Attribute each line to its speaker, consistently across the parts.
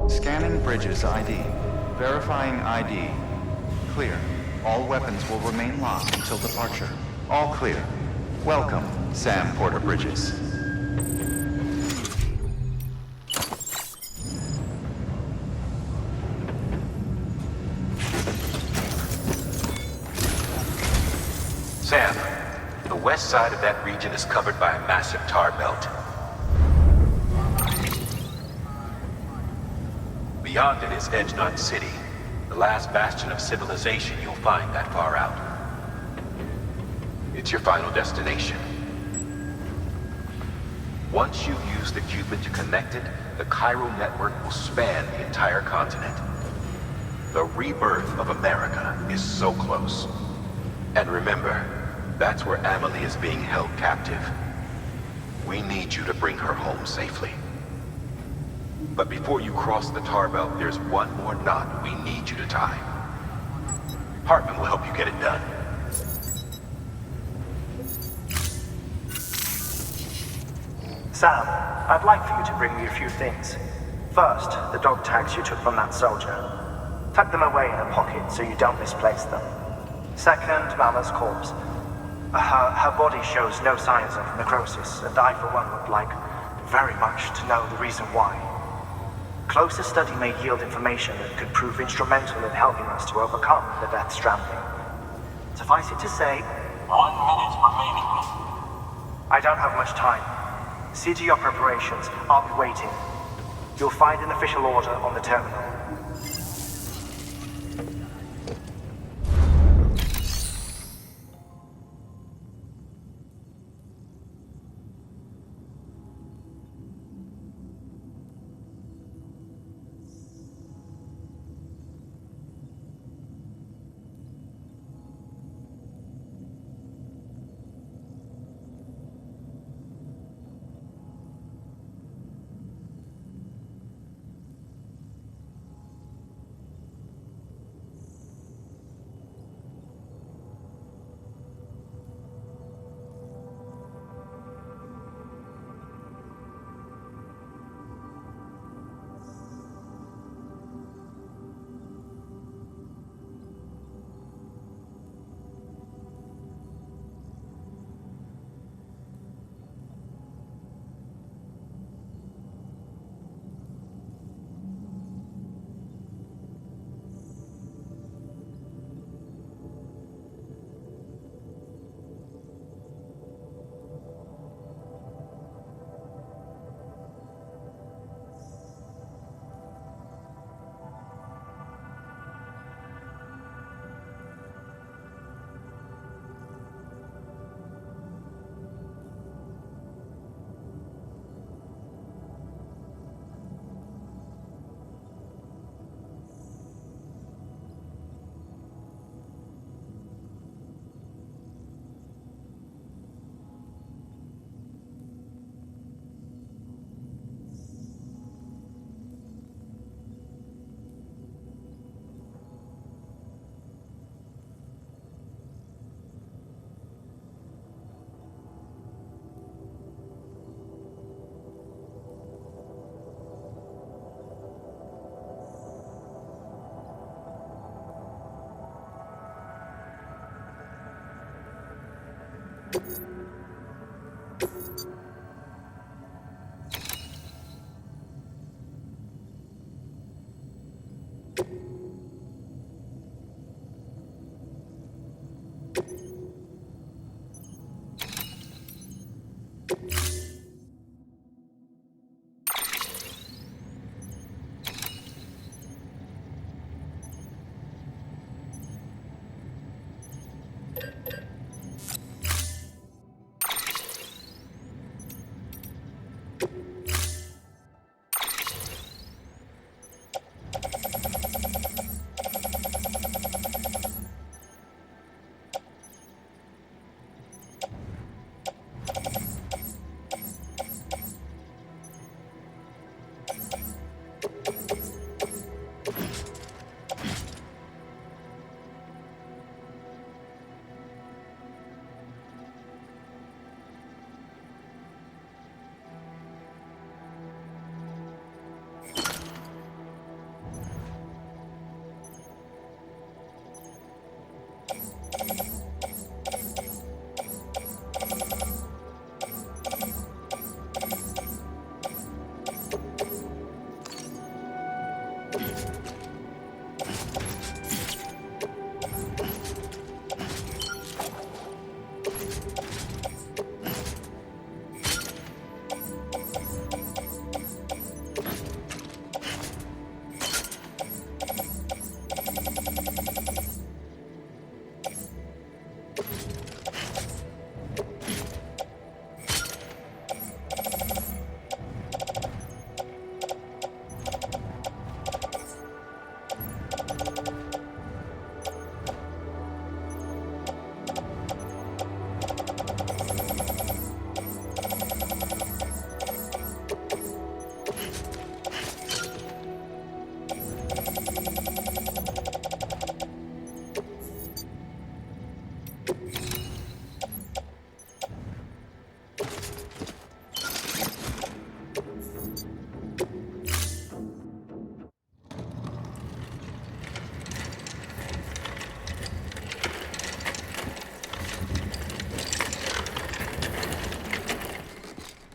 Speaker 1: Scanning bridges ID. Verifying ID. Clear. All weapons will remain locked until departure. All clear. Welcome, Sam Porter Bridges.
Speaker 2: Sam, the west side of that region is covered by a massive tar belt. Beyond it is Edgenut City, the last bastion of civilization you'll find that far out. It's your final destination. Once you've used the Cupid to connect it, the chiral network will span the entire continent. The rebirth of America is so close. And remember, that's where Amelie is being held captive. We need you to bring her home safely. But before you cross the tar belt, there's one more knot we need you to tie. Hartman will help you get it done.
Speaker 3: Sam, I'd like for you to bring me a few things. First, the dog tags you took from that soldier. Tuck them away in a pocket so you don't misplace them. Second, Mama's corpse. Her body shows no signs of necrosis, and I, for one, would like very much to know the reason why. Closer study may yield information that could prove instrumental in helping us to overcome the Death Stranding. Suffice it to say,
Speaker 4: 1 minute remaining.
Speaker 3: I don't have much time. See to your preparations. I'll be waiting. You'll find an official order on the terminal.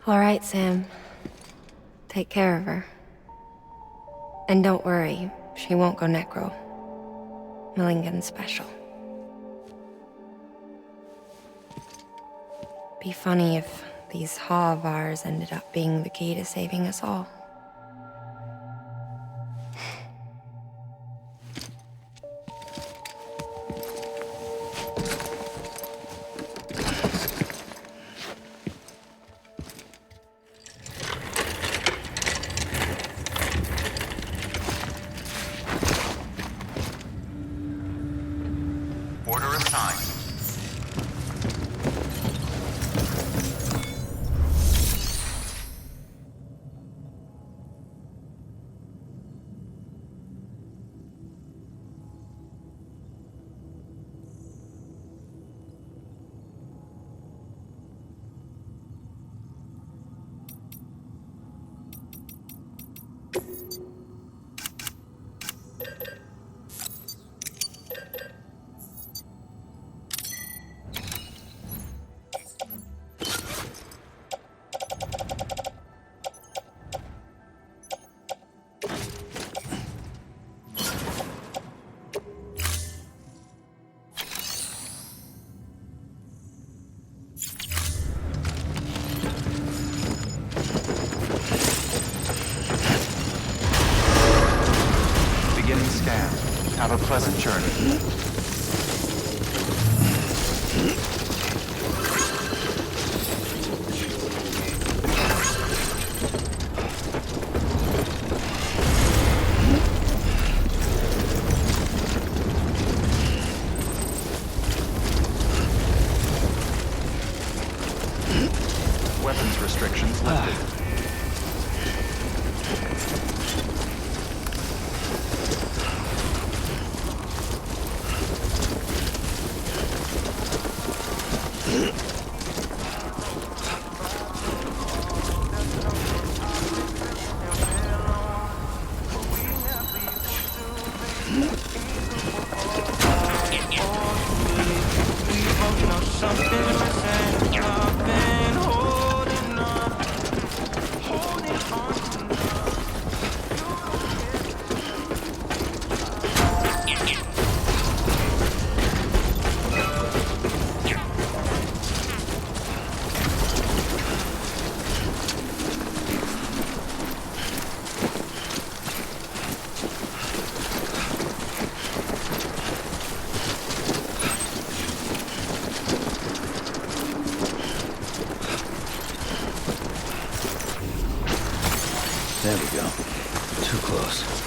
Speaker 5: All right, Sam. Take care of her. And don't worry, she won't go necro. Millingen's special. Be funny if these Ha of ours ended up being the key to saving us all.
Speaker 1: Order assigned. Beginning scan. Have a pleasant journey. Weapons restrictions lifted.
Speaker 6: There we go. Too close.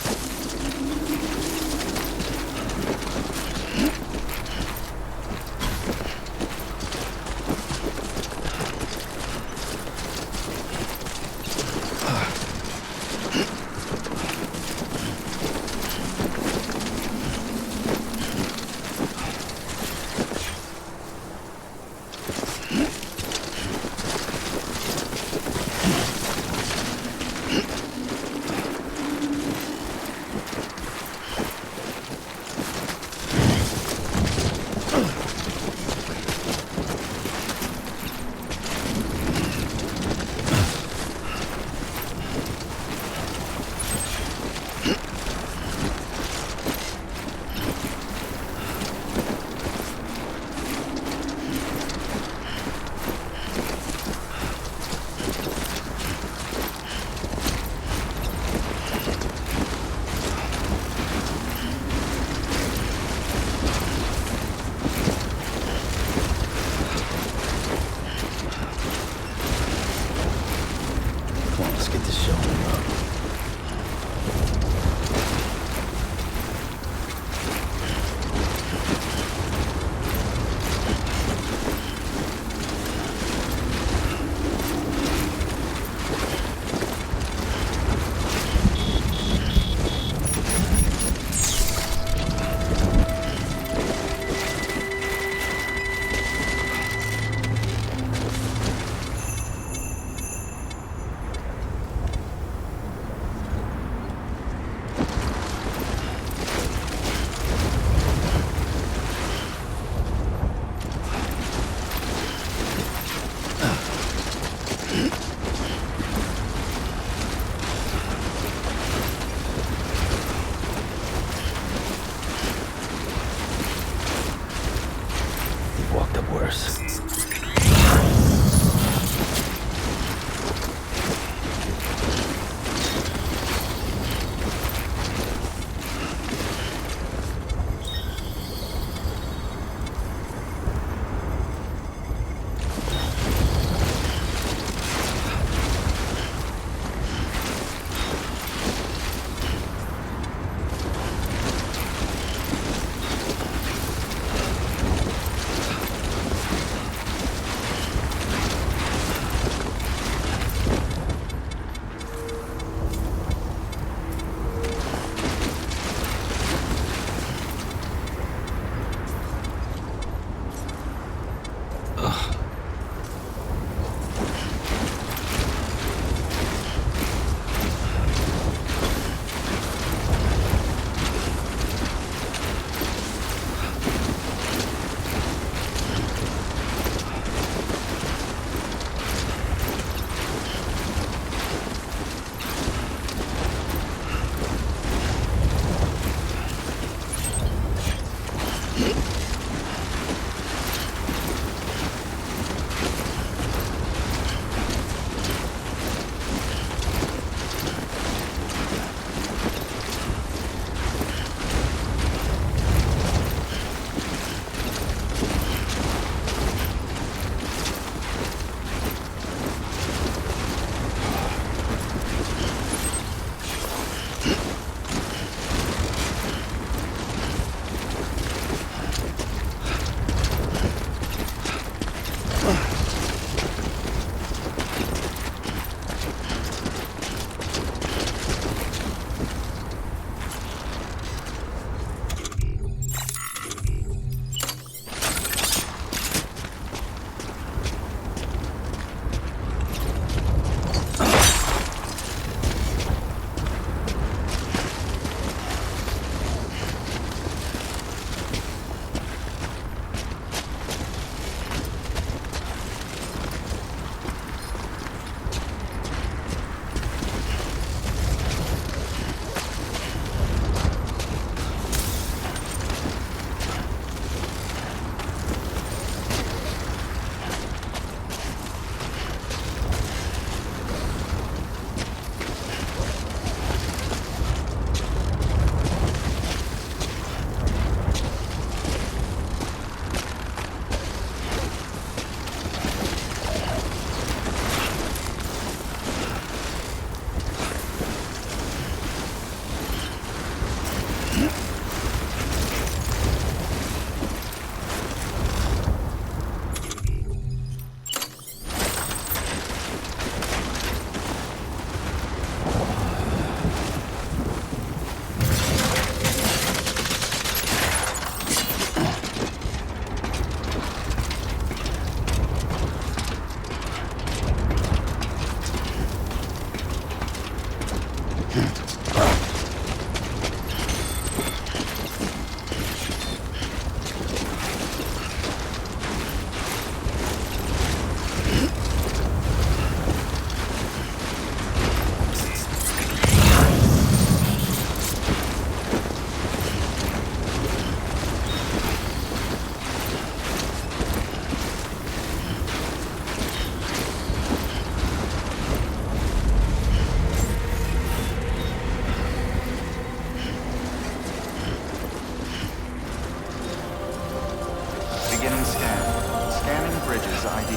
Speaker 1: Beginning scan. Scanning bridges ID.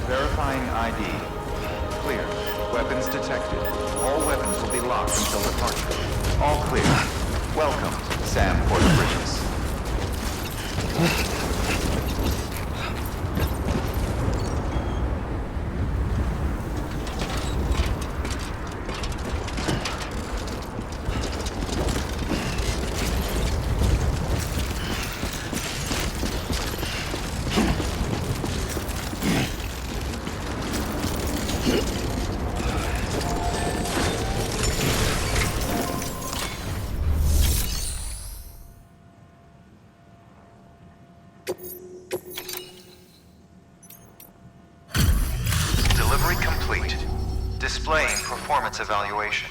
Speaker 1: Verifying ID. Clear. Weapons detected. All weapons will be locked until departure. All clear. Welcome, Sam Porter Bridges. Delivery complete. Displaying performance evaluation.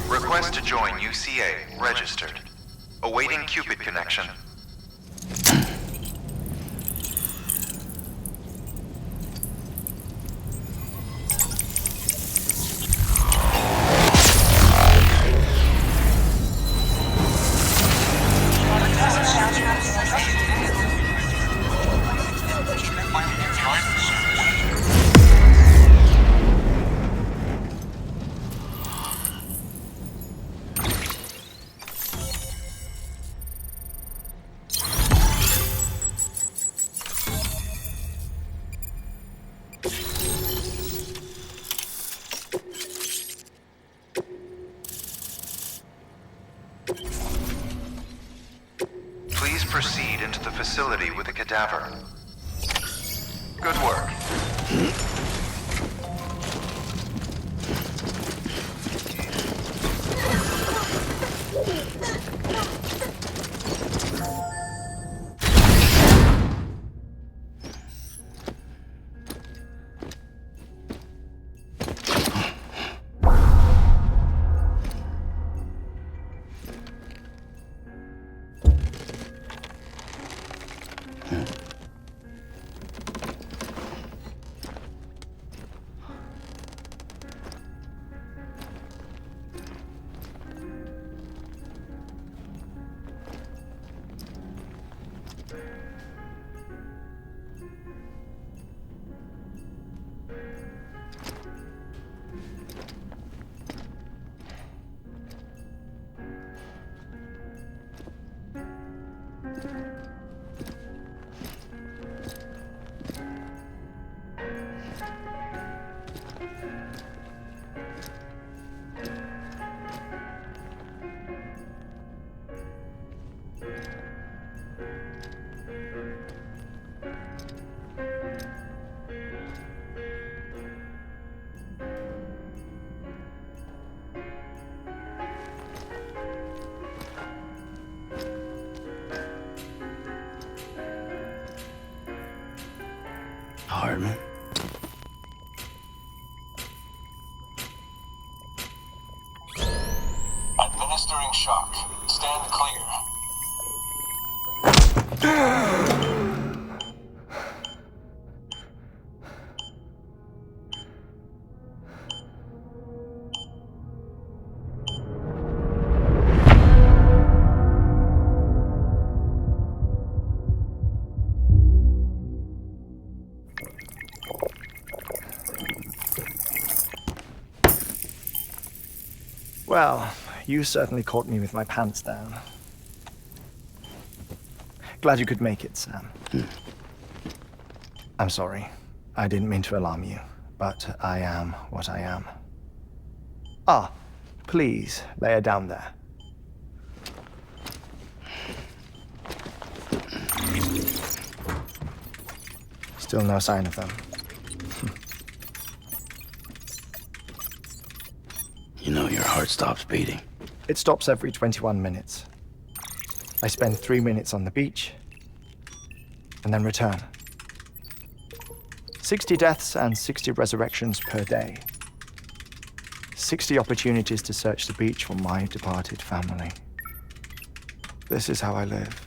Speaker 1: Request to join UCA. Registered. Awaiting Cupid connection. Please proceed into the facility with a cadaver. Good work.
Speaker 6: Hartman.
Speaker 4: shock. Stand clear.
Speaker 3: Well, you certainly caught me with my pants down. Glad you could make it, Sam. I'm sorry. I didn't mean to alarm you, but I am what I am. Ah, please, lay her down there. Still no sign of them.
Speaker 6: You know your heart stops beating.
Speaker 3: It stops every 21 minutes. I spend 3 minutes on the beach, and then return. 60 deaths and 60 resurrections per day. 60 opportunities to search the beach for my departed family. This is how I live.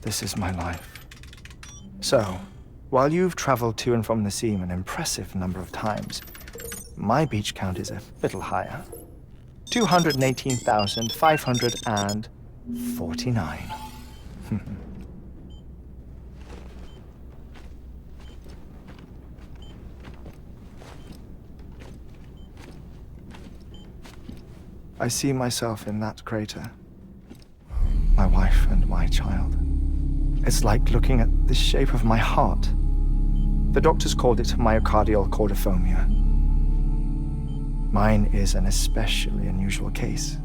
Speaker 3: This is my life. So, while you've traveled to and from the seam an impressive number of times, my beach count is a little higher. 218,549. I see myself in that crater. My wife and my child. It's like looking at the shape of my heart. The doctors called it myocardial chordophobia. Mine is an especially unusual case.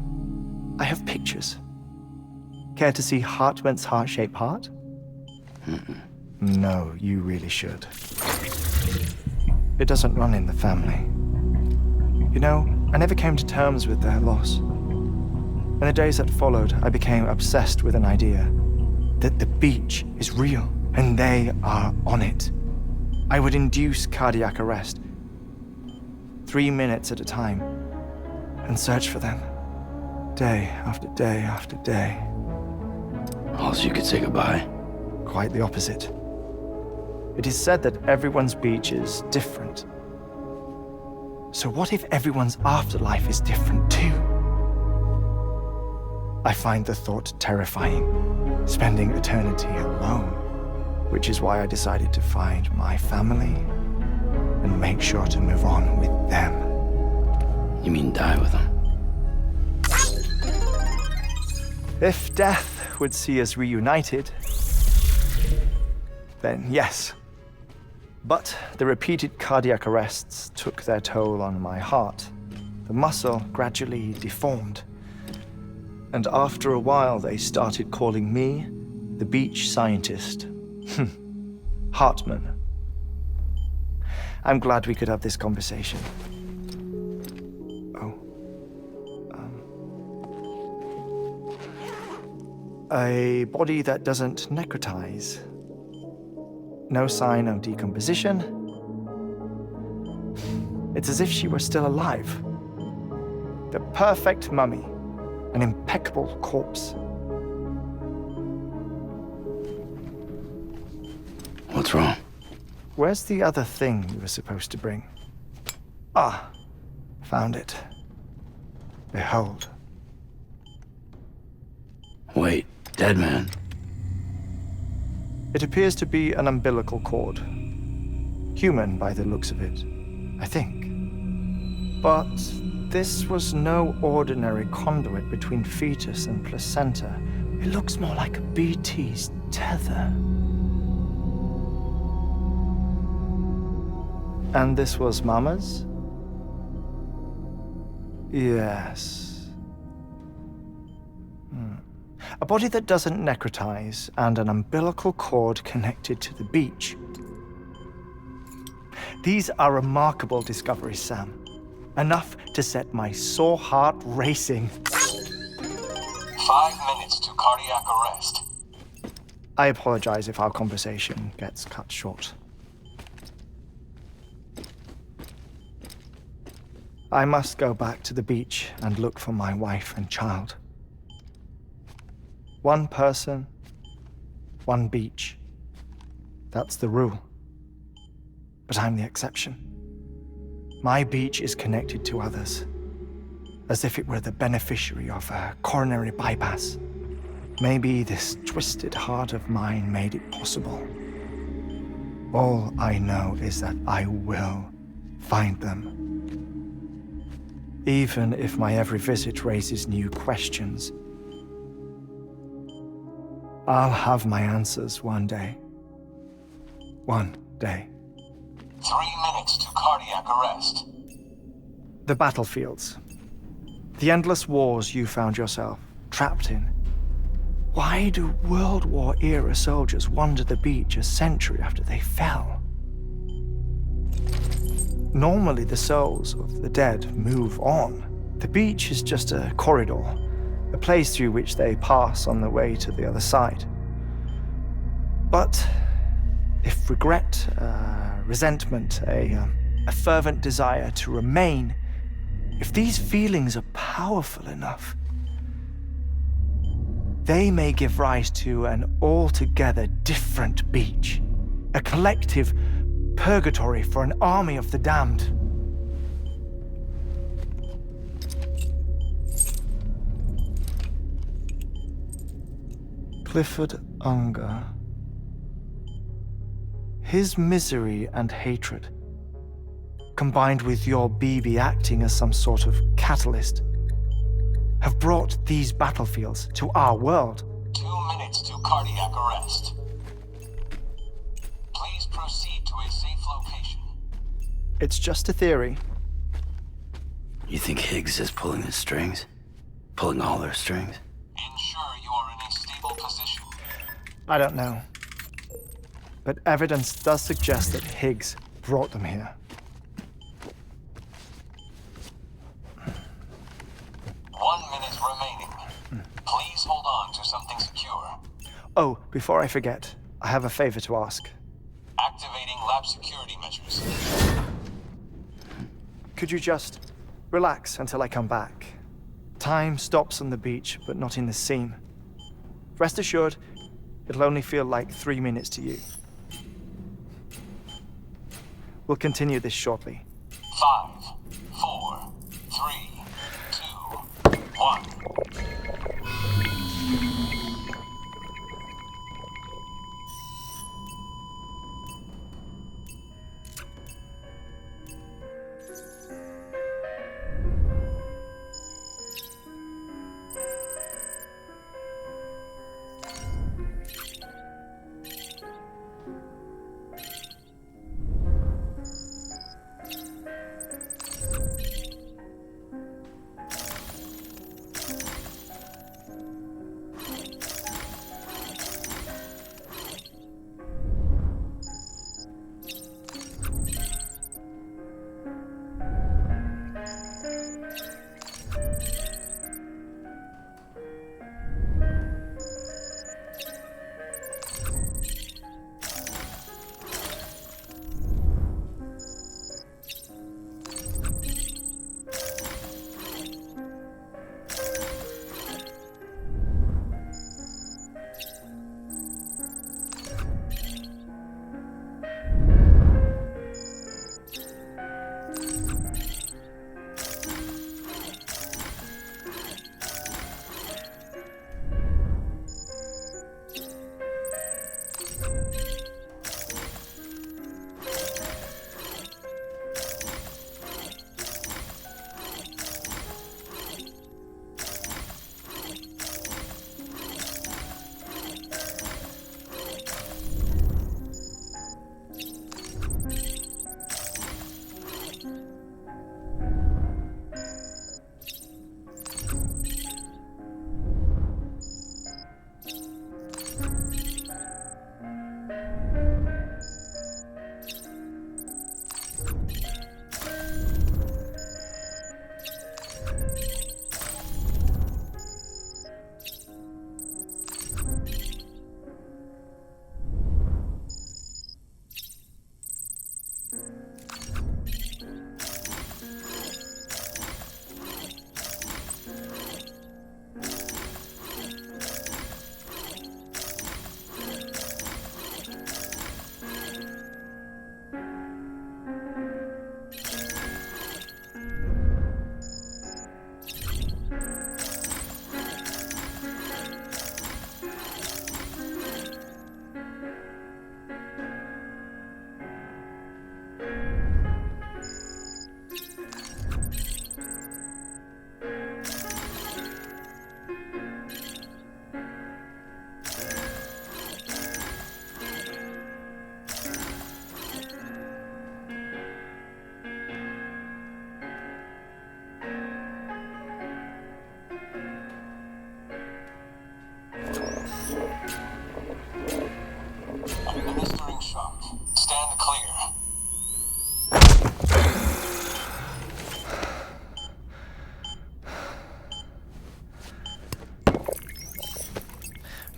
Speaker 3: I have pictures. Care to see Hartman's heart-shaped heart? No, you really should. It doesn't run in the family. You know, I never came to terms with their loss. In the days that followed, I became obsessed with an idea that the beach is real and they are on it. I would induce cardiac arrest, 3 minutes at a time, and search for them, day after day after day.
Speaker 6: Also, you could say goodbye.
Speaker 3: Quite the opposite. It is said that everyone's beach is different. So what if everyone's afterlife is different too? I find the thought terrifying, spending eternity alone, which is why I decided to find my family and make sure to move on with them.
Speaker 6: You mean die with them?
Speaker 3: If death would see us reunited, then yes. But the repeated cardiac arrests took their toll on my heart. The muscle gradually deformed. And after a while, they started calling me the beach scientist. Hartman. I'm glad we could have this conversation. A body that doesn't necrotize. No sign of decomposition. It's as if she were still alive. The perfect mummy. An impeccable corpse.
Speaker 6: What's wrong?
Speaker 3: Where's the other thing you were supposed to bring? Ah, found it. Behold.
Speaker 6: Wait, dead man.
Speaker 3: It appears to be an umbilical cord. Human by the looks of it, I think. But this was no ordinary conduit between fetus and placenta. It looks more like a BT's tether. And this was Mama's? Yes. A body that doesn't necrotize and an umbilical cord connected to the beach. These are remarkable discoveries, Sam. Enough to set my sore heart racing.
Speaker 4: 5 minutes to cardiac arrest.
Speaker 3: I apologize if our conversation gets cut short. I must go back to the beach and look for my wife and child. One person, one beach. That's the rule. But I'm the exception. My beach is connected to others, as if it were the beneficiary of a coronary bypass. Maybe this twisted heart of mine made it possible. All I know is that I will find them. Even if my every visit raises new questions, I'll have my answers one day. One day.
Speaker 4: 3 minutes to cardiac arrest.
Speaker 3: The battlefields. The endless wars you found yourself trapped in. Why do World War-era soldiers wander the beach a century after they fell? Normally, the souls of the dead move on. The beach is just a corridor, a place through which they pass on the way to the other side. But if regret, resentment, a fervent desire to remain, if these feelings are powerful enough, they may give rise to an altogether different beach, a collective purgatory for an army of the damned. Clifford Unger. His misery and hatred, combined with your BB acting as some sort of catalyst, have brought these battlefields to our world.
Speaker 4: 2 minutes to cardiac arrest. Please proceed to a safe location.
Speaker 3: It's just a theory.
Speaker 6: You think Higgs is pulling the strings? Pulling all their strings?
Speaker 4: Ensure you are in a stable position.
Speaker 3: I don't know. But evidence does suggest that Higgs brought them here.
Speaker 4: 1 minute remaining. Please hold on to something secure.
Speaker 3: Oh, before I forget, I have a favor to ask.
Speaker 4: Activating lab security measures.
Speaker 3: Could you just relax until I come back? Time stops on the beach, but not in the scene. Rest assured, it'll only feel like 3 minutes to you. We'll continue this shortly.
Speaker 4: 5, 4, 3, 2, 1.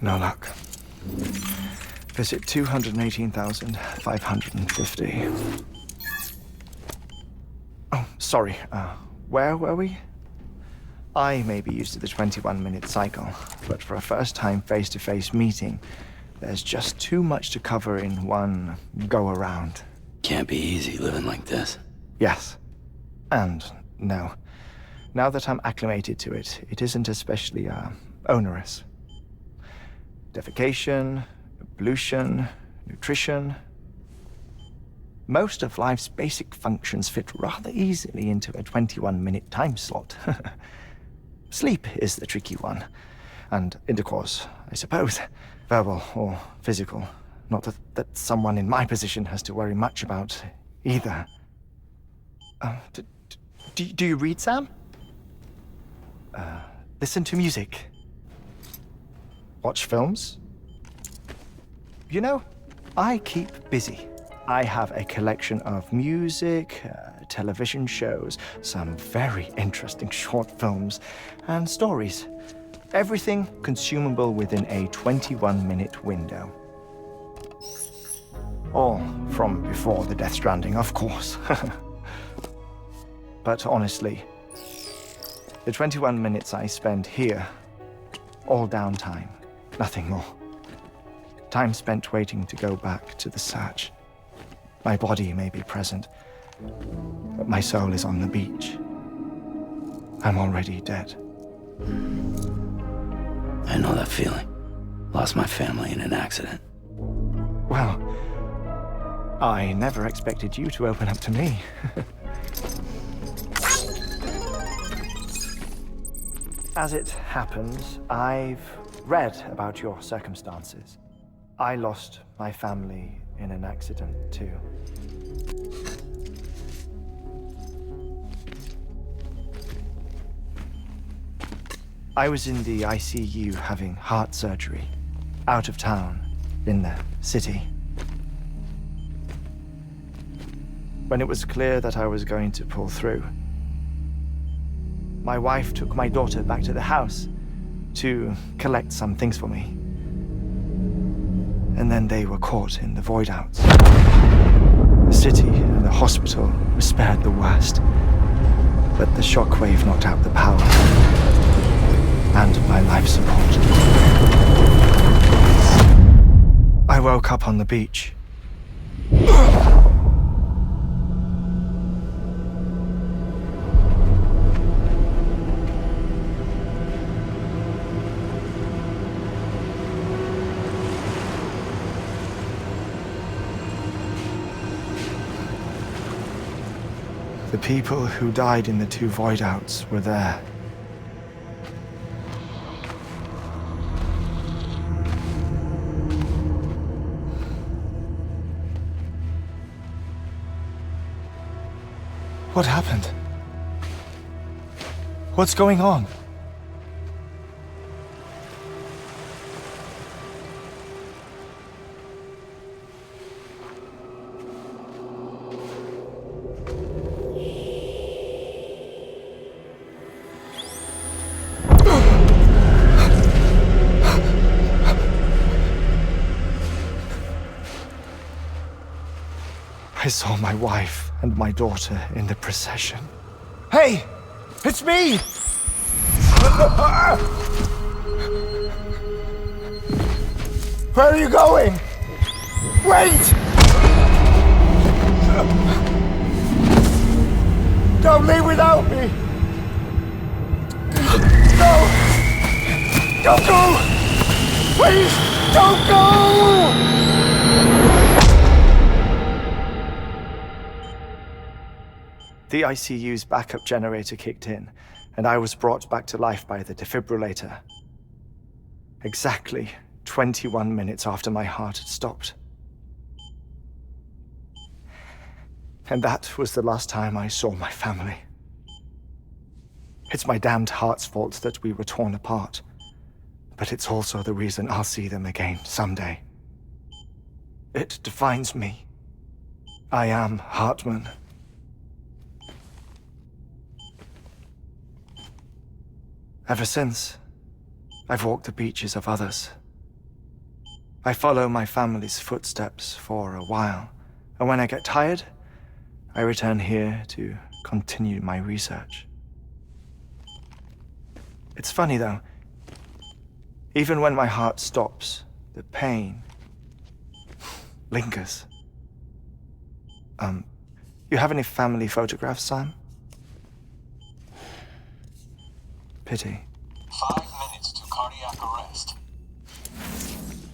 Speaker 7: No luck. Visit 218,550. Oh, sorry. Where were we? I may be used to the 21-minute cycle, but for a first-time face-to-face meeting, there's just too much to cover in one go-around.
Speaker 6: Can't be easy living like this.
Speaker 7: Yes. And no. Now that I'm acclimated to it, it isn't especially, onerous. Defecation, pollution, nutrition. Most of life's basic functions fit rather easily into a 21-minute time slot. Sleep is the tricky one. And intercourse, I suppose. Verbal or physical. Not that someone in my position has to worry much about either. Do you read, Sam? Listen to music. Watch films? You know, I keep busy. I have a collection of music, television shows, some very interesting short films, and stories. Everything consumable within a 21-minute window. All from before the Death Stranding, of course. But honestly, the 21 minutes I spend here, all downtime, nothing more. Time spent waiting to go back to the search. My body may be present, but my soul is on the beach. I'm already dead.
Speaker 6: I know that feeling. Lost my family in an accident.
Speaker 7: Well, I never expected you to open up to me. As it happens, I've read about your circumstances. I lost my family in an accident, too. I was in the ICU having heart surgery, out of town, in the city. When it was clear that I was going to pull through, my wife took my daughter back to the house to collect some things for me. And then they were caught in the void outs. The city and the hospital were spared the worst, but the shockwave knocked out the power and my life support. I woke up on the beach. The people who died in the two void outs were there. What happened? What's going on? I saw my wife and my daughter in the procession. Hey! It's me! Where are you going? Wait! Don't leave without me! No! Don't go! Please, don't go! The ICU's backup generator kicked in, and I was brought back to life by the defibrillator. Exactly 21 minutes after my heart had stopped. And that was the last time I saw my family. It's my damned heart's fault that we were torn apart, but it's also the reason I'll see them again someday. It defines me. I am Hartman. Ever since, I've walked the beaches of others, I follow my family's footsteps for a while, and when I get tired, I return here to continue my research. It's funny though, even when my heart stops, the pain lingers. You have any family photographs, Sam? Pity.
Speaker 4: 5 minutes to cardiac arrest.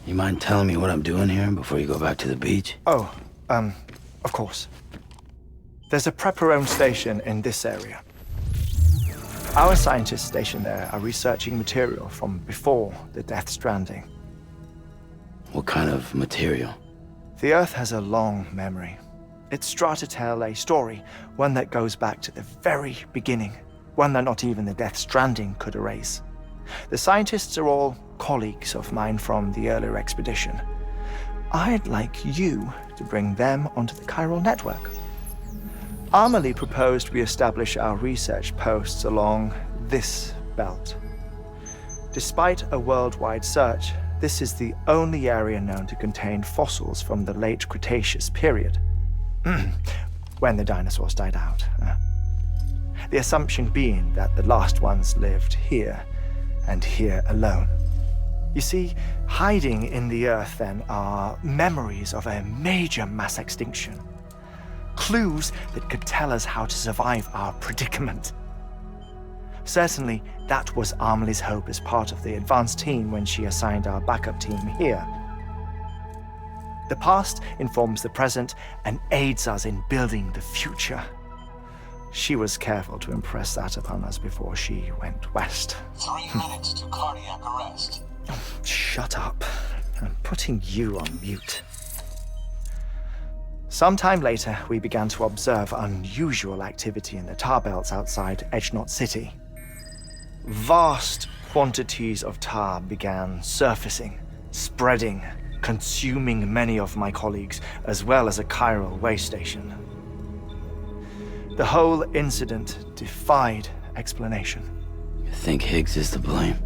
Speaker 6: You mind telling me what I'm doing here before you go back to the beach?
Speaker 7: Oh, of course. There's a prep-your-own station in this area. Our scientists stationed there are researching material from before the Death Stranding.
Speaker 6: What kind of material?
Speaker 7: The Earth has a long memory. It's trying to tell a story, one that goes back to the very beginning, one that not even the Death Stranding could erase. The scientists are all colleagues of mine from the earlier expedition. I'd like you to bring them onto the chiral network. Amelie proposed we establish our research posts along this belt. Despite a worldwide search, this is the only area known to contain fossils from the late Cretaceous period, when the dinosaurs died out. The assumption being that the last ones lived here, and here alone. You see, hiding in the Earth then are memories of a major mass extinction. Clues that could tell us how to survive our predicament. Certainly, that was Amelie's hope as part of the advanced team when she assigned our backup team here. The past informs the present and aids us in building the future. She was careful to impress that upon us before she went west.
Speaker 4: 3 minutes to cardiac arrest.
Speaker 7: Shut up. I'm putting you on mute. Sometime later, we began to observe unusual activity in the tar belts outside Edgenot City. Vast quantities of tar began surfacing, spreading, consuming many of my colleagues, as well as a chiral way station. The whole incident defied explanation.
Speaker 6: You think Higgs is to blame?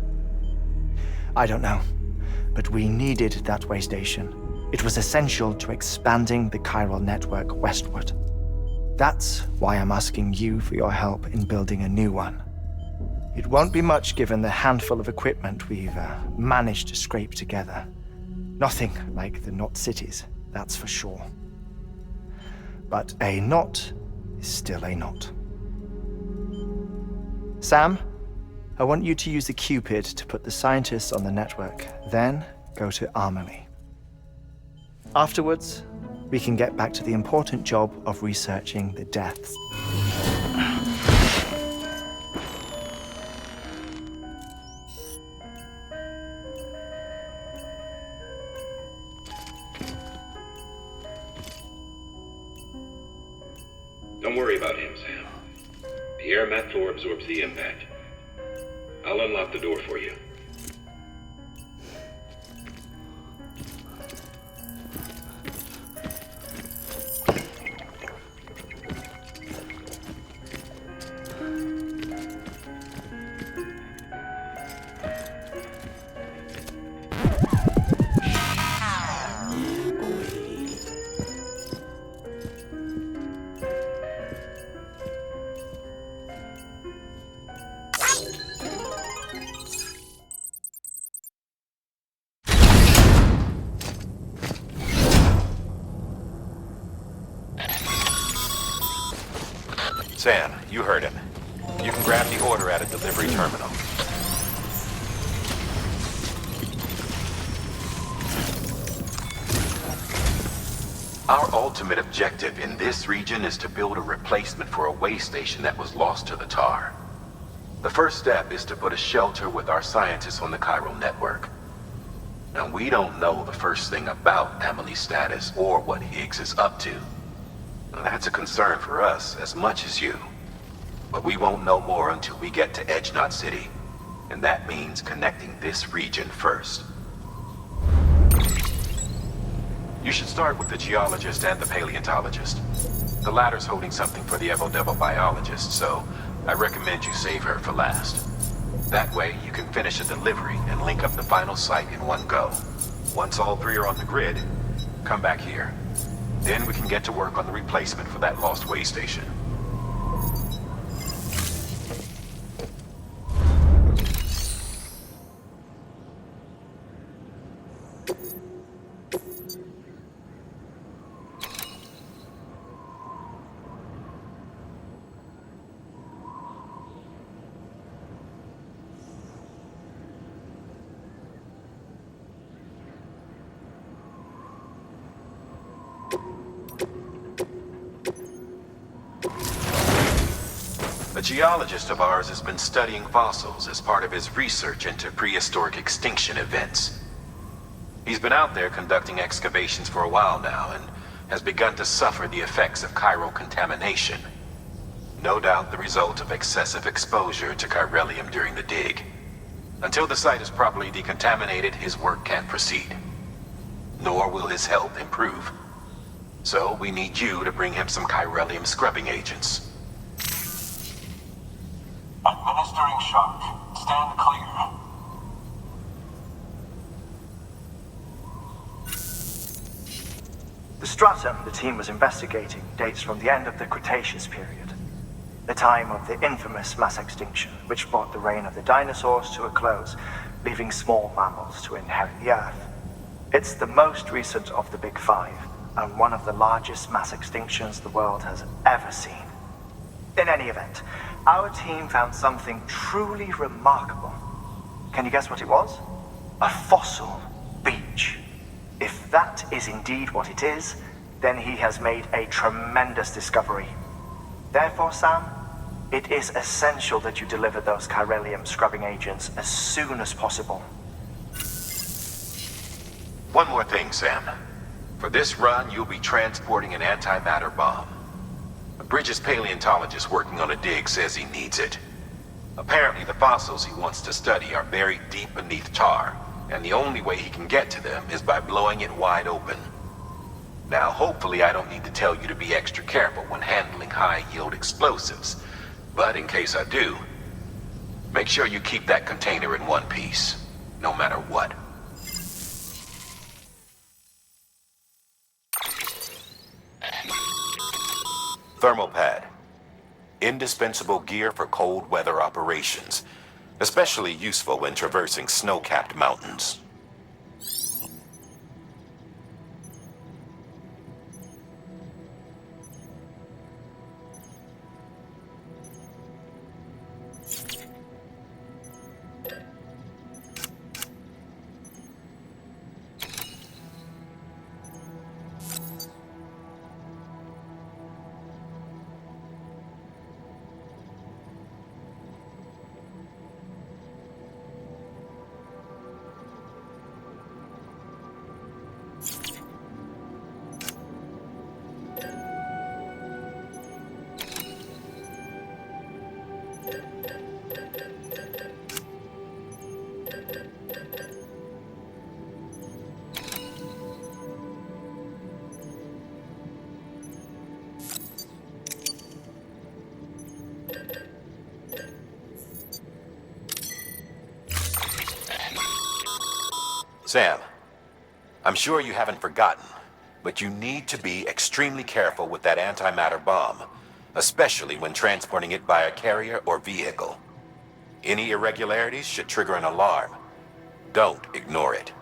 Speaker 7: I don't know, but we needed that way station. It was essential to expanding the chiral network westward. That's why I'm asking you for your help in building a new one. It won't be much given the handful of equipment we've managed to scrape together. Nothing like the knot cities, that's for sure. But a knot is still a knot. Sam, I want you to use the Cupid to put the scientists on the network, then go to Amelie. Afterwards, we can get back to the important job of researching the deaths.
Speaker 2: Don't worry about him, Sam. The air mat floor absorbs the impact. I'll unlock the door for you. Sam, you heard him. You can grab the order at a delivery terminal. Our ultimate objective in this region is to build a replacement for a way station that was lost to the tar. The first step is to put a shelter with our scientists on the chiral network. Now, we don't know the first thing about Amelie's status or what Higgs is up to. That's a concern for us as much as you. But we won't know more until we get to Edgenot City. And that means connecting this region first. You should start with the geologist and the paleontologist. The latter's holding something for the Evo-Devo biologist, so I recommend you save her for last. That way, you can finish a delivery and link up the final site in one go. Once all three are on the grid, come back here. Then we can get to work on the replacement for that lost way station. A geologist of ours has been studying fossils as part of his research into prehistoric extinction events. He's been out there conducting excavations for a while now and has begun to suffer the effects of chiral contamination. No doubt the result of excessive exposure to chiralium during the dig. Until the site is properly decontaminated, his work can't proceed. Nor will his health improve. So we need you to bring him some chiralium scrubbing agents.
Speaker 4: Administering shock. Stand clear.
Speaker 3: The stratum the team was investigating dates from the end of the Cretaceous period, the time of the infamous mass extinction, which brought the reign of the dinosaurs to a close, leaving small mammals to inherit the Earth. It's the most recent of the Big Five, and one of the largest mass extinctions the world has ever seen. In any event, our team found something truly remarkable. Can you guess what it was? A fossil beach. If that is indeed what it is, then he has made a tremendous discovery. Therefore, Sam, it is essential that you deliver those chiralium scrubbing agents as soon as possible.
Speaker 2: One more thing, Sam. For this run, you'll be transporting an antimatter bomb. Bridges' paleontologist working on a dig says he needs it. Apparently, the fossils he wants to study are buried deep beneath tar, and the only way he can get to them is by blowing it wide open. Now, hopefully I don't need to tell you to be extra careful when handling high-yield explosives, but in case I do, make sure you keep that container in one piece, no matter what. Thermal pad. Indispensable gear for cold weather operations, especially useful when traversing snow-capped mountains. Sam, I'm sure you haven't forgotten, but you need to be extremely careful with that antimatter bomb, especially when transporting it by a carrier or vehicle. Any irregularities should trigger an alarm. Don't ignore it.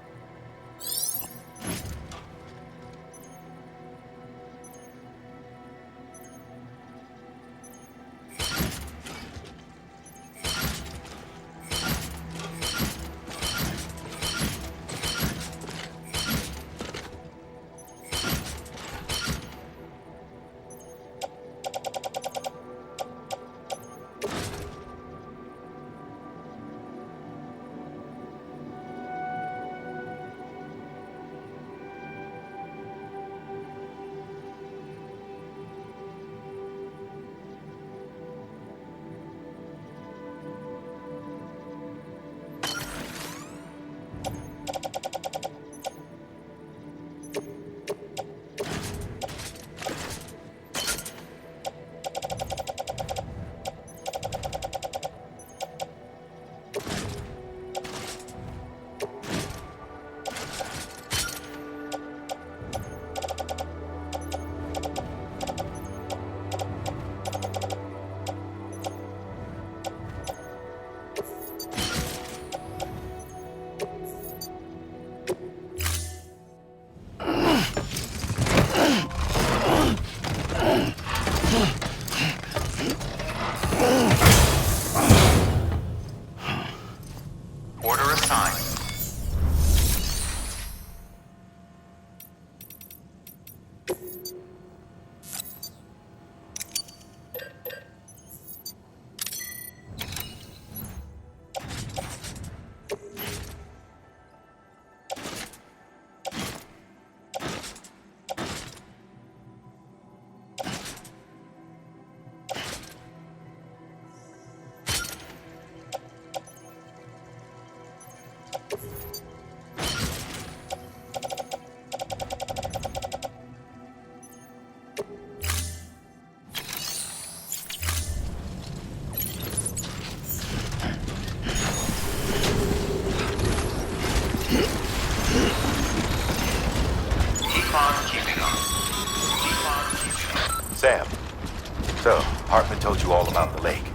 Speaker 2: Hartman told you all about the lake.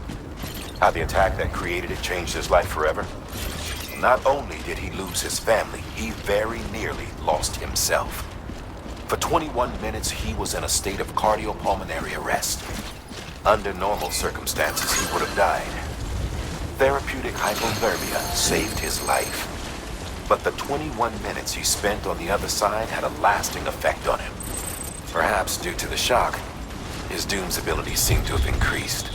Speaker 2: How the attack that created it changed his life forever. Not only did he lose his family, he very nearly lost himself. For 21 minutes, he was in a state of cardiopulmonary arrest. Under normal circumstances, he would have died. Therapeutic hypothermia saved his life. But the 21 minutes he spent on the other side had a lasting effect on him. Perhaps due to the shock, his Doom's abilities seem to have increased.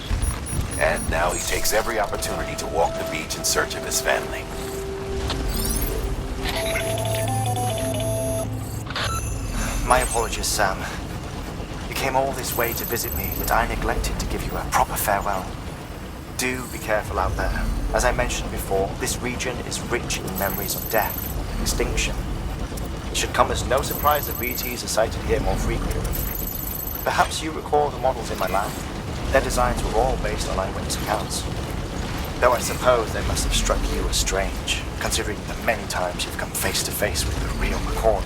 Speaker 2: And now he takes every opportunity to walk the beach in search of his family.
Speaker 3: My apologies, Sam. You came all this way to visit me, but I neglected to give you a proper farewell. Do be careful out there. As I mentioned before, this region is rich in memories of death and extinction. It should come as no surprise that BTs are sighted here more frequently. Perhaps you recall the models in my lab? Their designs were all based on eyewitness accounts. Though I suppose they must have struck you as strange, considering the many times you've come face to face with the real McCord.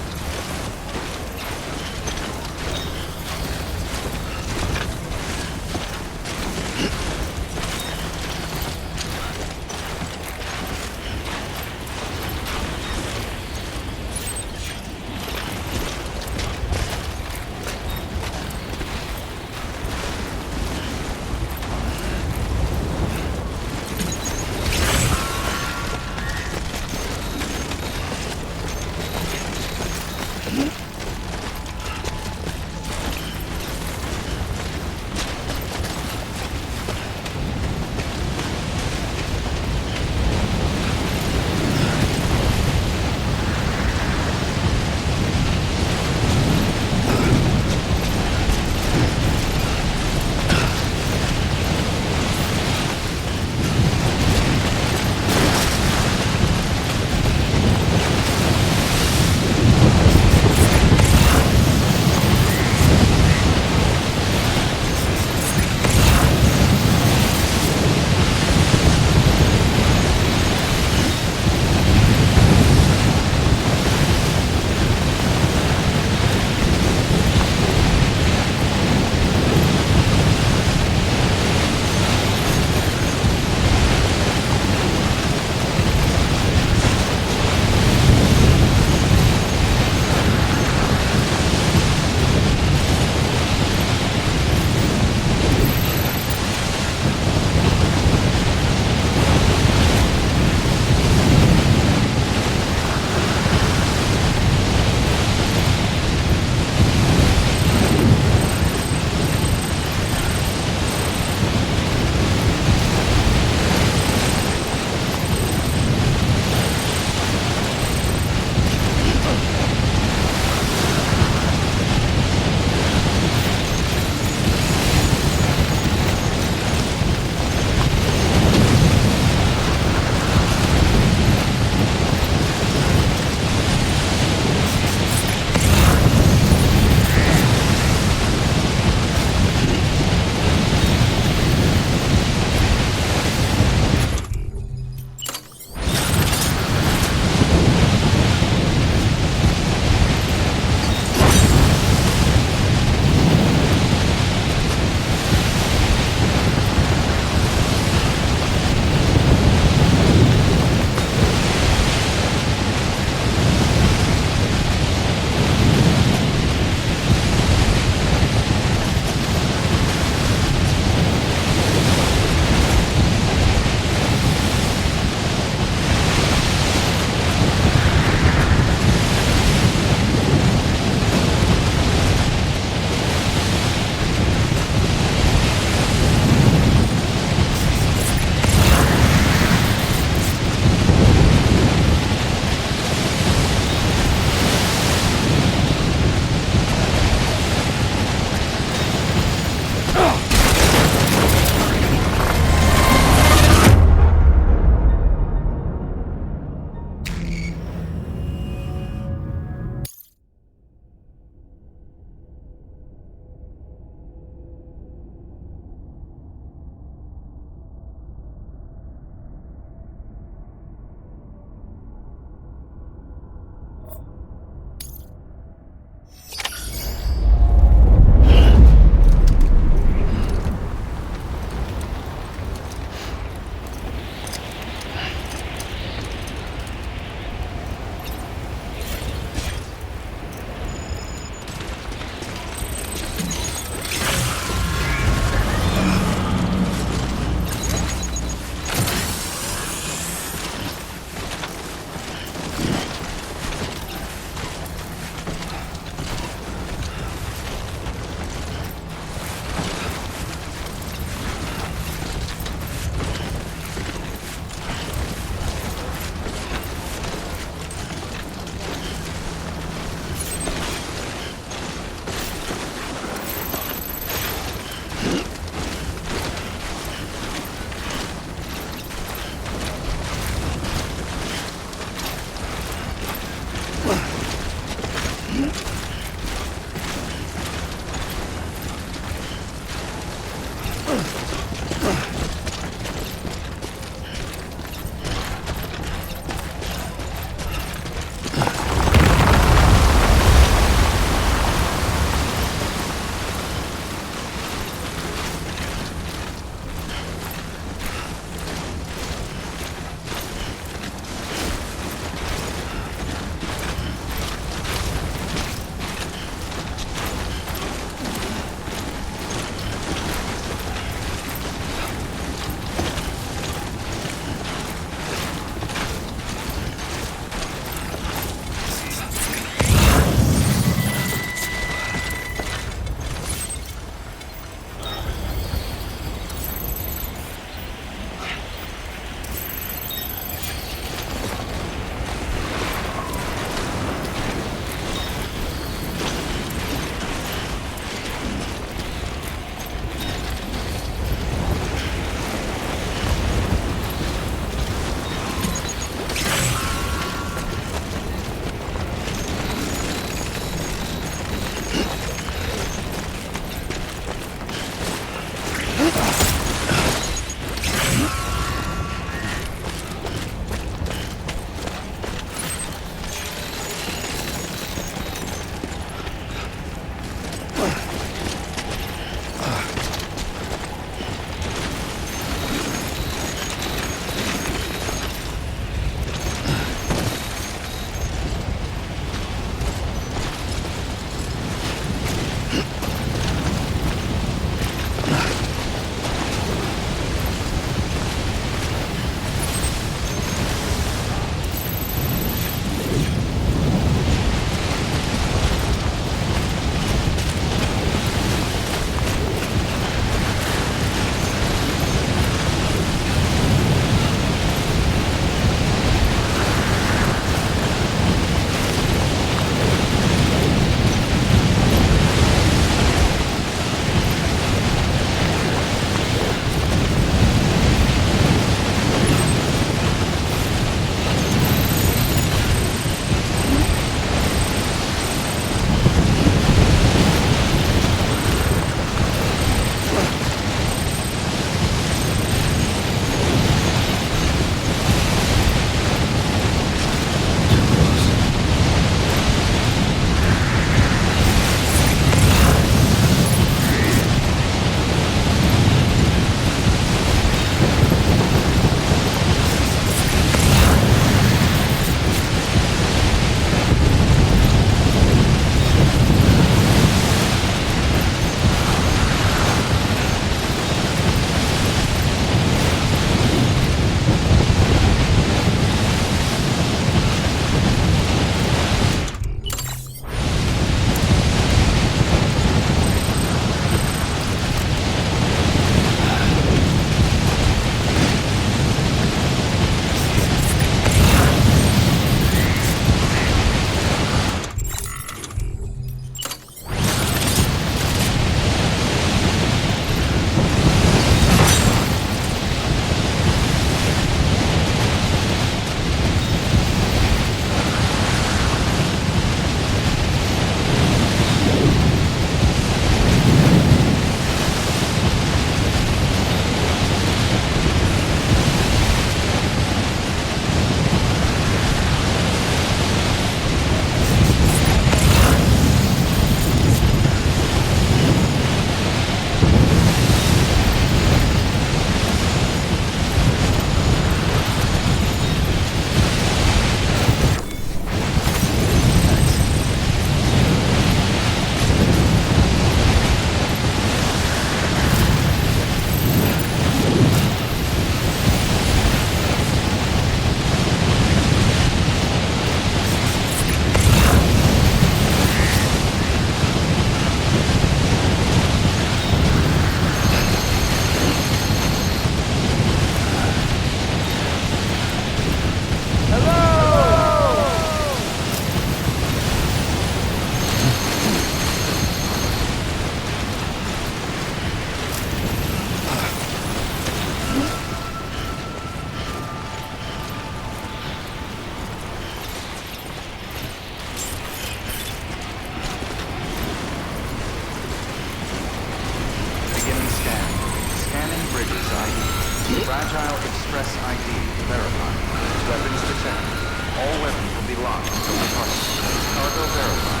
Speaker 1: Cargo verified.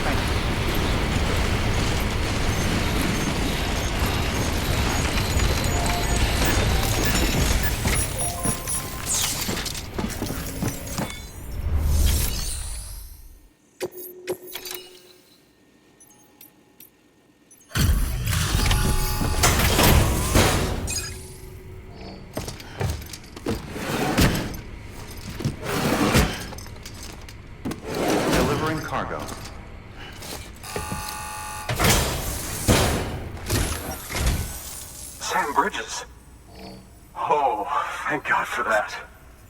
Speaker 1: Thank you. Delivering cargo.
Speaker 8: Sam Bridges. Oh, thank God for that.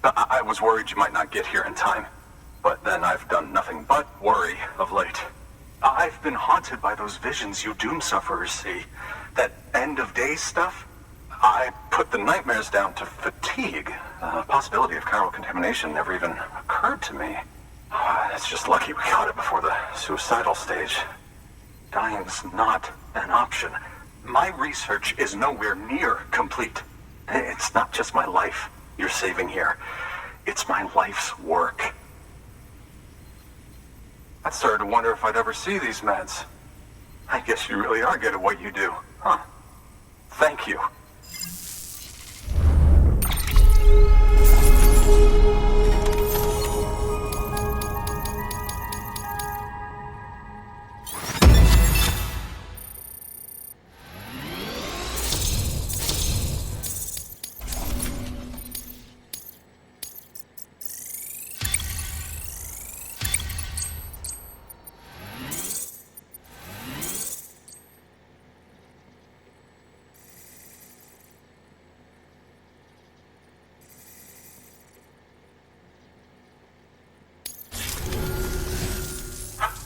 Speaker 8: I was worried you might not get here in time. But then I've done nothing but worry of late. I've been haunted by those visions you doom sufferers see. That end of days stuff. I put the nightmares down to fatigue. The possibility of chiral contamination never even occurred to me. It's just lucky we got it before the suicidal stage. Dying's not an option. My research is nowhere near complete. It's not just my life you're saving here. It's my life's work. I started to wonder if I'd ever see these meds. I guess you really are good at what you do, huh? Thank you.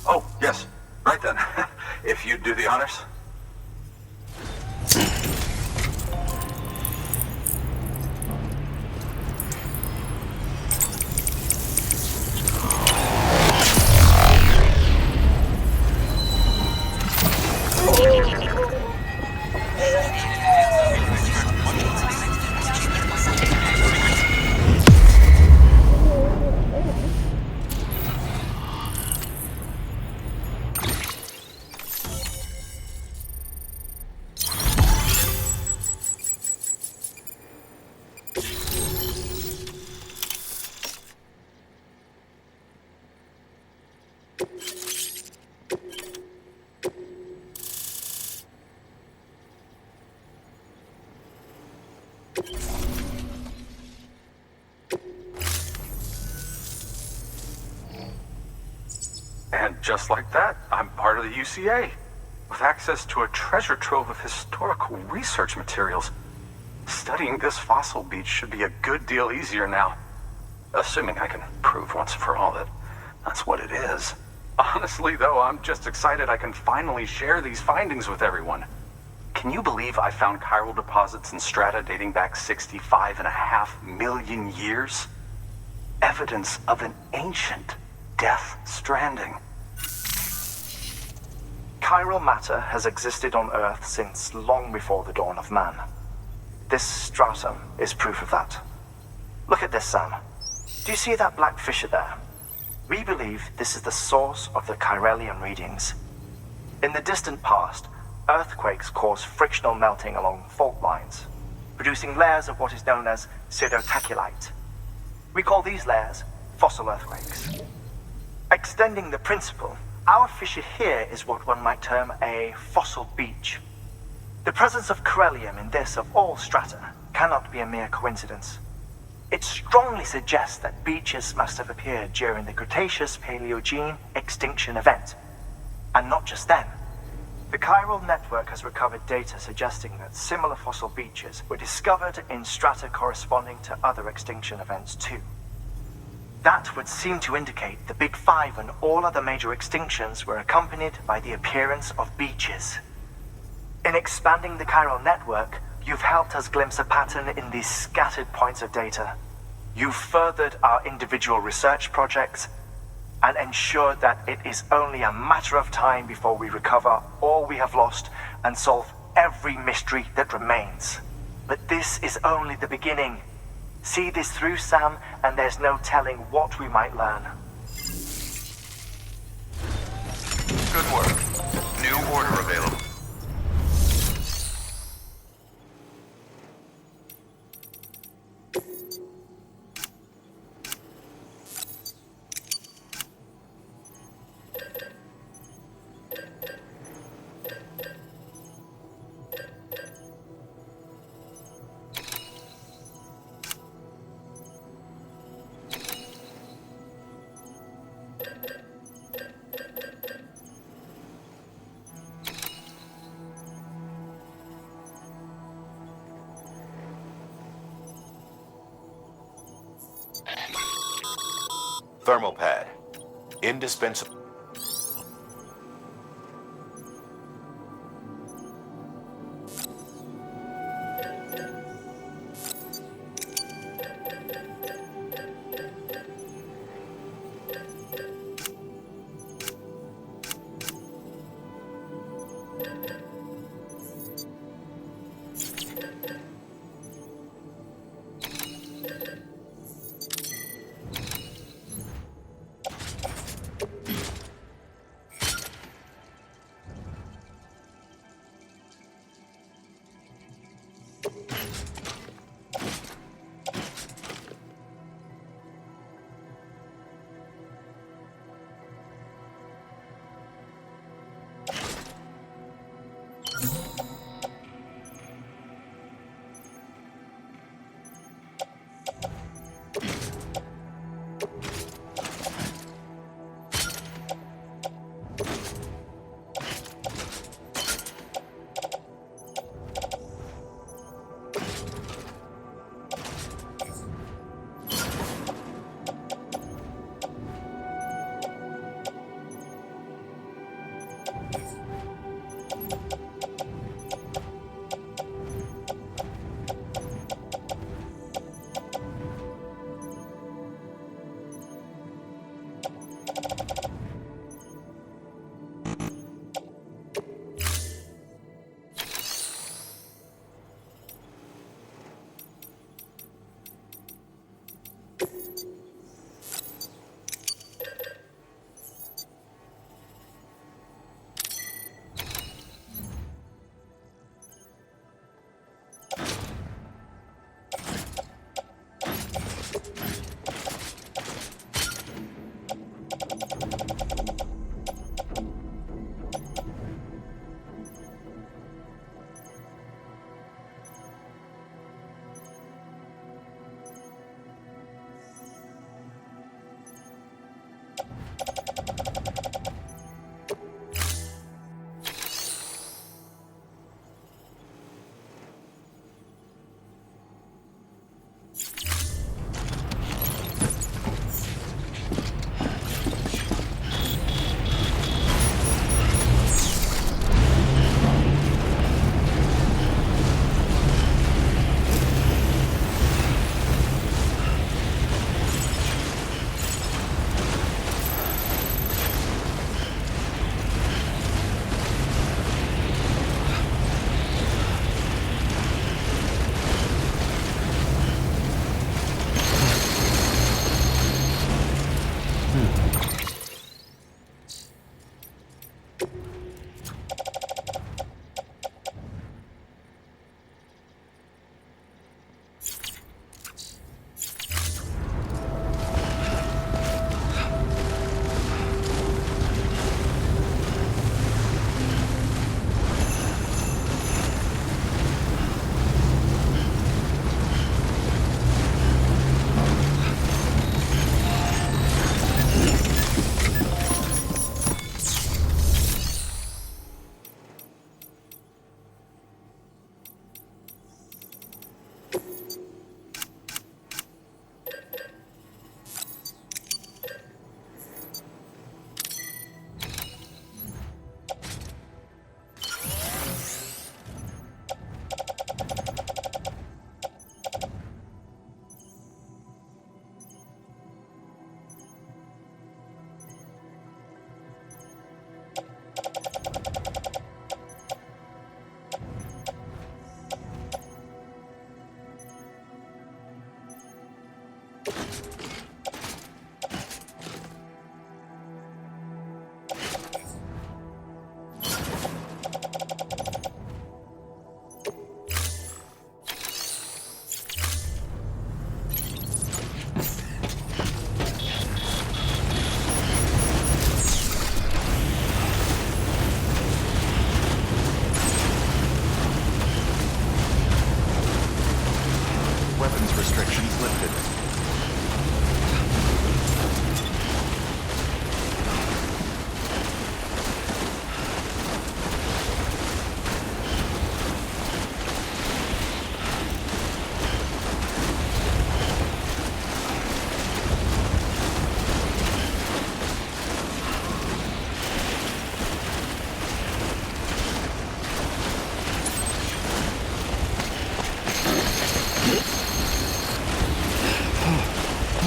Speaker 8: Oh, yes. Right then. If you'd do the honors. And just like that, I'm part of the UCA, with access to a treasure trove of historical research materials. Studying this fossil beach should be a good deal easier now. Assuming I can prove once and for all that that's what it is. Honestly, though, I'm just excited I can finally share these findings with everyone. Can you believe I found chiral deposits in strata dating back 65.5 million years? Evidence of an ancient death stranding.
Speaker 3: Chiral matter has existed on Earth since long before the dawn of man. This stratum is proof of that. Look at this, Sam. Do you see that black fissure there? We believe this is the source of the Chiralian readings. In the distant past, earthquakes cause frictional melting along fault lines, producing layers of what is known as pseudotachylite. We call these layers fossil earthquakes. Extending the principle, our fissure here is what one might term a fossil beach. The presence of chiralium in this of all strata cannot be a mere coincidence. It strongly suggests that beaches must have appeared during the Cretaceous-Paleogene extinction event. And not just then. The chiral network has recovered data suggesting that similar fossil beaches were discovered in strata corresponding to other extinction events too. That would seem to indicate the Big Five and all other major extinctions were accompanied by the appearance of beaches. In expanding the chiral network, you've helped us glimpse a pattern in these scattered points of data. You've furthered our individual research projects and ensured that it is only a matter of time before we recover all we have lost and solve every mystery that remains. But this is only the beginning. See this through, Sam, and there's no telling what we might learn.
Speaker 1: Good work. New order available.
Speaker 2: Thermal pad. Indispensable.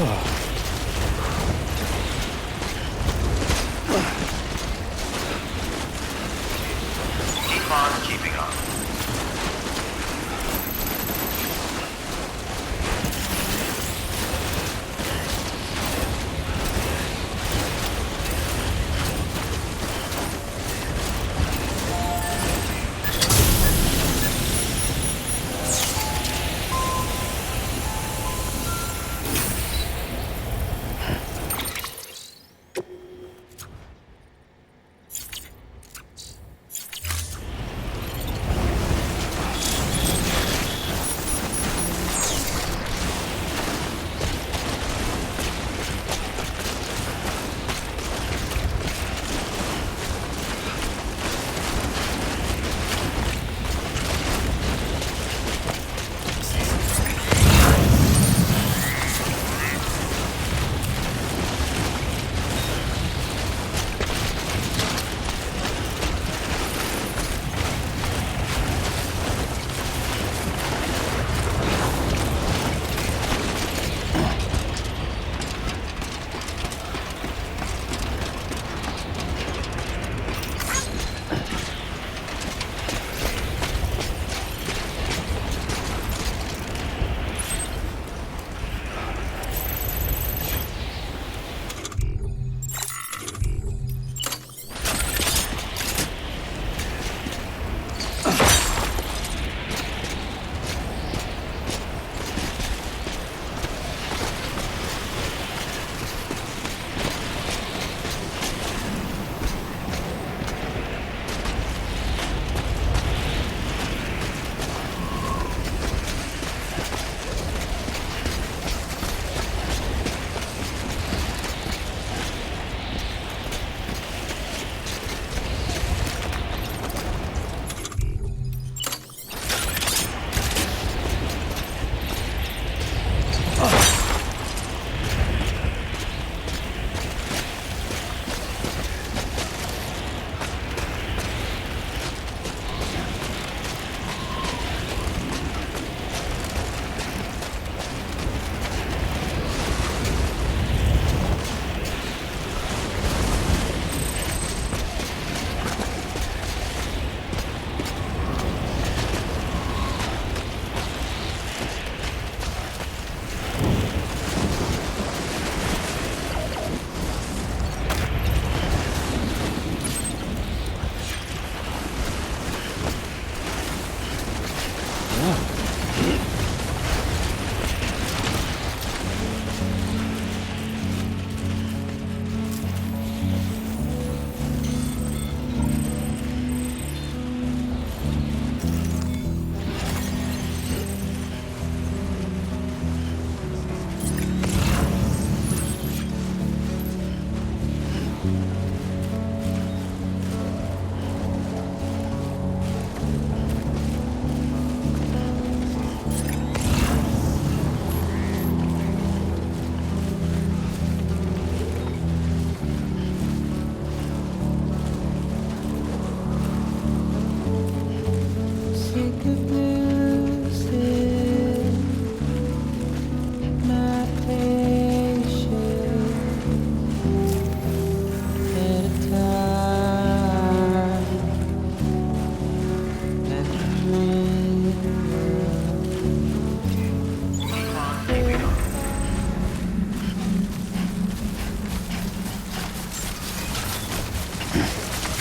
Speaker 2: Keep on keeping on.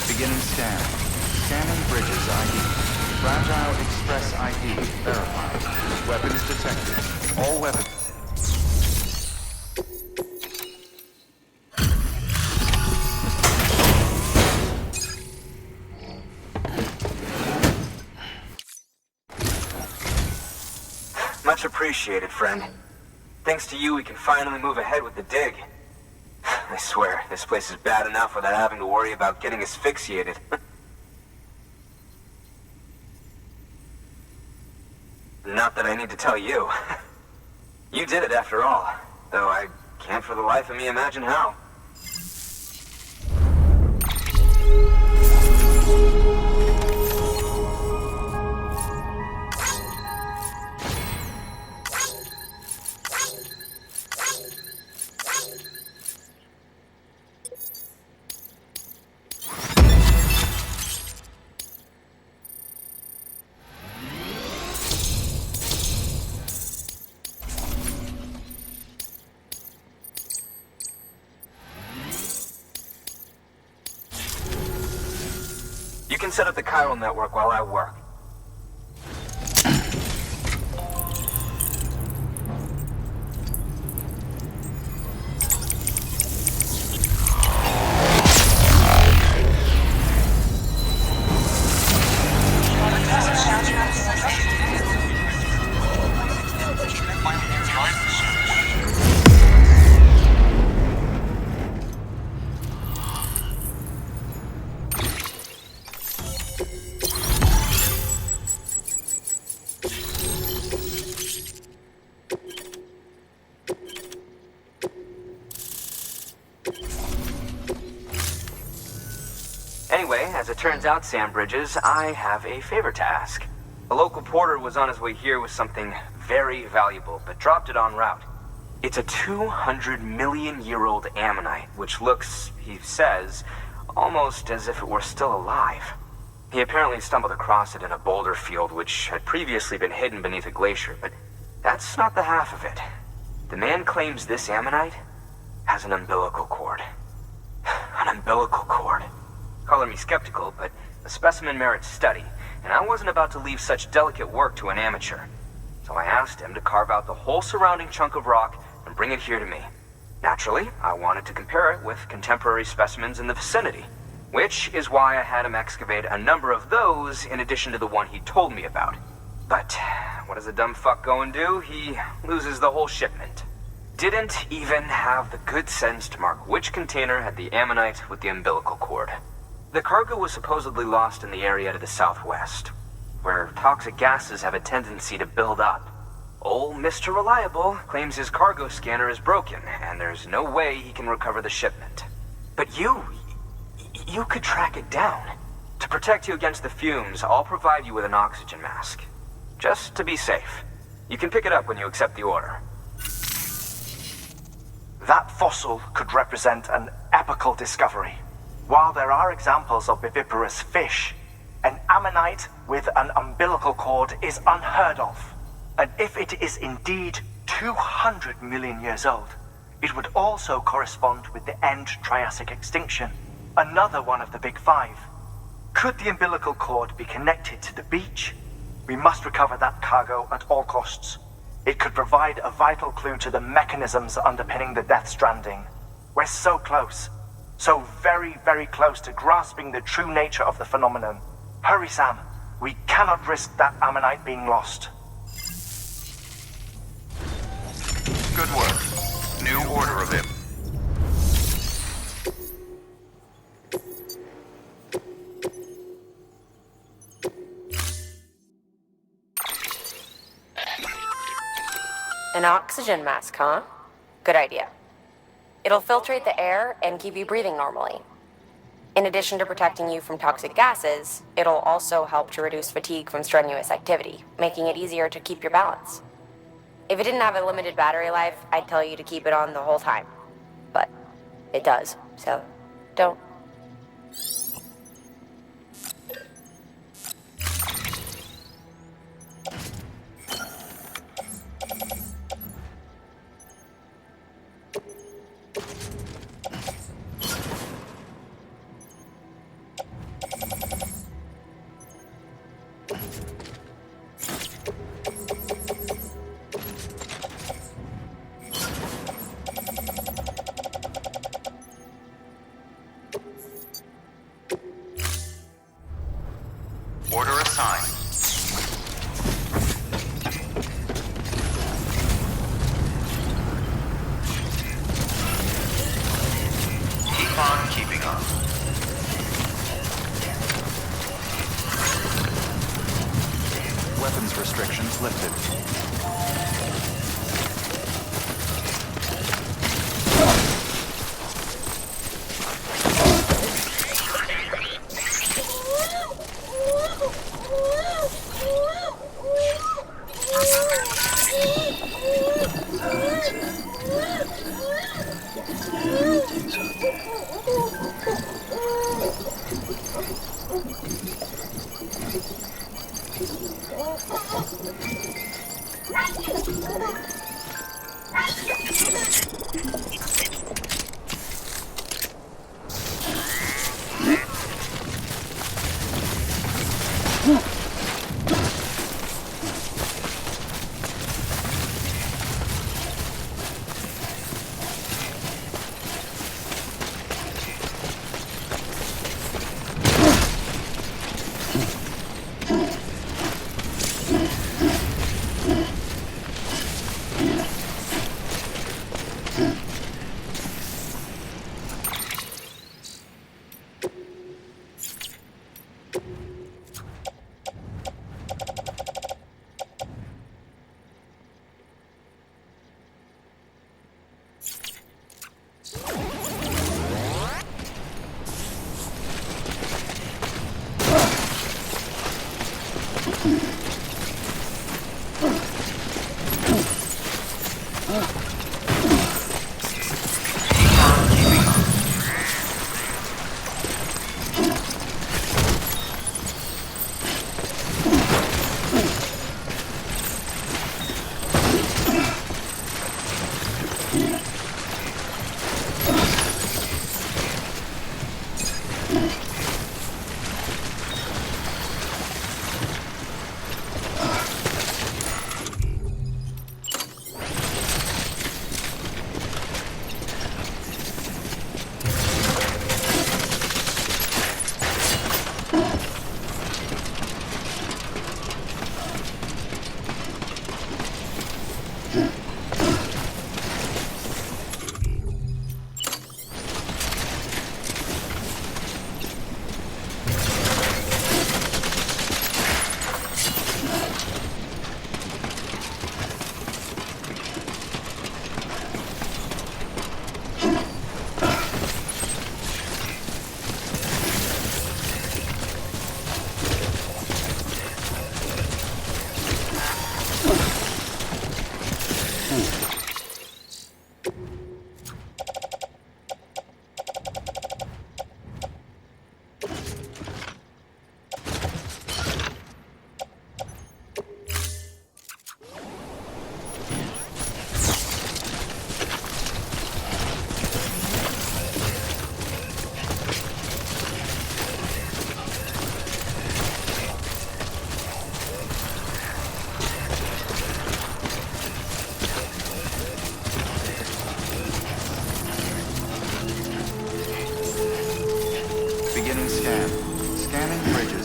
Speaker 1: Beginning scan. Scanning bridges ID. Fragile Express ID verified. Weapons detected. All weapons.
Speaker 9: Much appreciated, friend. Thanks to you, we can finally move ahead with the dig. I swear, this place is bad enough without having to worry about getting asphyxiated. Not that I need to tell you. You did it after all, though I can't for the life of me imagine how. You can set up the chiral network while I work. Anyway, as it turns out, Sam Bridges, I have a favor to ask. A local porter was on his way here with something very valuable, but dropped it en route. It's a 200-million-year-old ammonite, which looks, he says, almost as if it were still alive. He apparently stumbled across it in a boulder field which had previously been hidden beneath a glacier, but that's not the half of it. The man claims this ammonite has an umbilical cord. An umbilical cord. Color me skeptical, but the specimen merits study, and I wasn't about to leave such delicate work to an amateur. So I asked him to carve out the whole surrounding chunk of rock and bring it here to me. Naturally, I wanted to compare it with contemporary specimens in the vicinity, which is why I had him excavate a number of those in addition to the one he told me about. But what does a dumb fuck go and do? He loses the whole shipment. Didn't even have the good sense to mark which container had the ammonite with the umbilical cord. The cargo was supposedly lost in the area to the southwest, where toxic gases have a tendency to build up. Old Mr. Reliable claims his cargo scanner is broken, and there's no way he can recover the shipment. But you could track it down. To protect you against the fumes, I'll provide you with an oxygen mask. Just to be safe. You can pick it up when you accept the order.
Speaker 3: That fossil could represent an epochal discovery. While there are examples of viviparous fish, an ammonite with an umbilical cord is unheard of. And if it is indeed 200 million years old, it would also correspond with the end Triassic extinction, another one of the Big Five. Could the umbilical cord be connected to the beach? We must recover that cargo at all costs. It could provide a vital clue to the mechanisms underpinning the Death Stranding. We're so close. So very, very close to grasping the true nature of the phenomenon. Hurry, Sam. We cannot risk that ammonite being lost.
Speaker 1: Good work. New order of him.
Speaker 5: An oxygen mask, huh? Good idea. It'll filtrate the air and keep you breathing normally. In addition to protecting you from toxic gases, it'll also help to reduce fatigue from strenuous activity, making it easier to keep your balance. If it didn't have a limited battery life, I'd tell you to keep it on the whole time. But it does, so don't.
Speaker 1: Order assigned.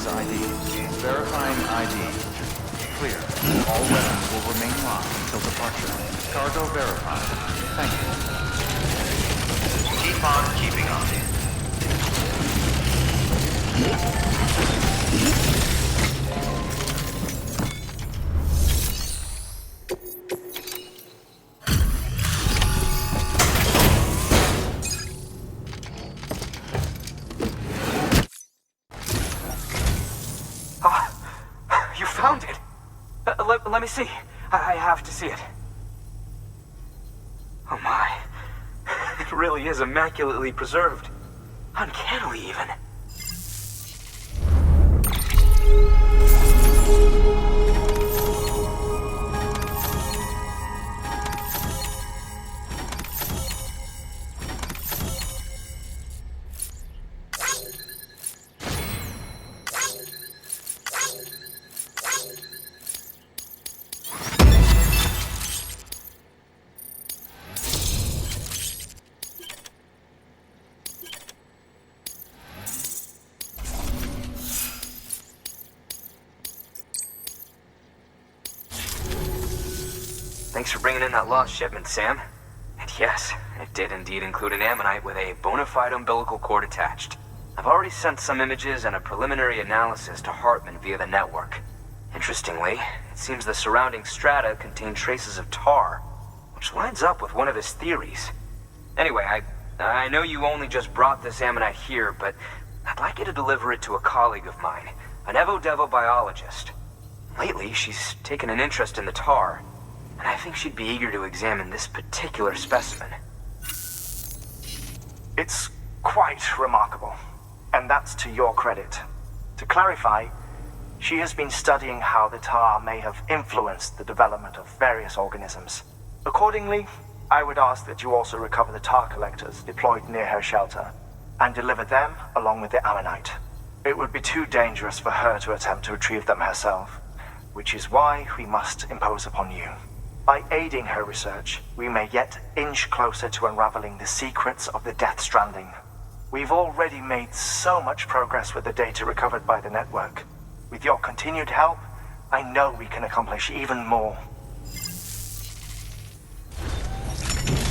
Speaker 1: bridges ID. Verifying ID. Clear. All weapons will remain locked until departure. Cargo verified. Thank you.
Speaker 2: Keep on keeping on.
Speaker 9: You found it! Let me see. I have to see it. Oh my. It really is immaculately preserved. Uncannily, even. Thanks for bringing in that lost shipment, Sam. And yes, it did indeed include an ammonite with a bona fide umbilical cord attached. I've already sent some images and a preliminary analysis to Hartman via the network. Interestingly, it seems the surrounding strata contain traces of tar, which lines up with one of his theories. Anyway, I know you only just brought this ammonite here, but I'd like you to deliver it to a colleague of mine, an Evo-Devo biologist. Lately, she's taken an interest in the tar, and I think she'd be eager to examine this particular specimen.
Speaker 3: It's quite remarkable, and that's to your credit. To clarify, she has been studying how the tar may have influenced the development of various organisms. Accordingly, I would ask that you also recover the tar collectors deployed near her shelter, and deliver them along with the ammonite. It would be too dangerous for her to attempt to retrieve them herself, which is why we must impose upon you. By aiding her research, we may yet inch closer to unraveling the secrets of the Death Stranding. We've already made so much progress with the data recovered by the network. With your continued help, I know we can accomplish even more.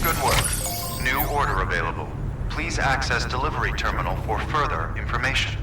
Speaker 1: Good work. New order available. Please access delivery terminal for further information.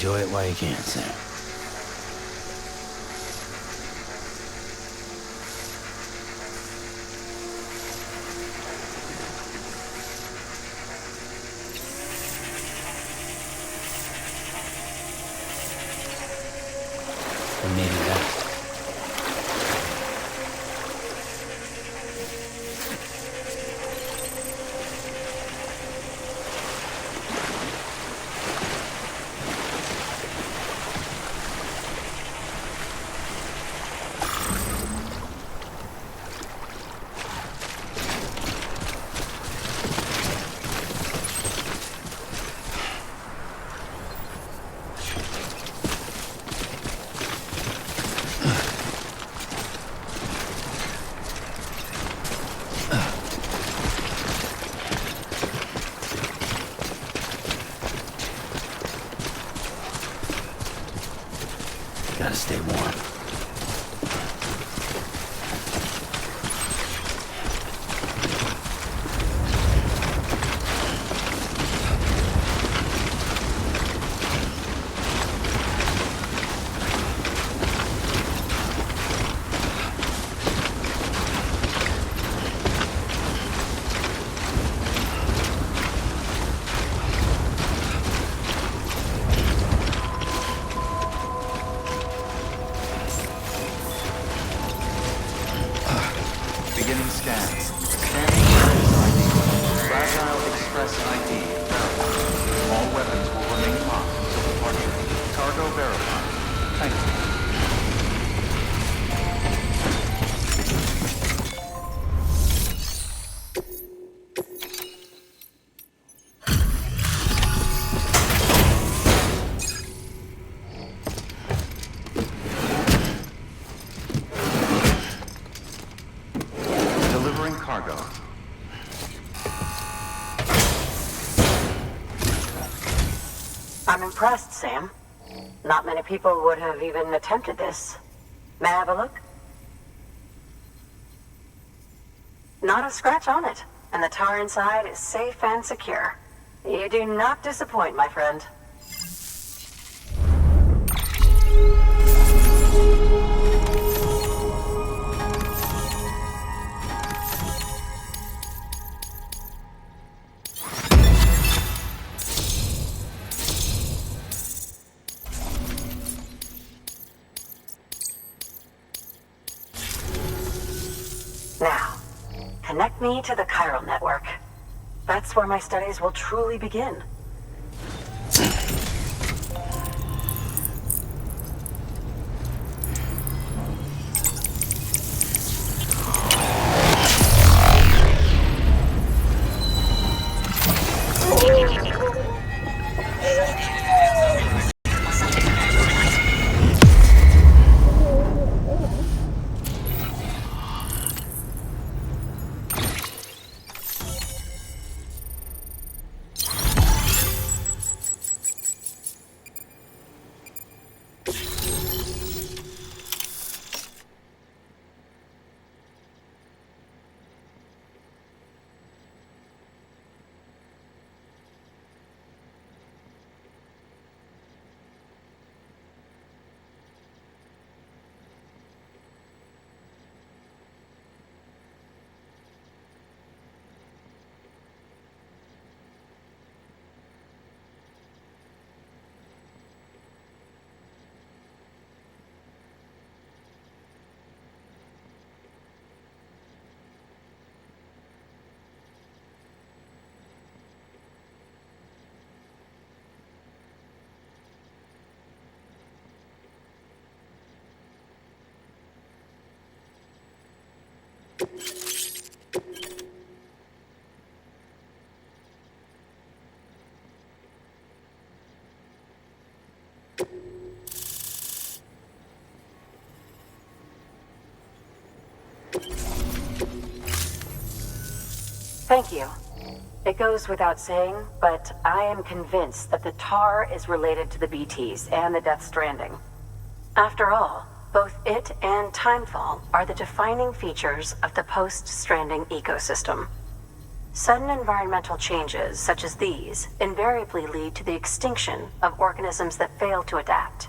Speaker 6: Enjoy it while you can, Sam. And maybe that. Gotta stay warm.
Speaker 1: Beginning scan. Scanning Bridges ID. Fragile Express ID verified. All weapons will remain locked until departure. Cargo verified. Thank you. Delivering cargo.
Speaker 10: I'm impressed, Sam. Not many people would have even attempted this. May I have a look? Not a scratch on it, and the tar inside is safe and secure. You do not disappoint, my friend. Now, connect me to the chiral network. That's where my studies will truly begin. Thank you. It goes without saying, but I am convinced that the tar is related to the BTs and the Death Stranding. After all, both it and Timefall are the defining features of the post-Stranding ecosystem. Sudden environmental changes, such as these, invariably lead to the extinction of organisms that fail to adapt.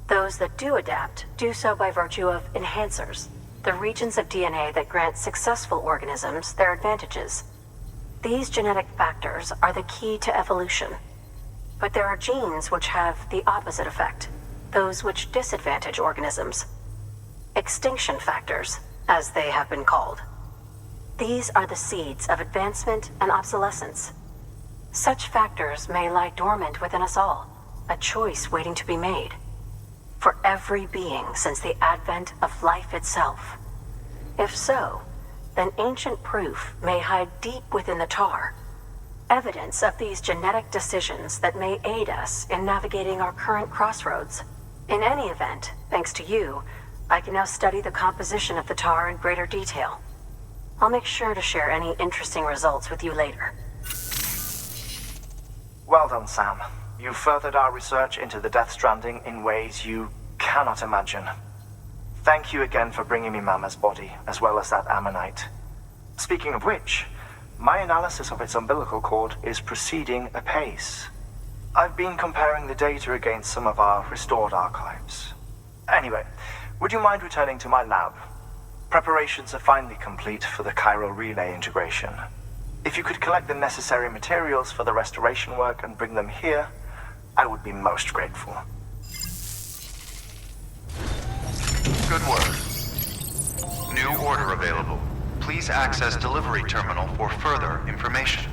Speaker 10: Those that do adapt do so by virtue of enhancers, the regions of DNA that grant successful organisms their advantages. These genetic factors are the key to evolution. But there are genes which have the opposite effect, those which disadvantage organisms. Extinction factors, as they have been called. These are the seeds of advancement and obsolescence. Such factors may lie dormant within us all, a choice waiting to be made. For every being since the advent of life itself. If so, then ancient proof may hide deep within the tar. Evidence of these genetic decisions that may aid us in navigating our current crossroads. In any event, thanks to you, I can now study the composition of the tar in greater detail. I'll make sure to share any interesting results with you later.
Speaker 3: Well done, Sam. You furthered our research into the Death Stranding in ways you cannot imagine. Thank you again for bringing me Mama's body, as well as that ammonite. Speaking of which, my analysis of its umbilical cord is proceeding apace. I've been comparing the data against some of our restored archives. Anyway, would you mind returning to my lab? Preparations are finally complete for the chiral relay integration. If you could collect the necessary materials for the restoration work and bring them here, I would be most grateful.
Speaker 1: Good work. New order available. Please access delivery terminal for further information.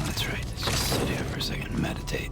Speaker 6: That's right. Just sit here for a second and meditate.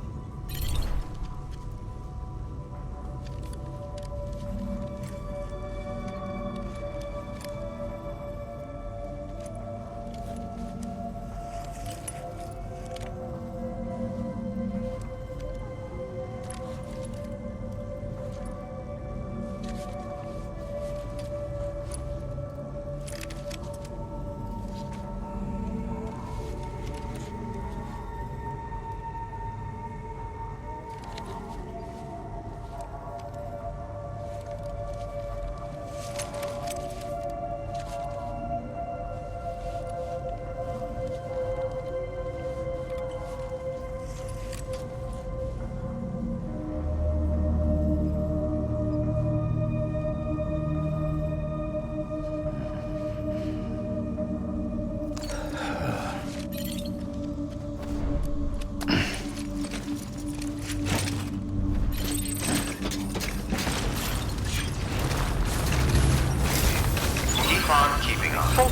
Speaker 1: On keeping on.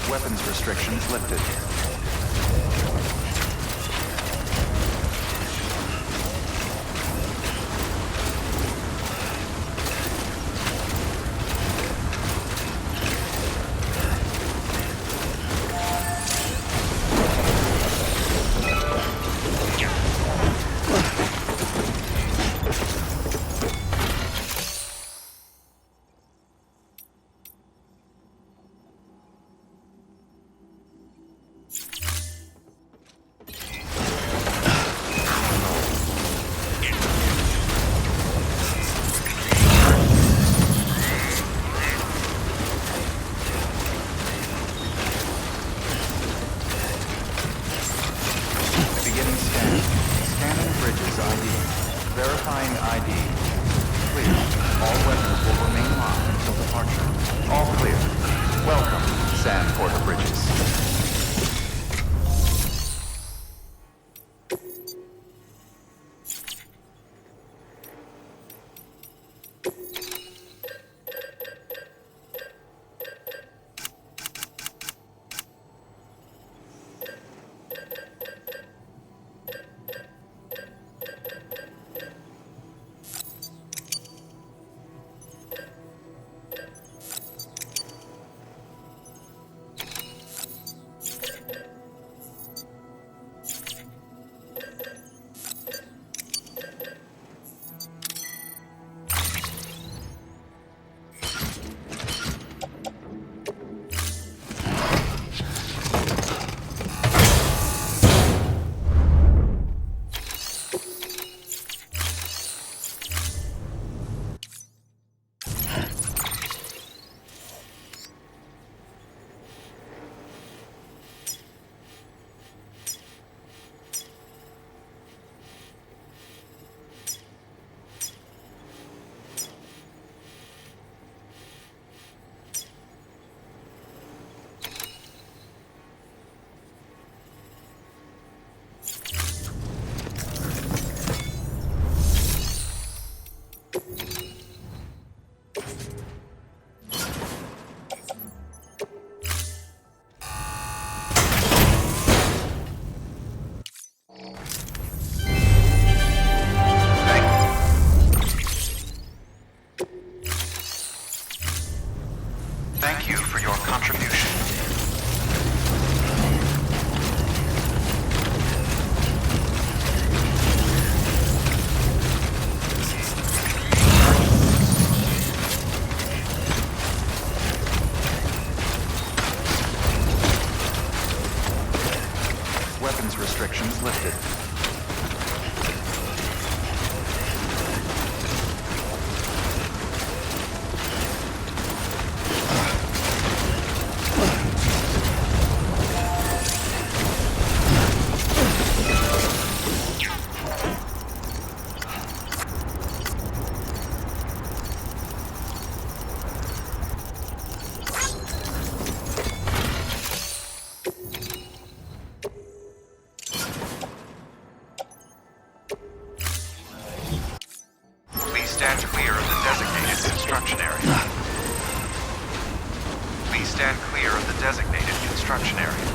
Speaker 1: Weapons restrictions lifted. ID. Verifying ID. Clear. All weapons will remain locked until departure. All clear. Welcome, San Porter Bridges. Thank you for your contribution. Weapons restrictions lifted. Stand clear of the designated construction area. Please stand clear of the designated construction area.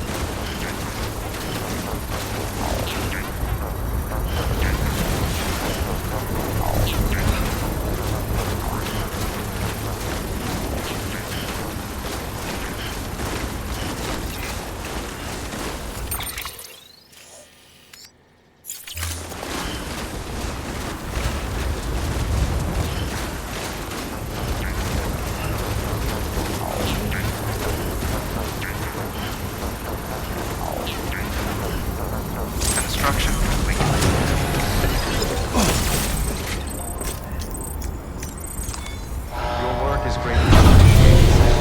Speaker 1: Construction complete. Your work is greatly appreciated.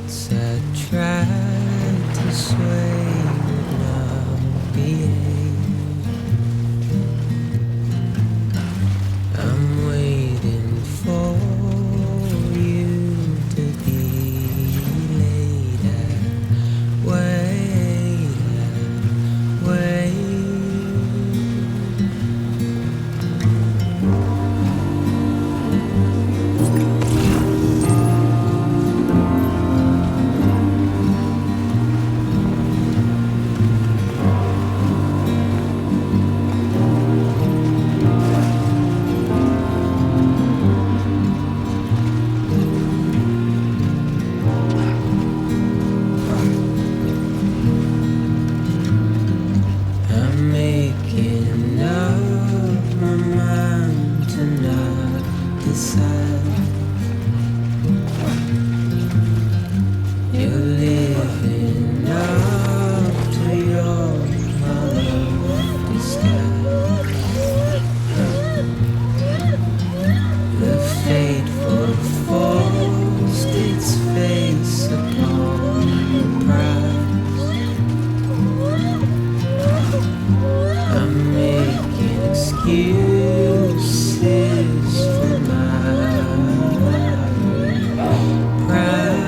Speaker 11: thoughts I tried to sway would not behave. I'm waiting for you to be later. Wait, wait. I'm making up my mind to not decide. You're living up to your hollow disguise. The fateful forced its face upon the prize. I'm making excuses for my pride.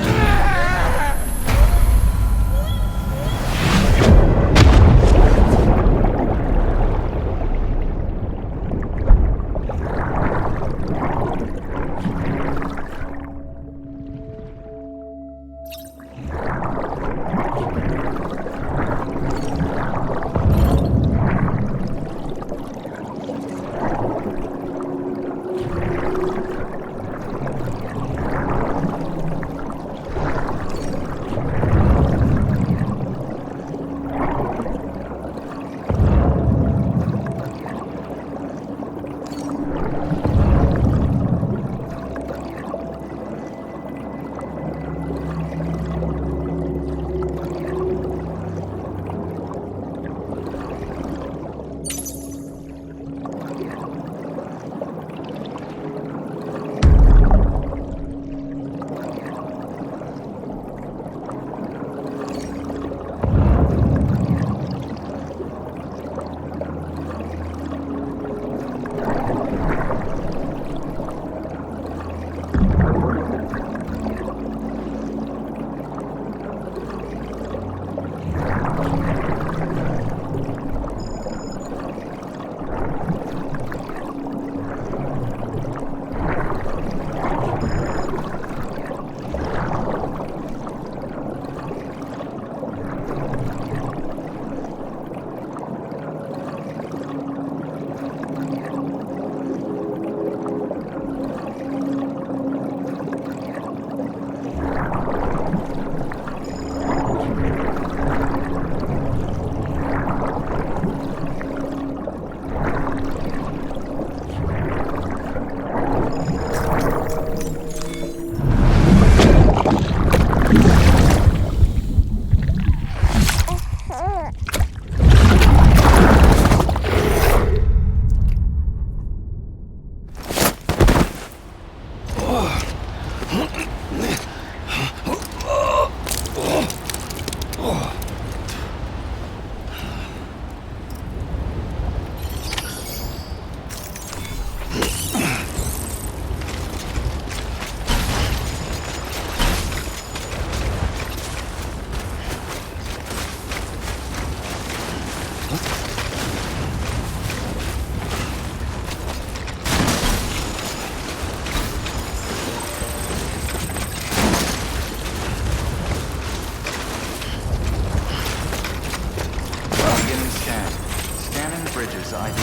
Speaker 1: Bridges ID.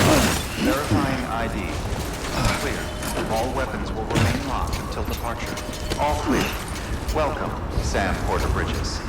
Speaker 1: Verifying ID. Clear. All weapons will remain locked until departure. All clear. Welcome, Sam Porter Bridges.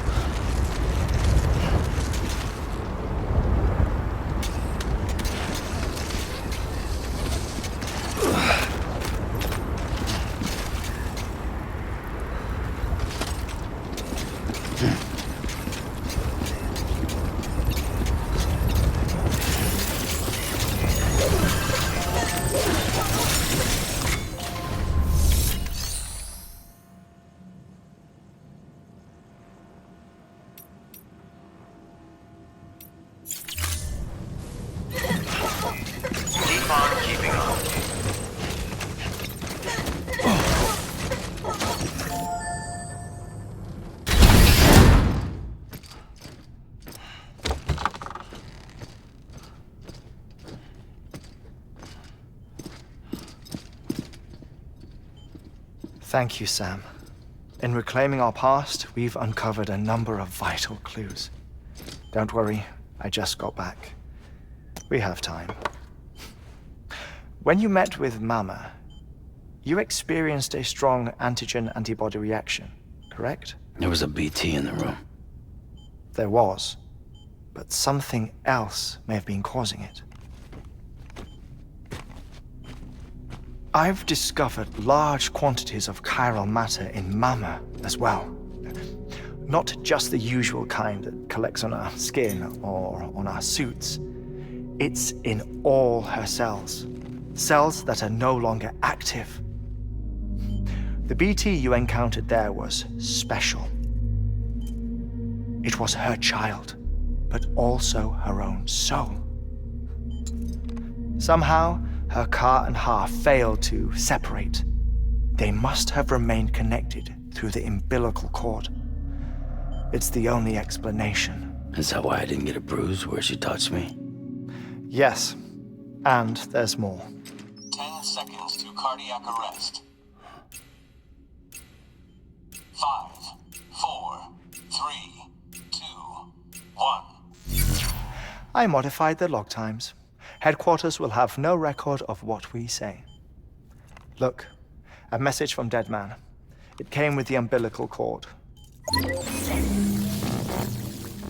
Speaker 7: Thank you, Sam. In reclaiming our past, we've uncovered a number of vital clues. Don't worry, I just got back. We have time. When you met with Mama, you experienced a strong antigen-antibody reaction, correct?
Speaker 6: There was a BT in the room.
Speaker 7: There was, but something else may have been causing it. I've discovered large quantities of chiral matter in Mama as well. Not just the usual kind that collects on our skin or on our suits. It's in all her cells. Cells that are no longer active. The BT you encountered there was special. It was her child, but also her own soul. Somehow, her car and half failed to separate. They must have remained connected through the umbilical cord. It's the only explanation.
Speaker 6: Is that why I didn't get a bruise where she touched me?
Speaker 7: Yes, and there's more.
Speaker 4: 10 seconds to cardiac arrest. 5, 4, 3, 2, 1.
Speaker 7: I modified the log times. Headquarters will have no record of what we say. Look, a message from Dead Man. It came with the umbilical cord.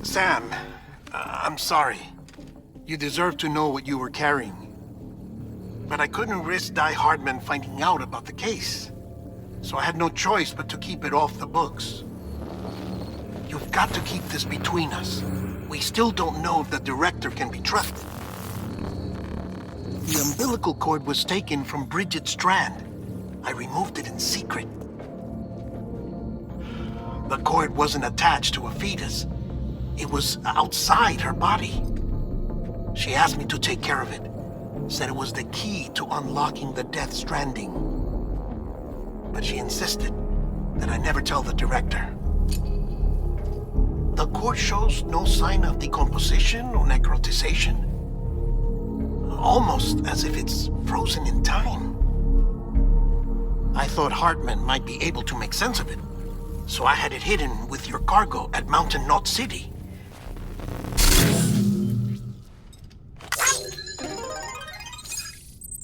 Speaker 12: Sam, I'm sorry. You deserve to know what you were carrying. But I couldn't risk Die Hardman finding out about the case. So I had no choice but to keep it off the books. You've got to keep this between us. We still don't know if the director can be trusted. The umbilical cord was taken from Bridget Strand. I removed it in secret. The cord wasn't attached to a fetus. It was outside her body. She asked me to take care of it. Said it was the key to unlocking the Death Stranding. But she insisted that I never tell the director. The cord shows no sign of decomposition or necrotization. Almost as if it's frozen in time. I thought Hartman might be able to make sense of it, so I had it hidden with your cargo at Mountain Knot City.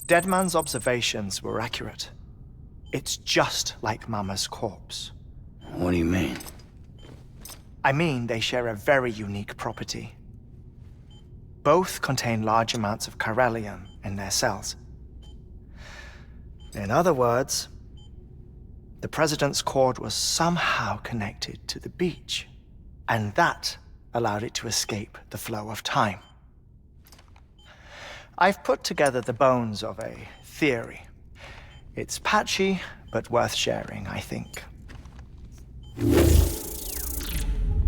Speaker 7: Deadman's observations were accurate. It's just like Mama's corpse.
Speaker 6: What do you mean?
Speaker 7: I mean, they share a very unique property. Both contain large amounts of chiralium in their cells. In other words, the President's cord was somehow connected to the beach, and that allowed it to escape the flow of time. I've put together the bones of a theory. It's patchy, but worth sharing, I think.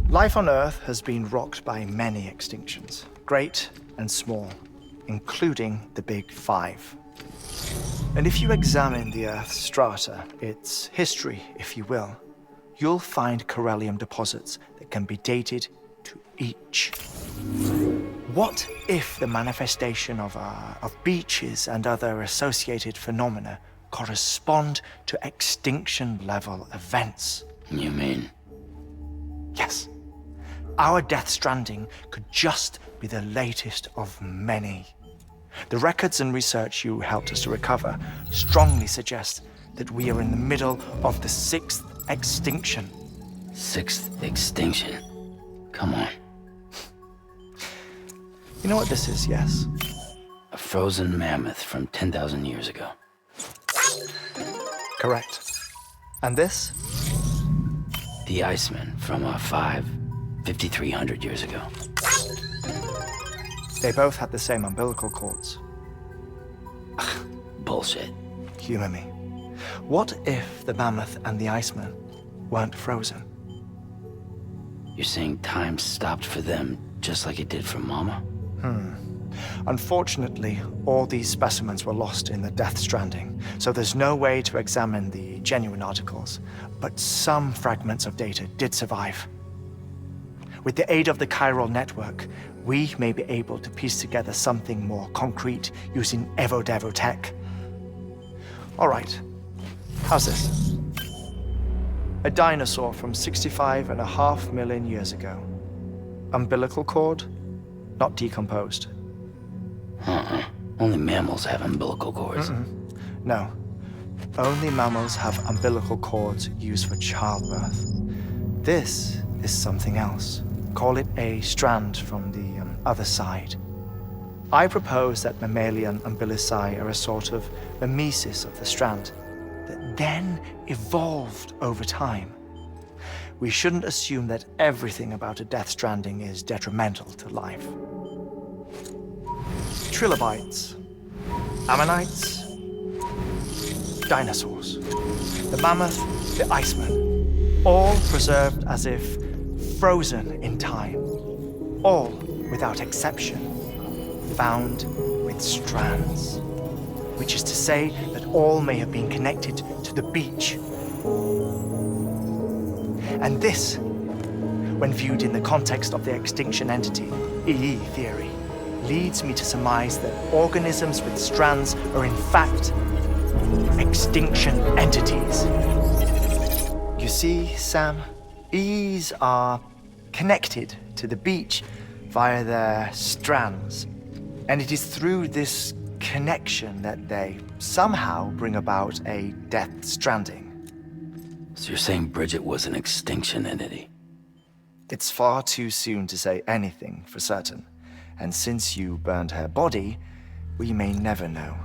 Speaker 7: Life on Earth has been rocked by many extinctions, great and small, including the Big Five. And if you examine the Earth's strata, its history, if you will, you'll find chiralium deposits that can be dated to each. What if the manifestation of beaches and other associated phenomena correspond to extinction-level events?
Speaker 6: You mean?
Speaker 7: Yes. Our Death Stranding could just be the latest of many. The records and research you helped us to recover strongly suggest that we are in the middle of the 6th extinction.
Speaker 6: 6th extinction? Come on.
Speaker 7: You know what this is, yes?
Speaker 6: A frozen mammoth from 10,000 years ago.
Speaker 7: Correct. And this?
Speaker 6: The Iceman from 5,300 years ago.
Speaker 7: They both had the same umbilical cords.
Speaker 6: Bullshit.
Speaker 7: Humor me. What if the mammoth and the Iceman weren't frozen?
Speaker 6: You're saying time stopped for them just like it did for Mama?
Speaker 7: Unfortunately, all these specimens were lost in the Death Stranding, so there's no way to examine the genuine articles, but some fragments of data did survive. With the aid of the chiral network, we may be able to piece together something more concrete using Evo-Devo tech. All right, how's this? A dinosaur from 65.5 million years ago. Umbilical cord, not decomposed.
Speaker 6: Only mammals have umbilical cords.
Speaker 7: No. Only mammals have umbilical cords used for childbirth. This is something else. Call it a strand from the other side. I propose that mammalian umbilici are a sort of mimesis of the strand that then evolved over time. We shouldn't assume that everything about a death stranding is detrimental to life. Trilobites, ammonites, dinosaurs, the mammoth, the iceman, all preserved as if frozen in time, all without exception, found with strands, which is to say that all may have been connected to the beach. And this, when viewed in the context of the extinction entity, EE theory, leads me to surmise that organisms with strands are in fact extinction entities. You see, Sam, EEs are connected to the beach via their strands, and it is through this connection that they somehow bring about a death stranding.
Speaker 6: So you're saying Bridget was an extinction entity?
Speaker 7: It's far too soon to say anything for certain, and since you burned her body, we may never know.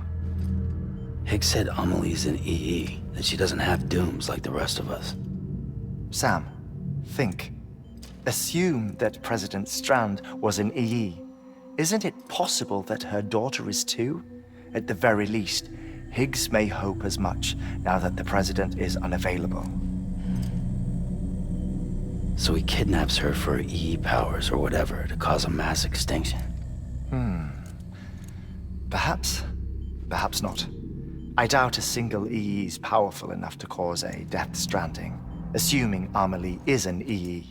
Speaker 6: Higgs said Amelie's an EE, that she doesn't have dooms like the rest of us.
Speaker 7: Sam, think. Assume that President Strand was an EE. Isn't it possible that her daughter is too? At the very least, Higgs may hope as much now that the president is unavailable.
Speaker 6: So he kidnaps her for EE powers or whatever to cause a mass extinction.
Speaker 7: Perhaps. Perhaps not. I doubt a single EE is powerful enough to cause a death stranding, assuming Amelie is an EE.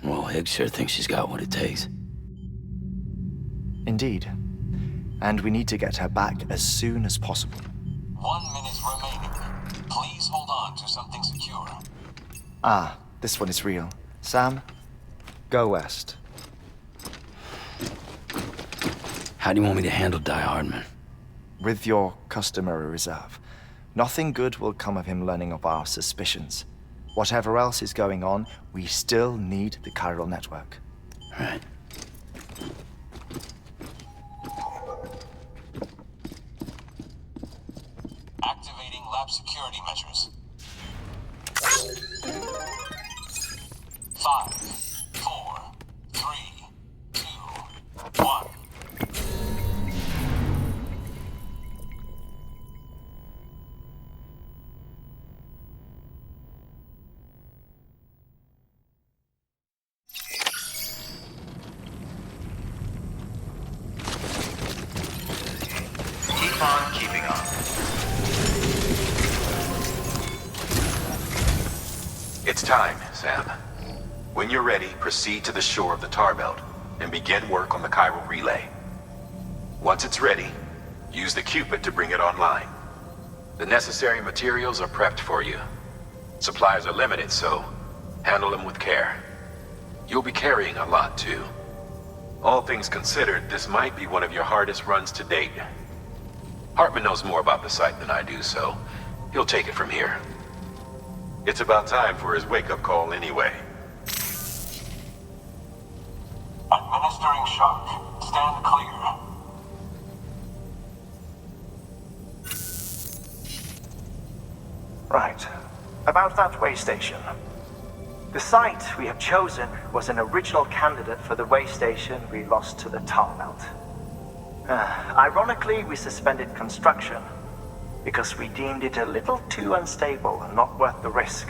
Speaker 6: Well, Higgs sure thinks she's got what it takes.
Speaker 7: Indeed. And we need to get her back as soon as possible.
Speaker 4: 1 minute remaining. Please hold on to something secure.
Speaker 7: Ah, this one is real. Sam, go west.
Speaker 6: How do you want me to handle Die Hardman?
Speaker 7: With your customary reserve. Nothing good will come of him learning of our suspicions. Whatever else is going on, we still need the chiral network.
Speaker 6: Right.
Speaker 4: Activating lab security measures. 5, 4, 3, 2, 1.
Speaker 1: Keep on keeping on.
Speaker 2: It's time, Sam. When you're ready, proceed to the shore of the tar belt and begin work on the chiral relay. Once it's ready, use the Cupid to bring it online. The necessary materials are prepped for you. Supplies are limited, so handle them with care. You'll be carrying a lot, too. All things considered, this might be one of your hardest runs to date. Hartman knows more about the site than I do, so he'll take it from here. It's about time for his wake-up call anyway.
Speaker 4: Administering shock. Stand clear.
Speaker 3: Right. About that way station. The site we have chosen was an original candidate for the way station we lost to the tar belt. Ironically, we suspended construction because we deemed it a little too unstable and not worth the risk.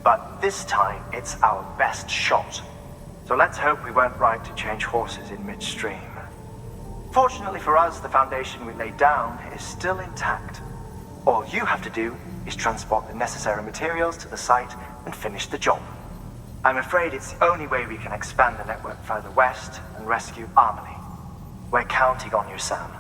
Speaker 3: But this time, it's our best shot. So let's hope we weren't right to change horses in midstream. Fortunately for us, the foundation we laid down is still intact. All you have to do is transport the necessary materials to the site and finish the job. I'm afraid it's the only way we can expand the network further west and rescue Amelie. We're counting on you, Sam.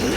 Speaker 1: Your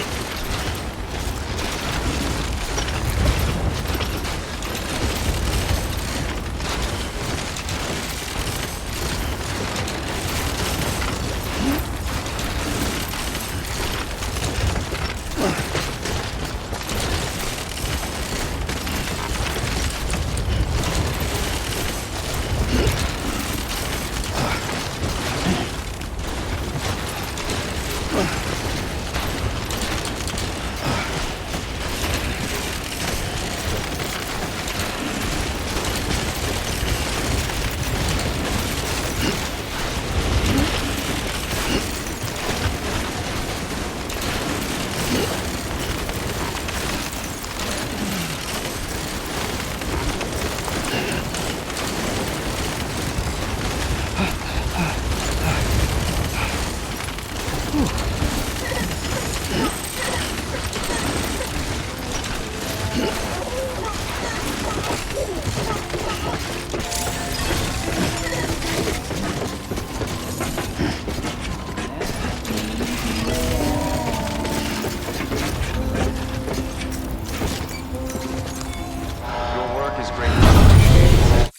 Speaker 1: work is greatly appreciated.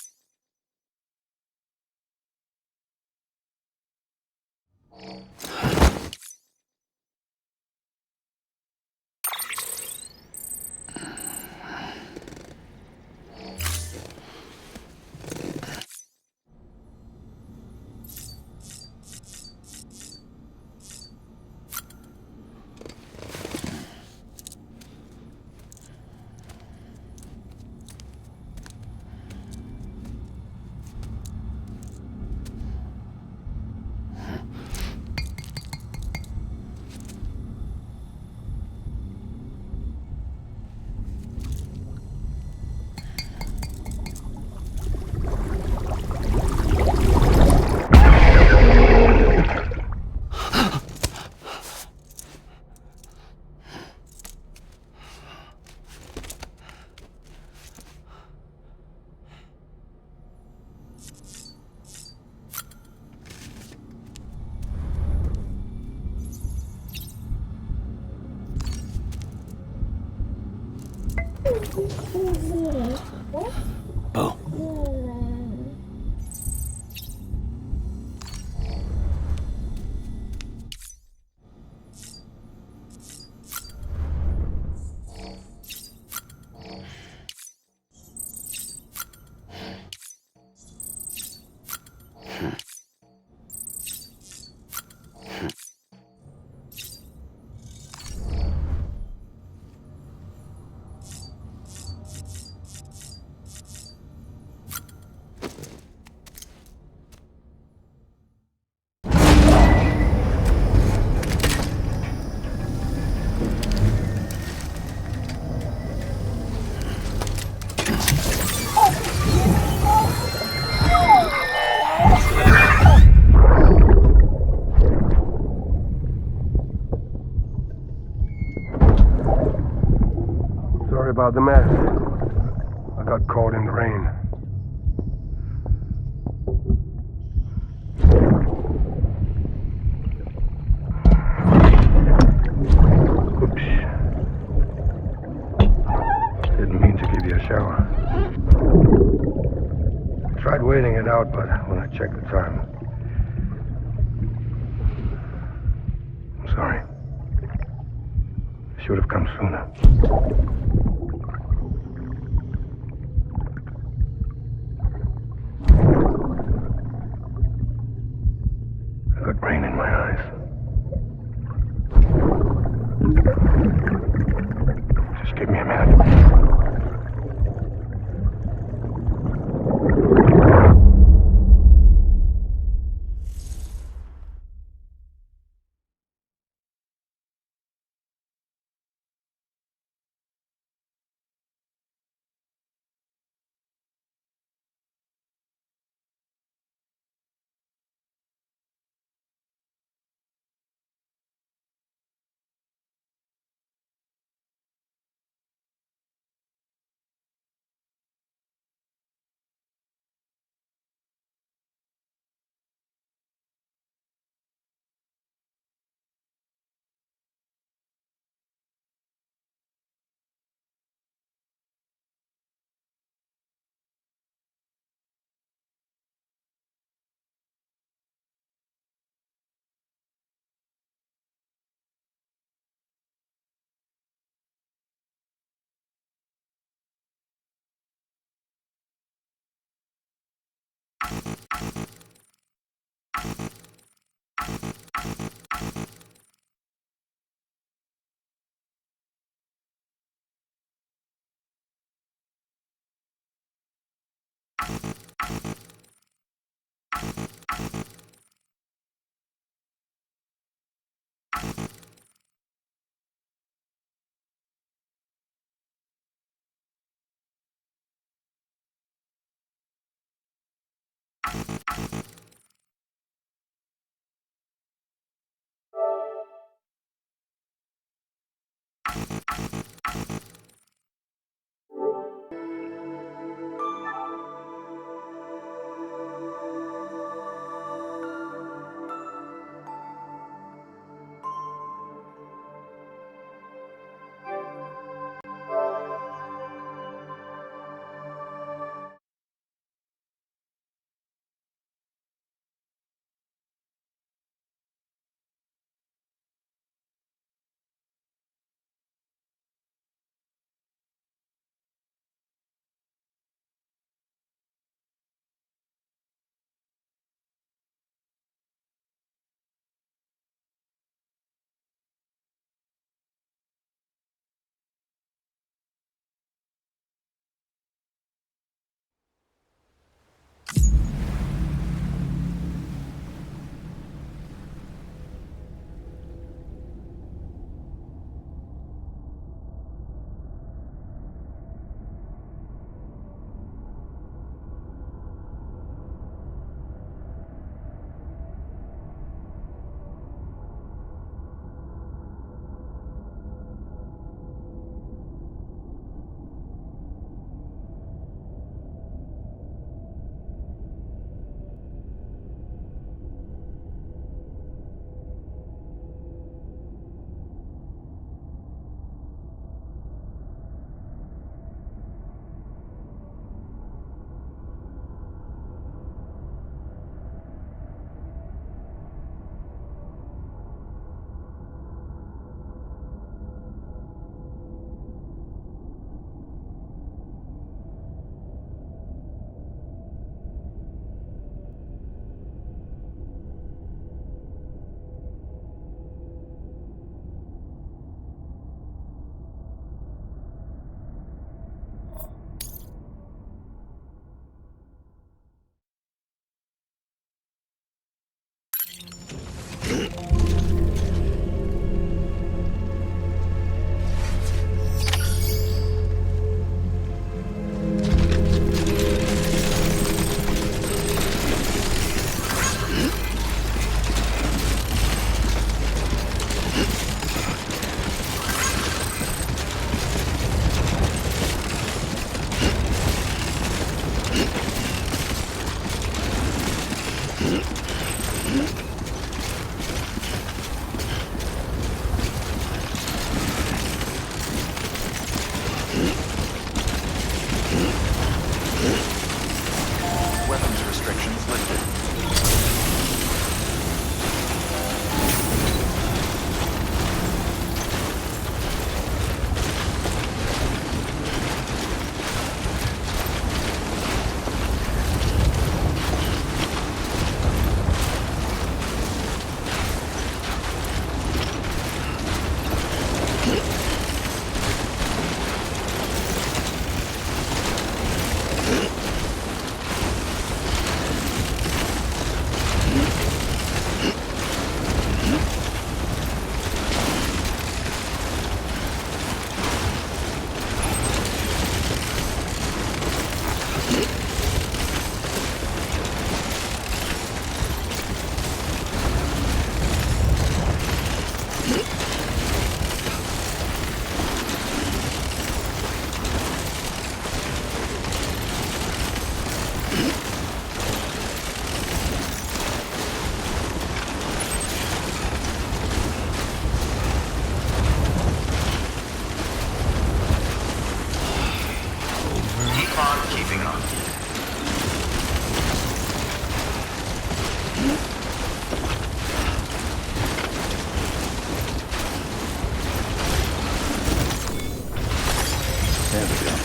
Speaker 6: Bo.
Speaker 13: Sorry about the mess. I got caught in the rain. Oops. Didn't mean to give you a shower. Tried waiting it out, but when I checked the time... I'm sorry. Should have come sooner.
Speaker 1: Weapons restrictions lifted. Keeping on.
Speaker 6: There we go.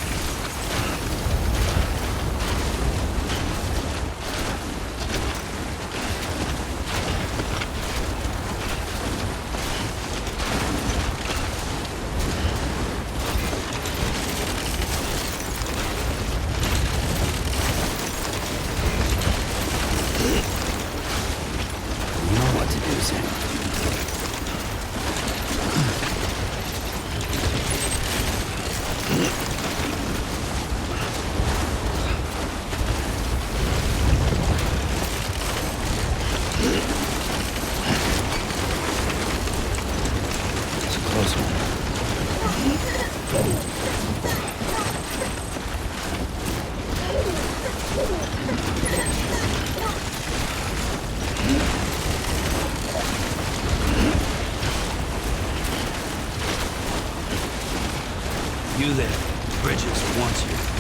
Speaker 6: You know what to do, Sam. It's a close one. You there. Bridges wants you.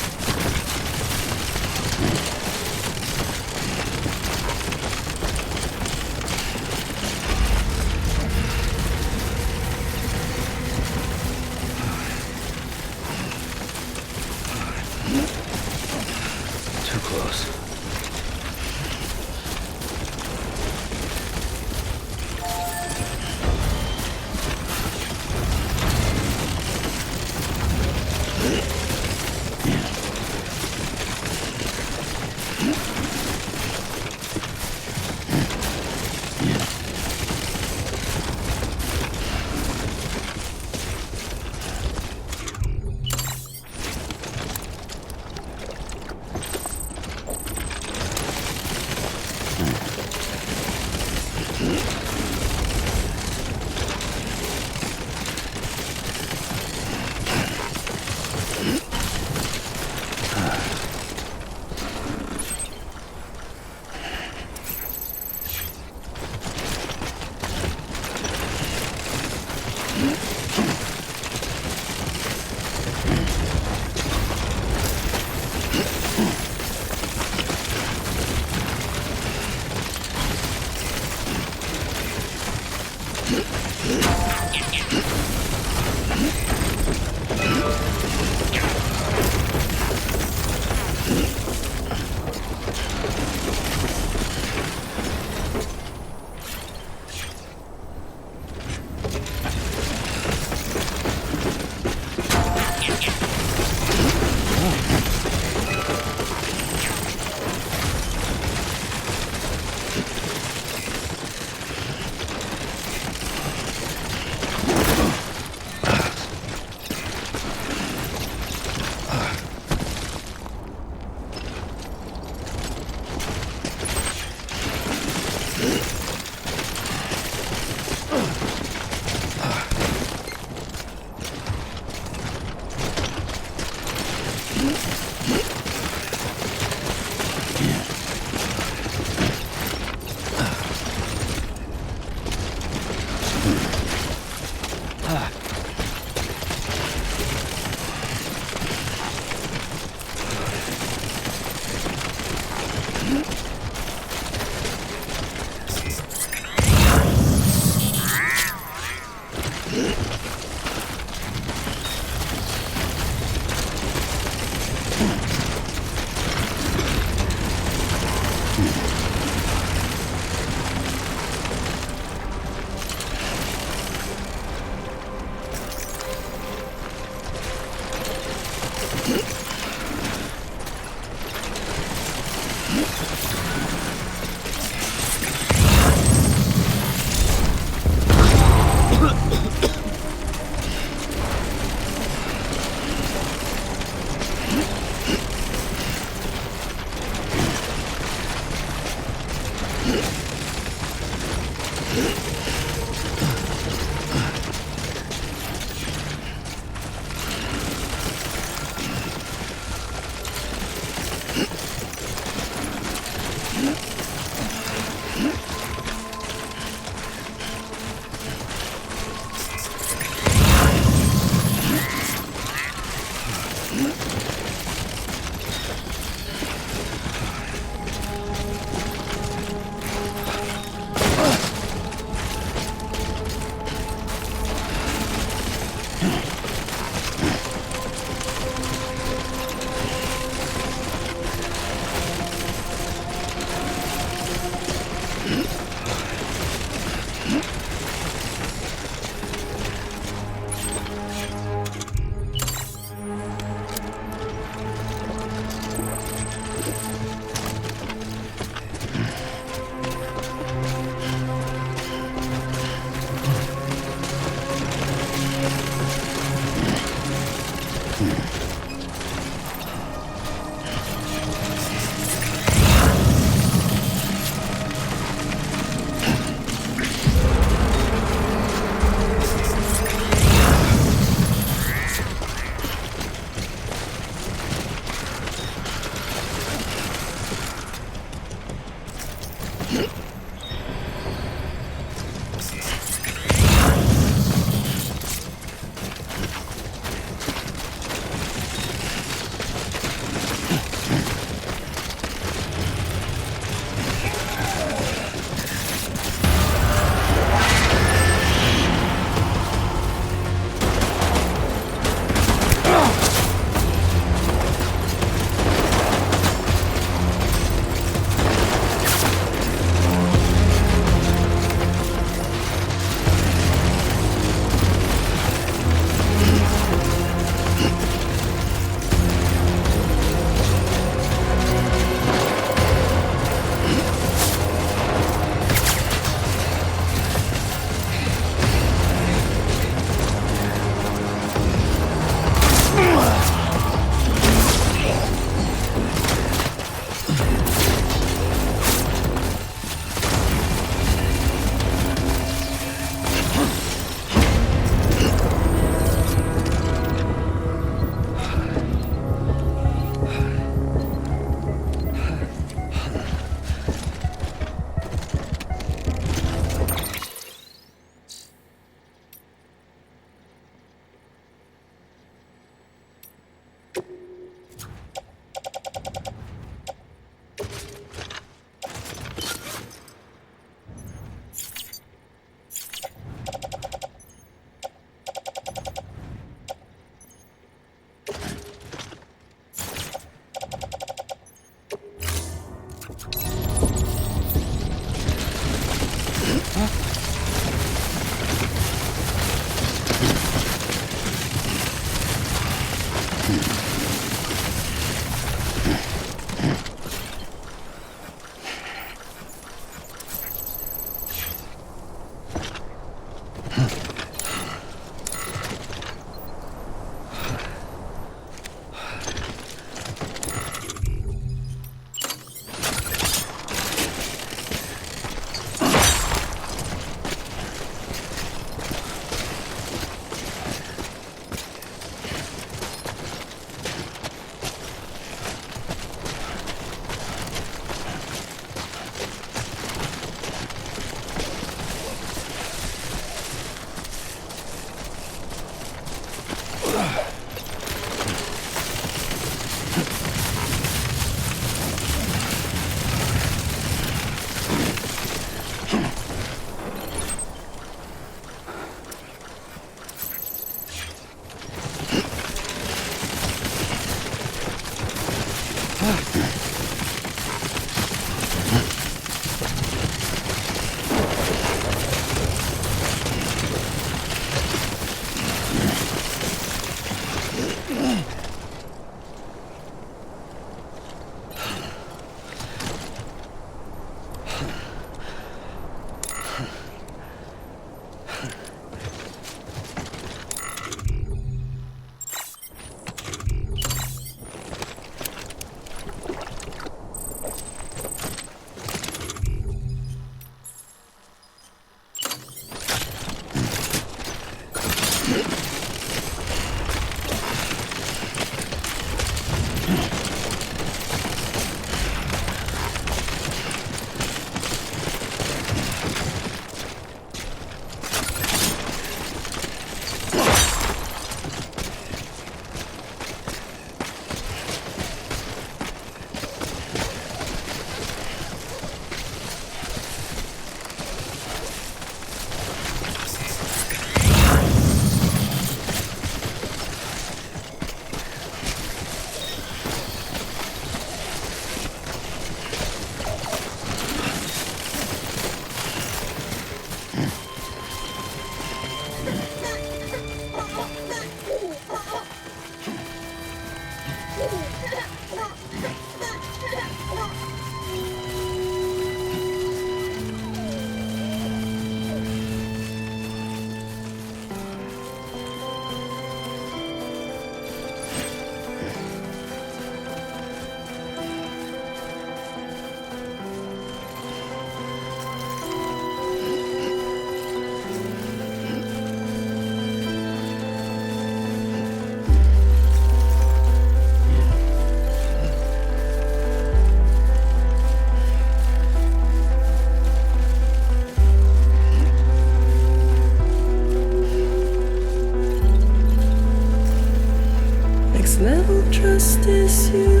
Speaker 11: Next level trust is you.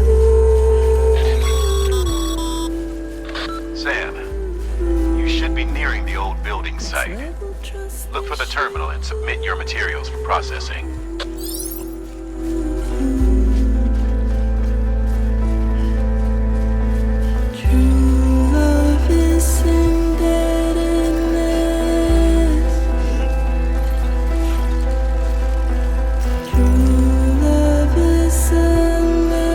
Speaker 2: Sam, you should be nearing the old building site. Look for the terminal and submit your materials for processing.
Speaker 11: True love is embedded in this. True love is a mess.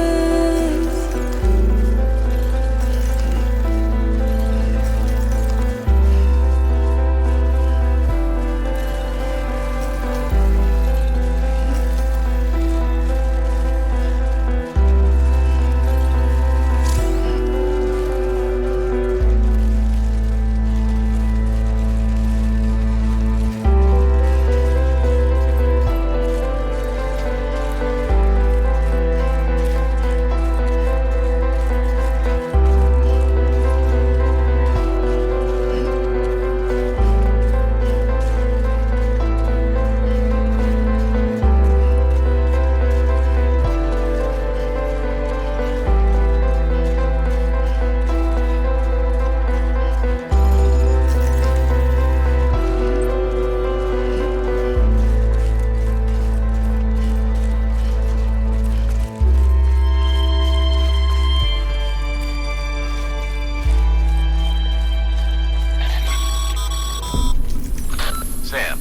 Speaker 2: Sam,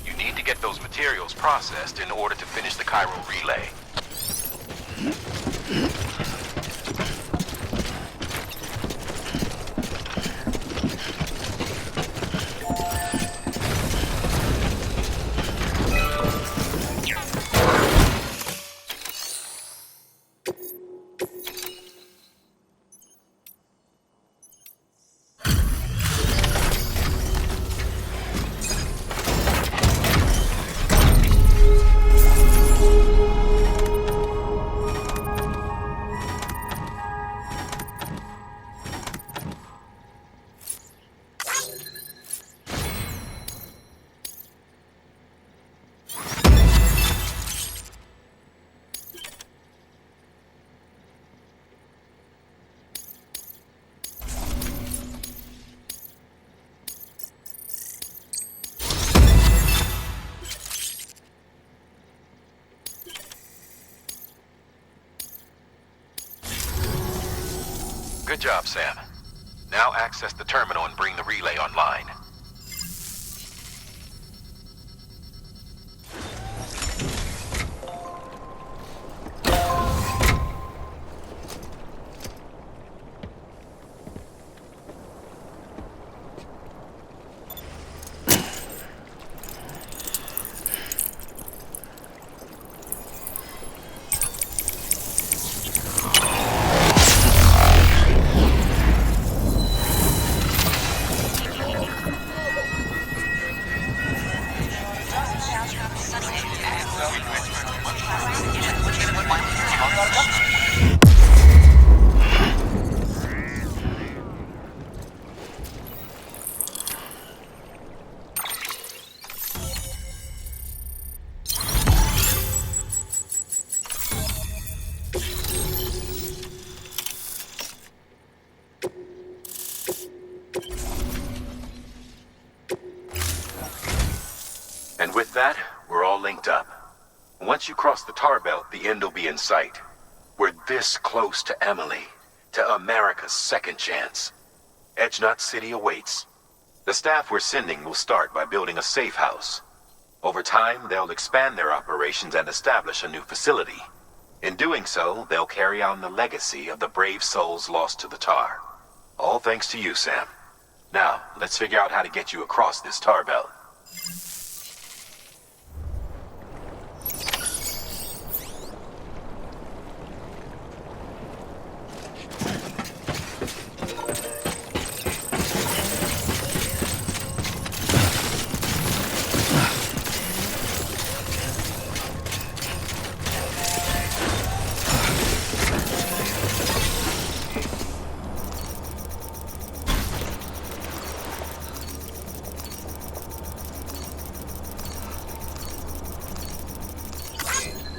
Speaker 2: you need to get those materials processed in order to finish the Cairo relay. Good job, Sam. Now access the terminal and bring the relay online. And with that, we're all linked up. Once you cross the tar belt, the end will be in sight. We're this close to Emily, to America's second chance. Edgenut City awaits. The staff we're sending will start by building a safe house. Over time, they'll expand their operations and establish a new facility. In doing so, they'll carry on the legacy of the brave souls lost to the tar. All thanks to you, Sam. Now, let's figure out how to get you across this tar belt.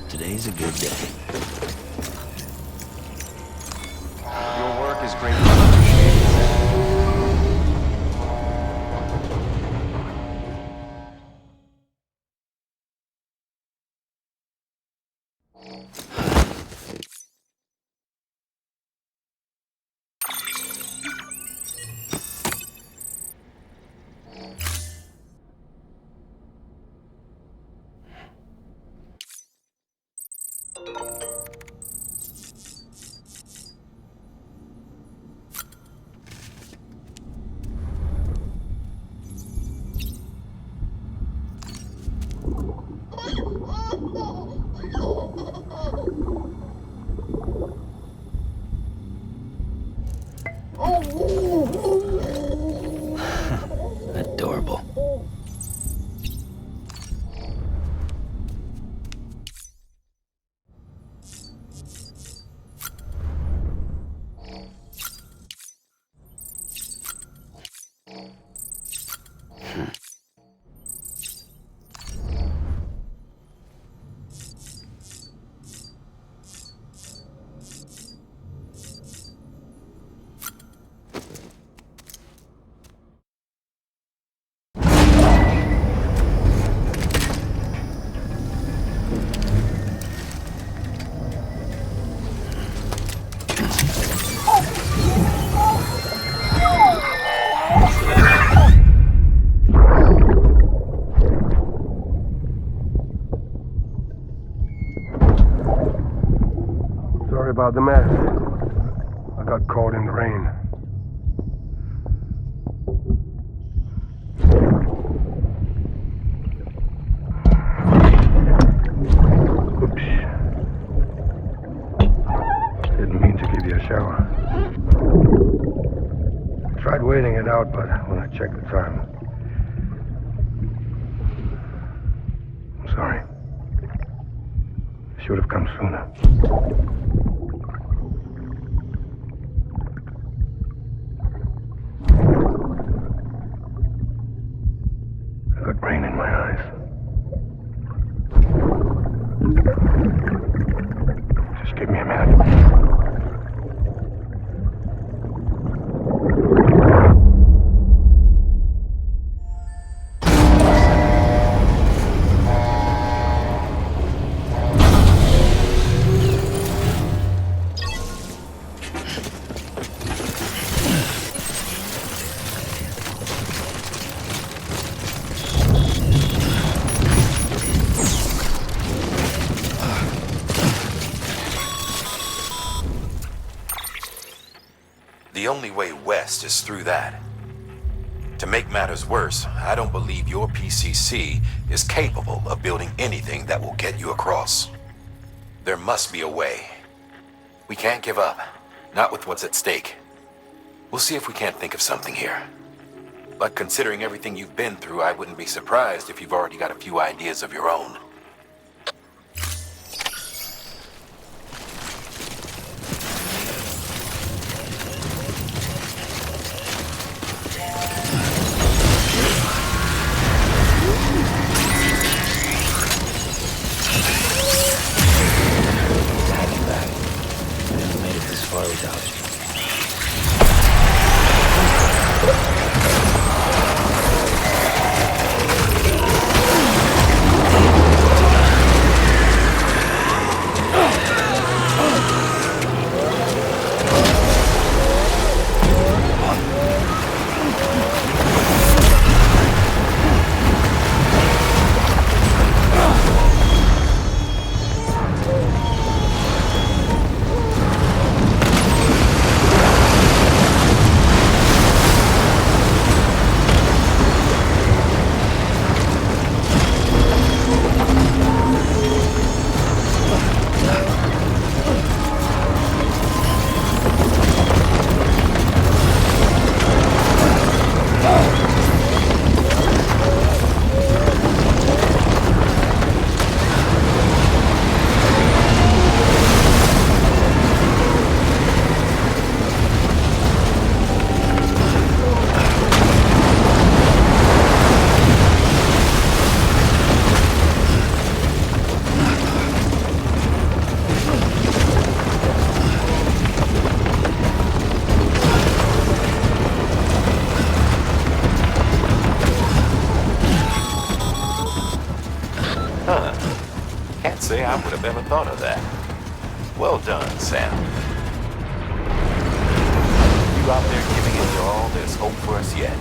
Speaker 6: Today's a good day.
Speaker 1: Your work is greatly appreciated, Sam.
Speaker 6: Adorable.
Speaker 13: Sorry about the mess. I got caught in the rain. Oops. Didn't mean to give you a shower. Tried waiting it out, but when I checked the time... I'm sorry. Should have come sooner. I got rain in my eyes. Just give me a minute.
Speaker 2: The only way west is through that. To make matters worse, I don't believe your PCC is capable of building anything that will get you across. There must be a way. We can't give up, not with what's at stake. We'll see if we can't think of something here. But considering everything you've been through, I wouldn't be surprised if you've already got a few ideas of your own.
Speaker 6: Without you.
Speaker 2: say I would have ever thought of that. Well done, Sam. You out there giving it your all, there's hope for us yet.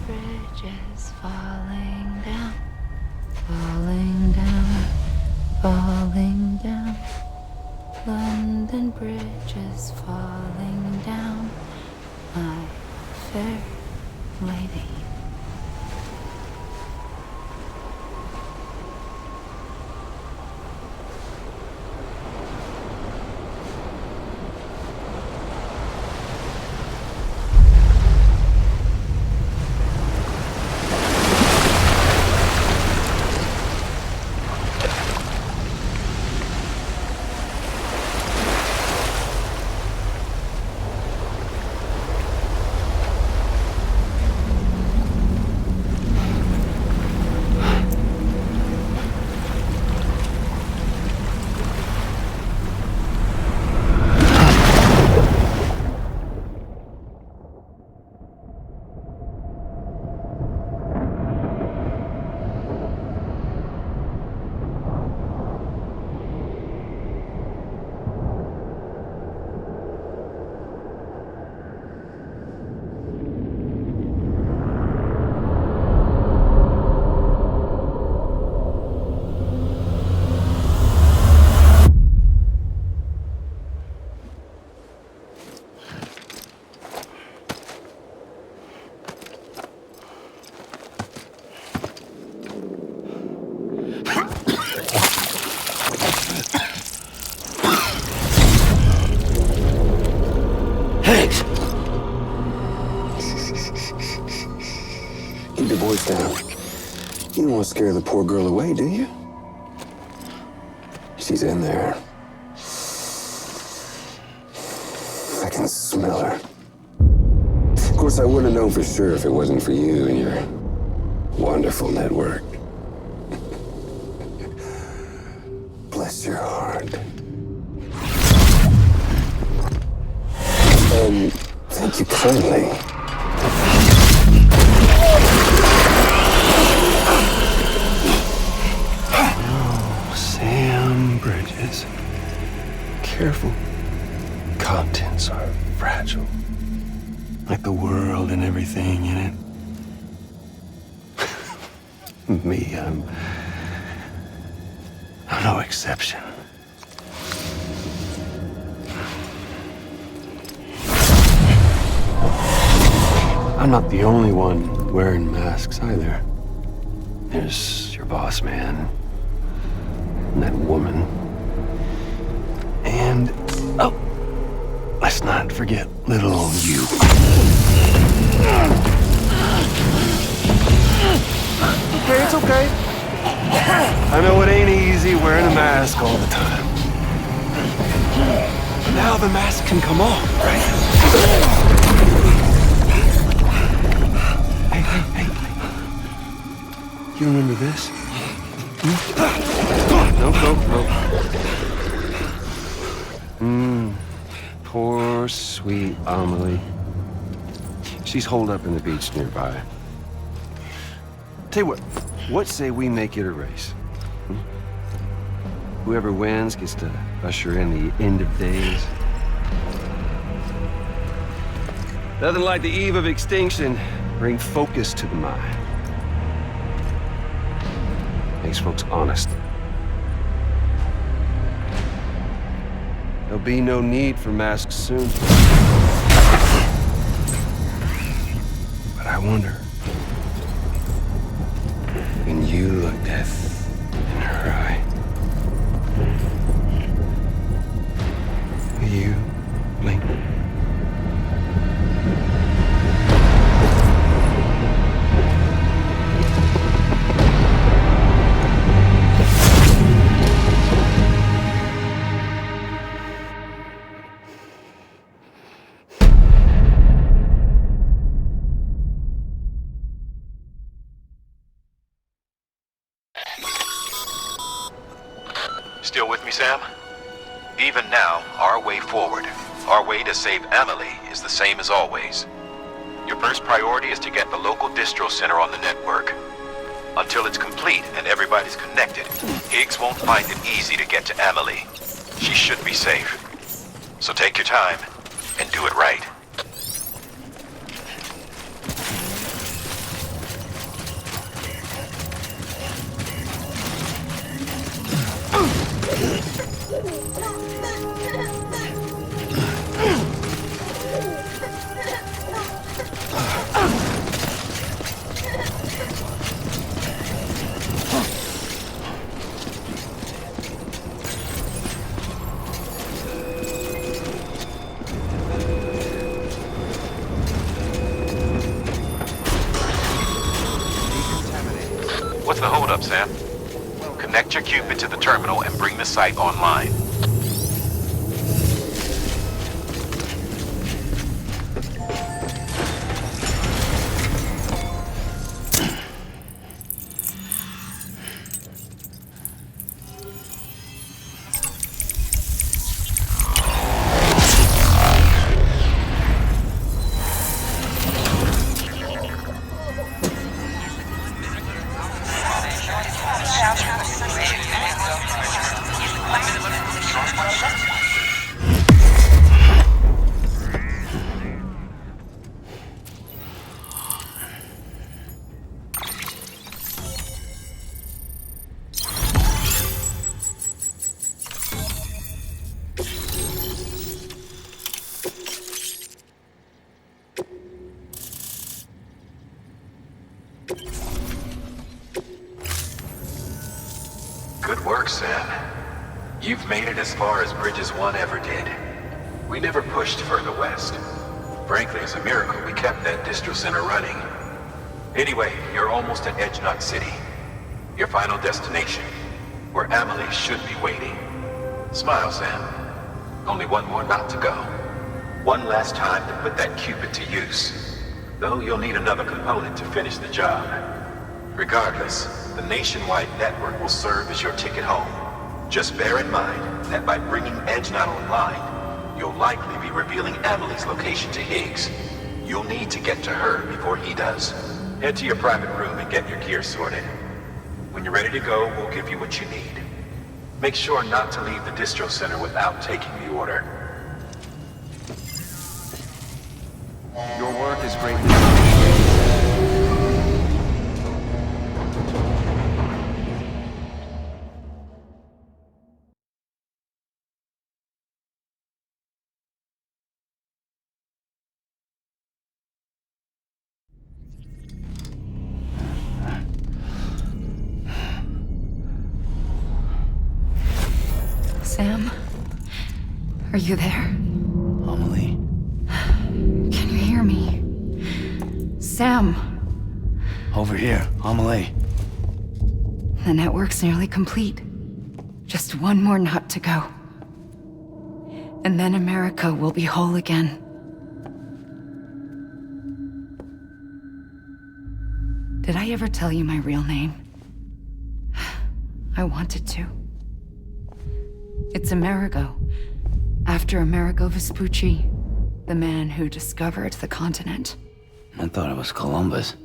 Speaker 11: bridges falling down, falling down, falling down. London Bridge is falling down, my fair lady.
Speaker 14: Sam, you don't want to scare the poor girl away, do you? She's in there. I can smell her. Of course, I wouldn't have known for sure if it wasn't for you and your wonderful network. Bless your heart. And thank you kindly.
Speaker 13: Oh, Sam Bridges. Careful. Contents are fragile. Like the world and everything in it. Me, I'm no exception. I'm not the only one wearing masks either. There's your boss man, and that woman, and, oh, let's not forget little old you. Okay, it's okay. I know it ain't easy wearing a mask all the time. But now the mask can come off, right? Hey. You remember this? Nope. Poor, sweet Amelie. She's holed up in the beach nearby. Tell you what say we make it a race? Whoever wins gets to usher in the end of days. Nothing like the eve of extinction. Bring focus to the mind. Makes folks honest. There'll be no need for masks soon. But I wonder, when you look death in her eye, will you blink?
Speaker 2: Still with me, Sam? Even now, our way forward, our way to save Amelie is the same as always. Your first priority is to get the local distro center on the network. Until it's complete and everybody's connected, Higgs won't find it easy to get to Amelie. She should be safe. So take your time and do it right. What's the holdup, Sam? Connect your Cupid to the terminal and bring the site online. Good work, Sam. You've made it as far as Bridges 1 ever did. We never pushed further west. Frankly, it's a miracle we kept that distro center running. Anyway, you're almost at Edge Knot City. Your final destination, where Amelie should be waiting. Smile, Sam. Only one more knot to go. One last time to put that Cupid to use. Though you'll need another component to finish the job. Regardless, the nationwide network will serve as your ticket home. Just bear in mind that by bringing Edge Knot online, you'll likely be revealing Amelie's location to Higgs. You'll need to get to her before he does. Head to your private room and get your gear sorted. When you're ready to go, we'll give you what you need. Make sure not to leave the distro center without taking the order.
Speaker 1: Your work is greatly appreciated.
Speaker 11: Sam? Are you there?
Speaker 6: Amelie?
Speaker 11: Can you hear me? Sam!
Speaker 6: Over here, Amelie.
Speaker 11: The network's nearly complete. Just one more knot to go. And then America will be whole again. Did I ever tell you my real name? I wanted to. It's Amerigo, after Amerigo Vespucci, the man who discovered the continent.
Speaker 6: I thought it was Columbus.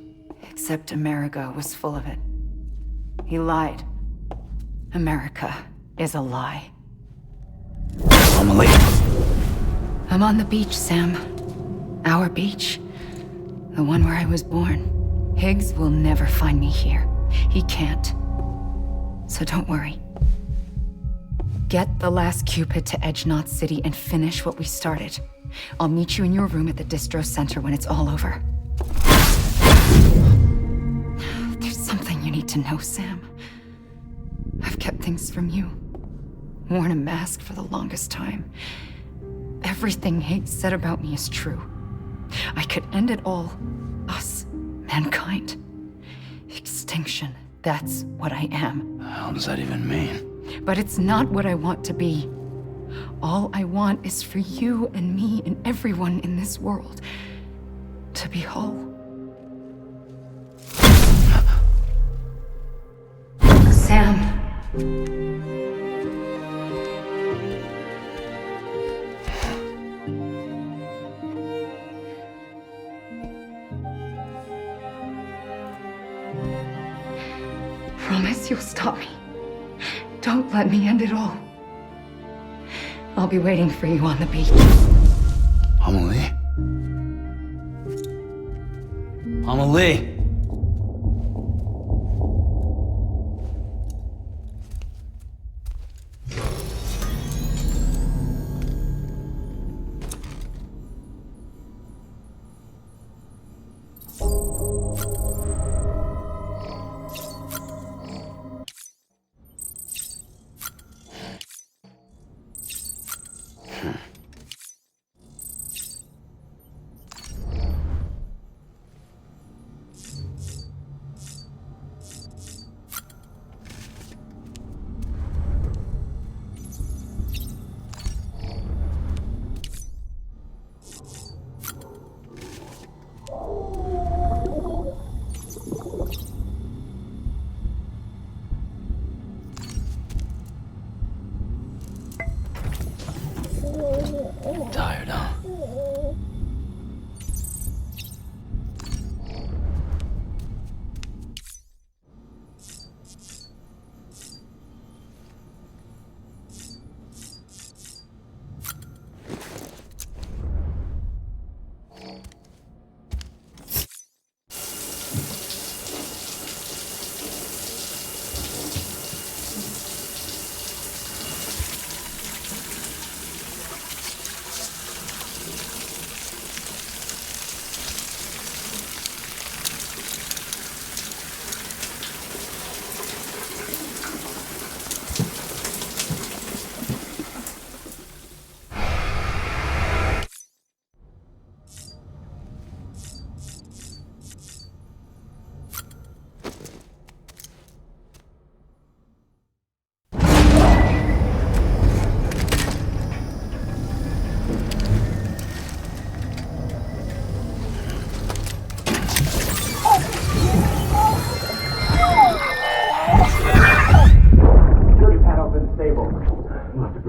Speaker 11: Except Amerigo was full of it. He lied. America is a lie.
Speaker 6: Amelie!
Speaker 11: I'm on the beach, Sam. Our beach. The one where I was born. Higgs will never find me here. He can't. So don't worry. Get the last Cupid to Edge Knot City and finish what we started. I'll meet you in your room at the distro center when it's all over. There's something you need to know, Sam. I've kept things from you. Worn a mask for the longest time. Everything Higgs said about me is true. I could end it all. Us. Mankind. Extinction. That's what I am.
Speaker 6: How does that even mean?
Speaker 11: But it's not what I want to be. All I want is for you and me and everyone in this world to be whole. Sam. Promise you'll stop me. Don't let me end it all. I'll be waiting for you on the beach.
Speaker 6: Amelie? Amelie!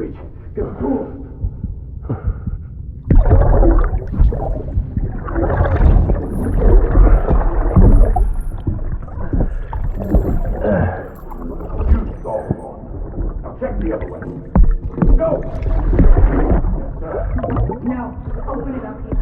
Speaker 14: breach. Get a tool. You stalled on. Now check the other way. Go!
Speaker 15: No, open it up here.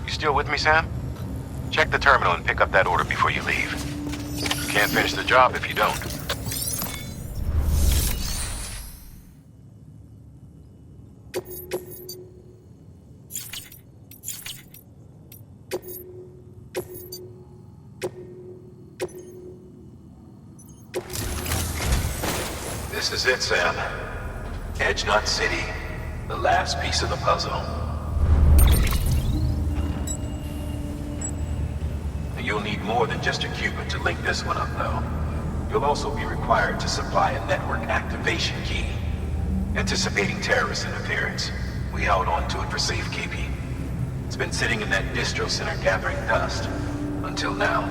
Speaker 2: Still with me, Sam? Check the terminal and pick up that order before you leave. You can't finish the job if you don't. This is it, Sam. Edge Knot City. The last piece of the puzzle. You'll need more than just a qubit to link this one up, though. You'll also be required to supply a network activation key. Anticipating terrorist interference, we held on to it for safekeeping. It's been sitting in that distro center gathering dust. Until now.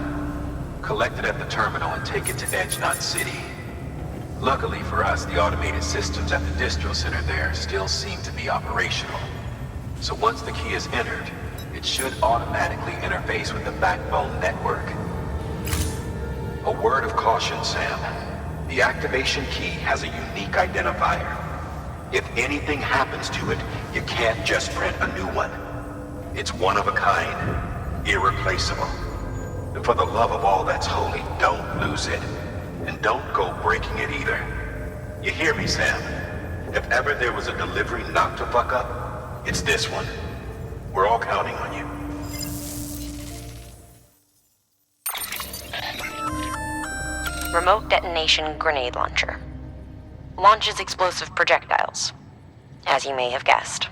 Speaker 2: Collect it at the terminal and take it to Edge Knot City. Luckily for us, the automated systems at the distro center there still seem to be operational. So once the key is entered, it should automatically interface with the backbone network. A word of caution, Sam. The activation key has a unique identifier. If anything happens to it, you can't just print a new one. It's one of a kind, irreplaceable. And for the love of all that's holy, don't lose it. And don't go breaking it either. You hear me, Sam? If ever there was a delivery not to fuck up, it's this one. We're all counting on you.
Speaker 5: Remote detonation grenade launcher. Launches explosive projectiles, as you may have guessed.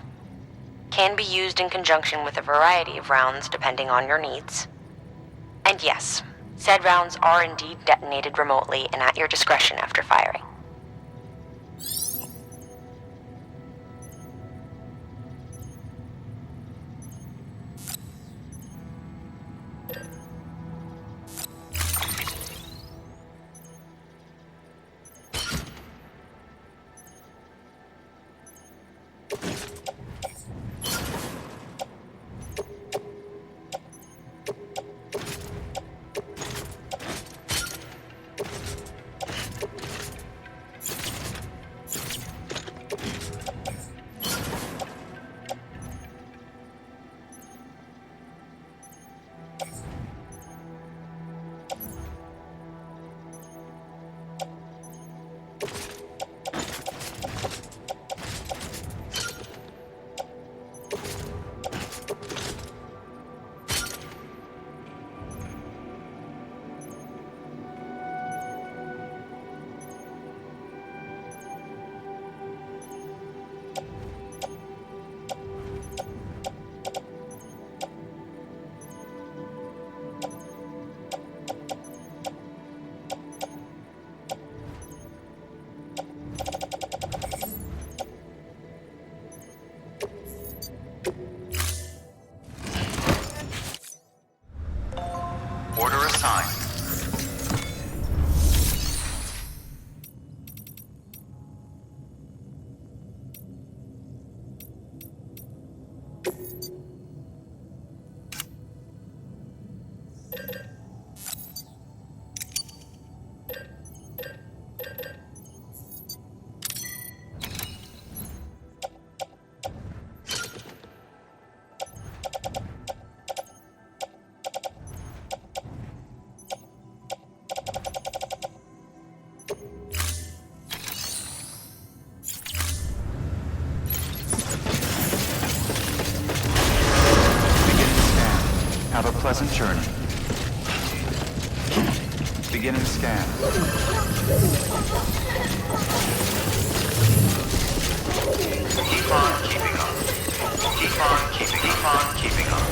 Speaker 5: Can be used in conjunction with a variety of rounds depending on your needs. And yes, said rounds are indeed detonated remotely and at your discretion after firing.
Speaker 1: Order assigned. Have a pleasant journey. Beginning scan. Keep on keeping on. Keep on keeping on.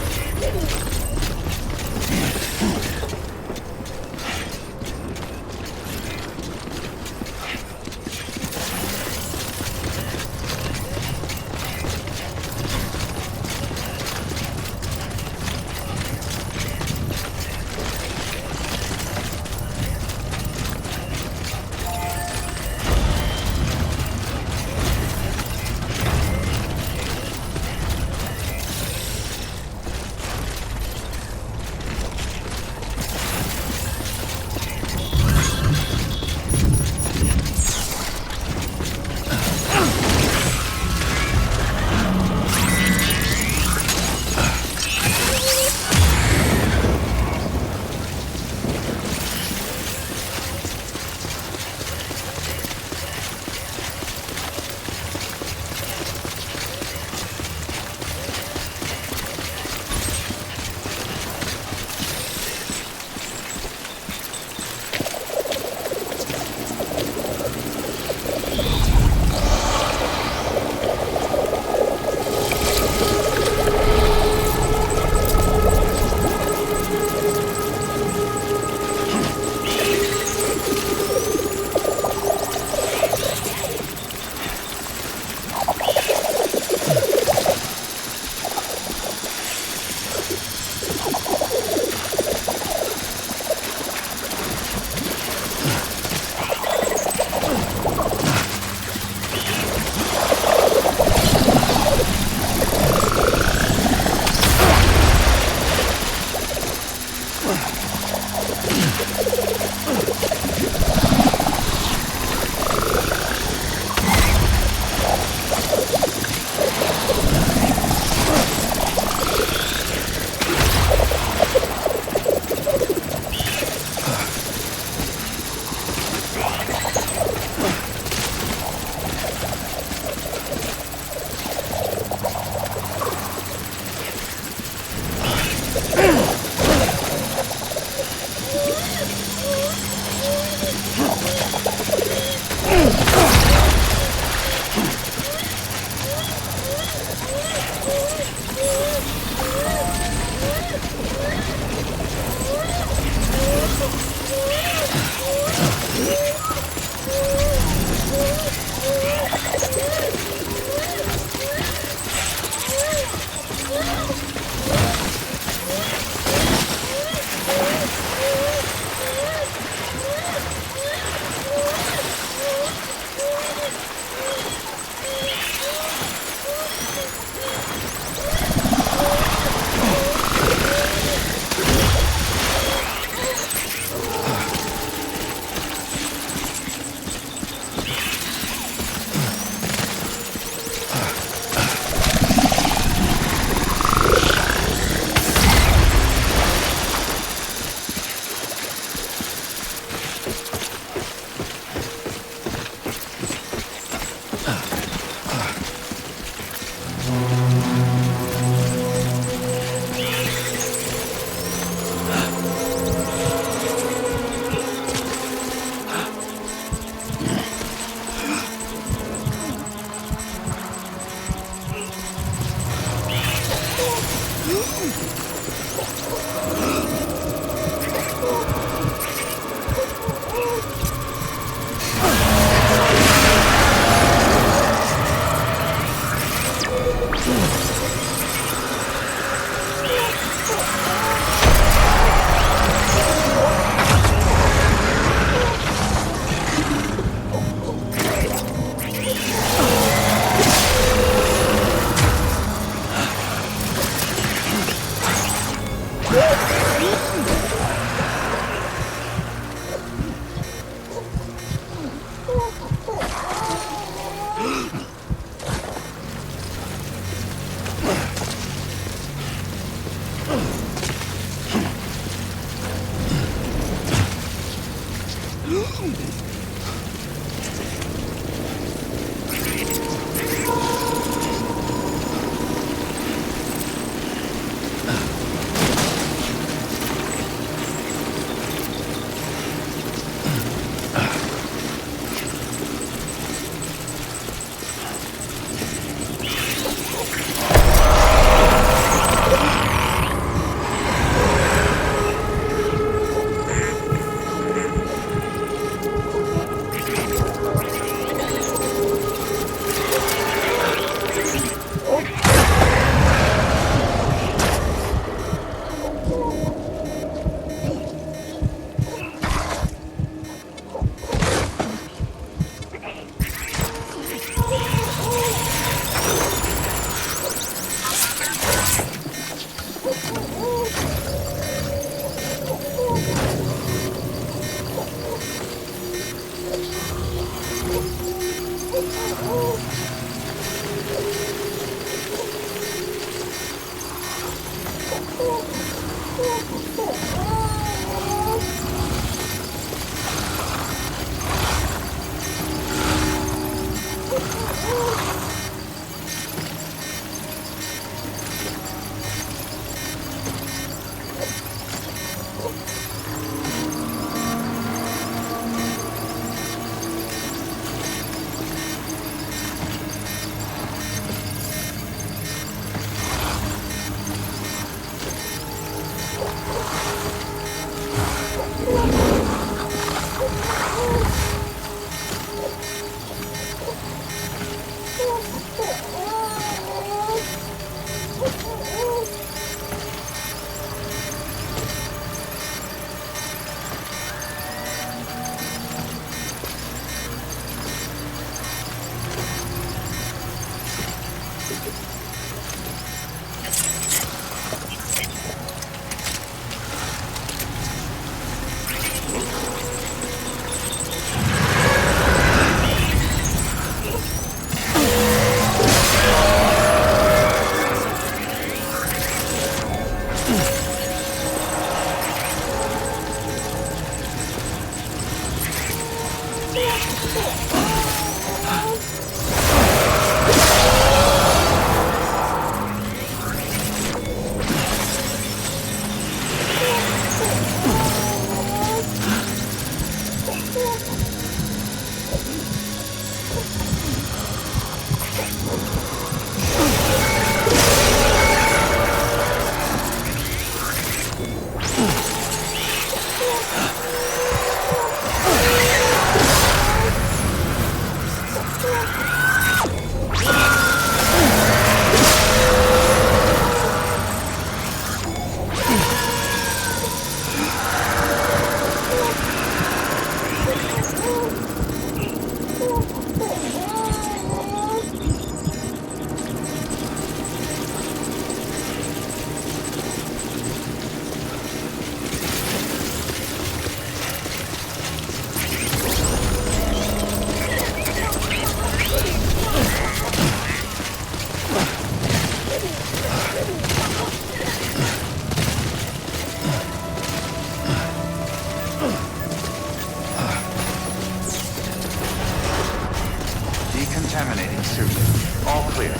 Speaker 1: Decontaminating suit. All clear.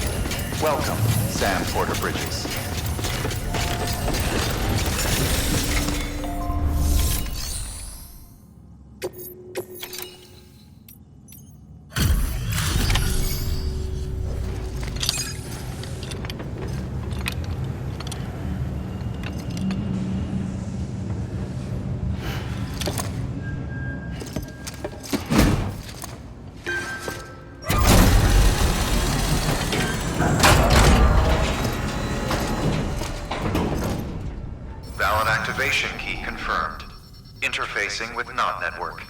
Speaker 1: Welcome, Sam Porter Bridges. Valid activation key confirmed. Interfacing with NOT network.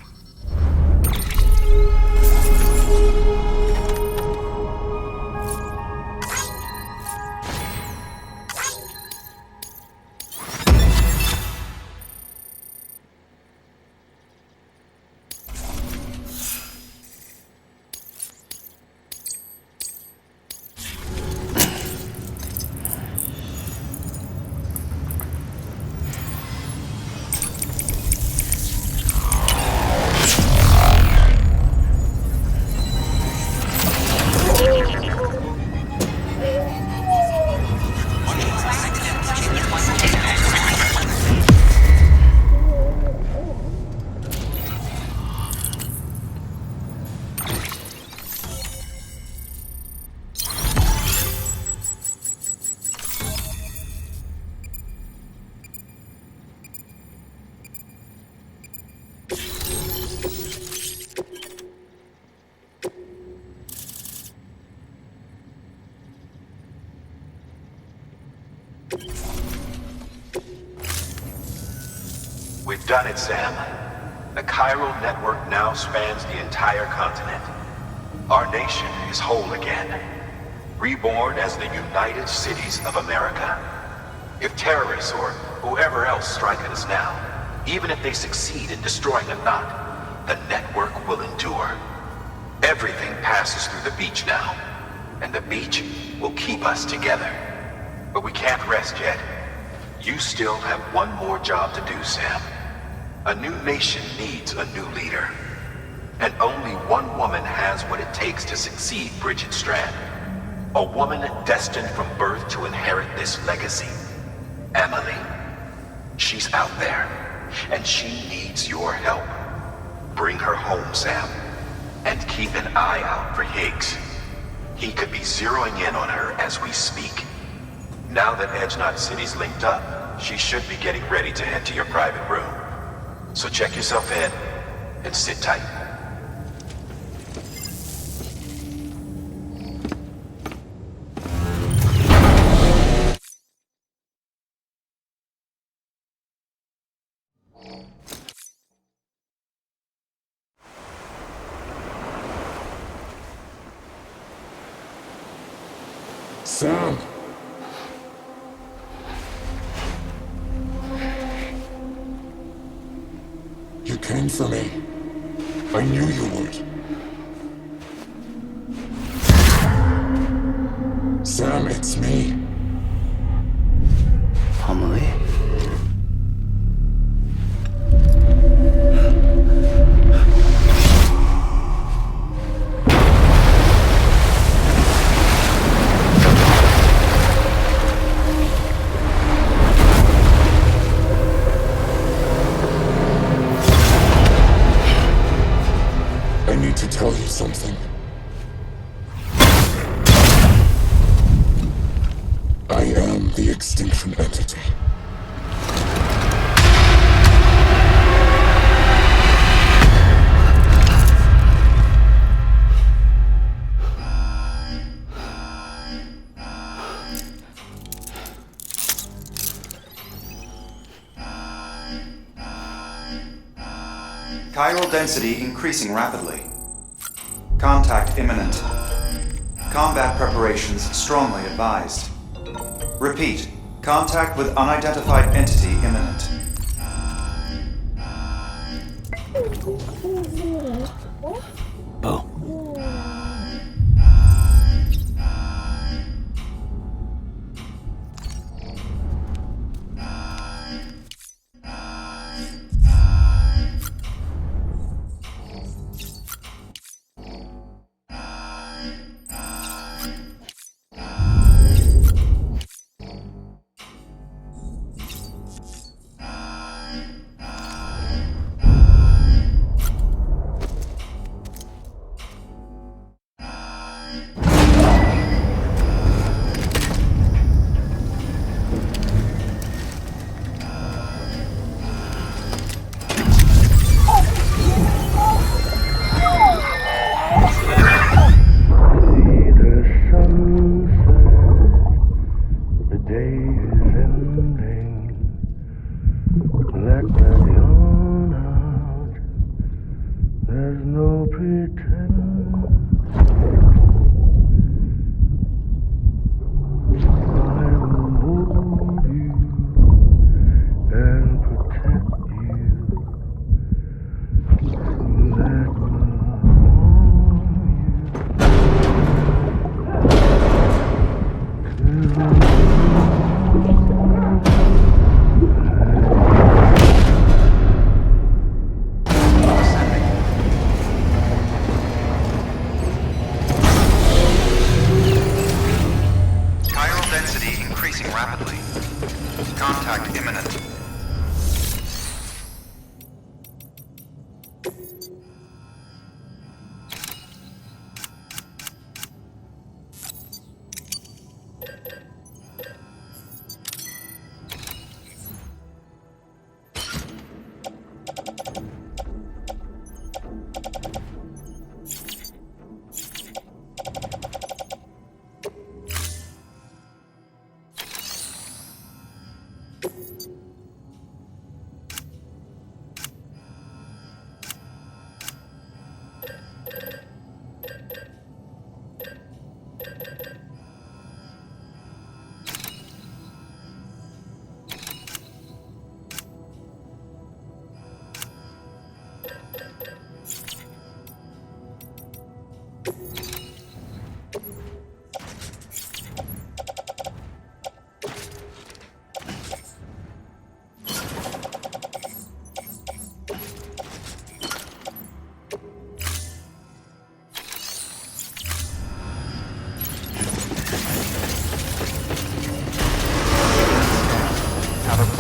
Speaker 2: We've done it, Sam. The chiral network now spans the entire continent. Our nation is whole again, reborn as the United Cities of America. If terrorists or whoever else strike at us now, even if they succeed in destroying a knot, the network will endure. Everything passes through the beach now, and the beach will keep us together. But we can't rest yet. You still have one more job to do, Sam. A new nation needs a new leader. And only one woman has what it takes to succeed Bridget Strand. A woman destined from birth to inherit this legacy. Emily. She's out there, and she needs your help. Bring her home, Sam. And keep an eye out for Higgs. He could be zeroing in on her as we speak. Now that Edge Knot City's linked up, she should be getting ready to head to your private room. So check yourself in, and sit tight.
Speaker 14: Sam! You came for me. I knew you would. Sam, it's me.
Speaker 6: Amelie?
Speaker 14: Tell you something. I am the extinction entity.
Speaker 1: Chiral density increasing rapidly. Contact imminent. Combat preparations strongly advised. Repeat, contact with unidentified entity imminent.
Speaker 6: Bo.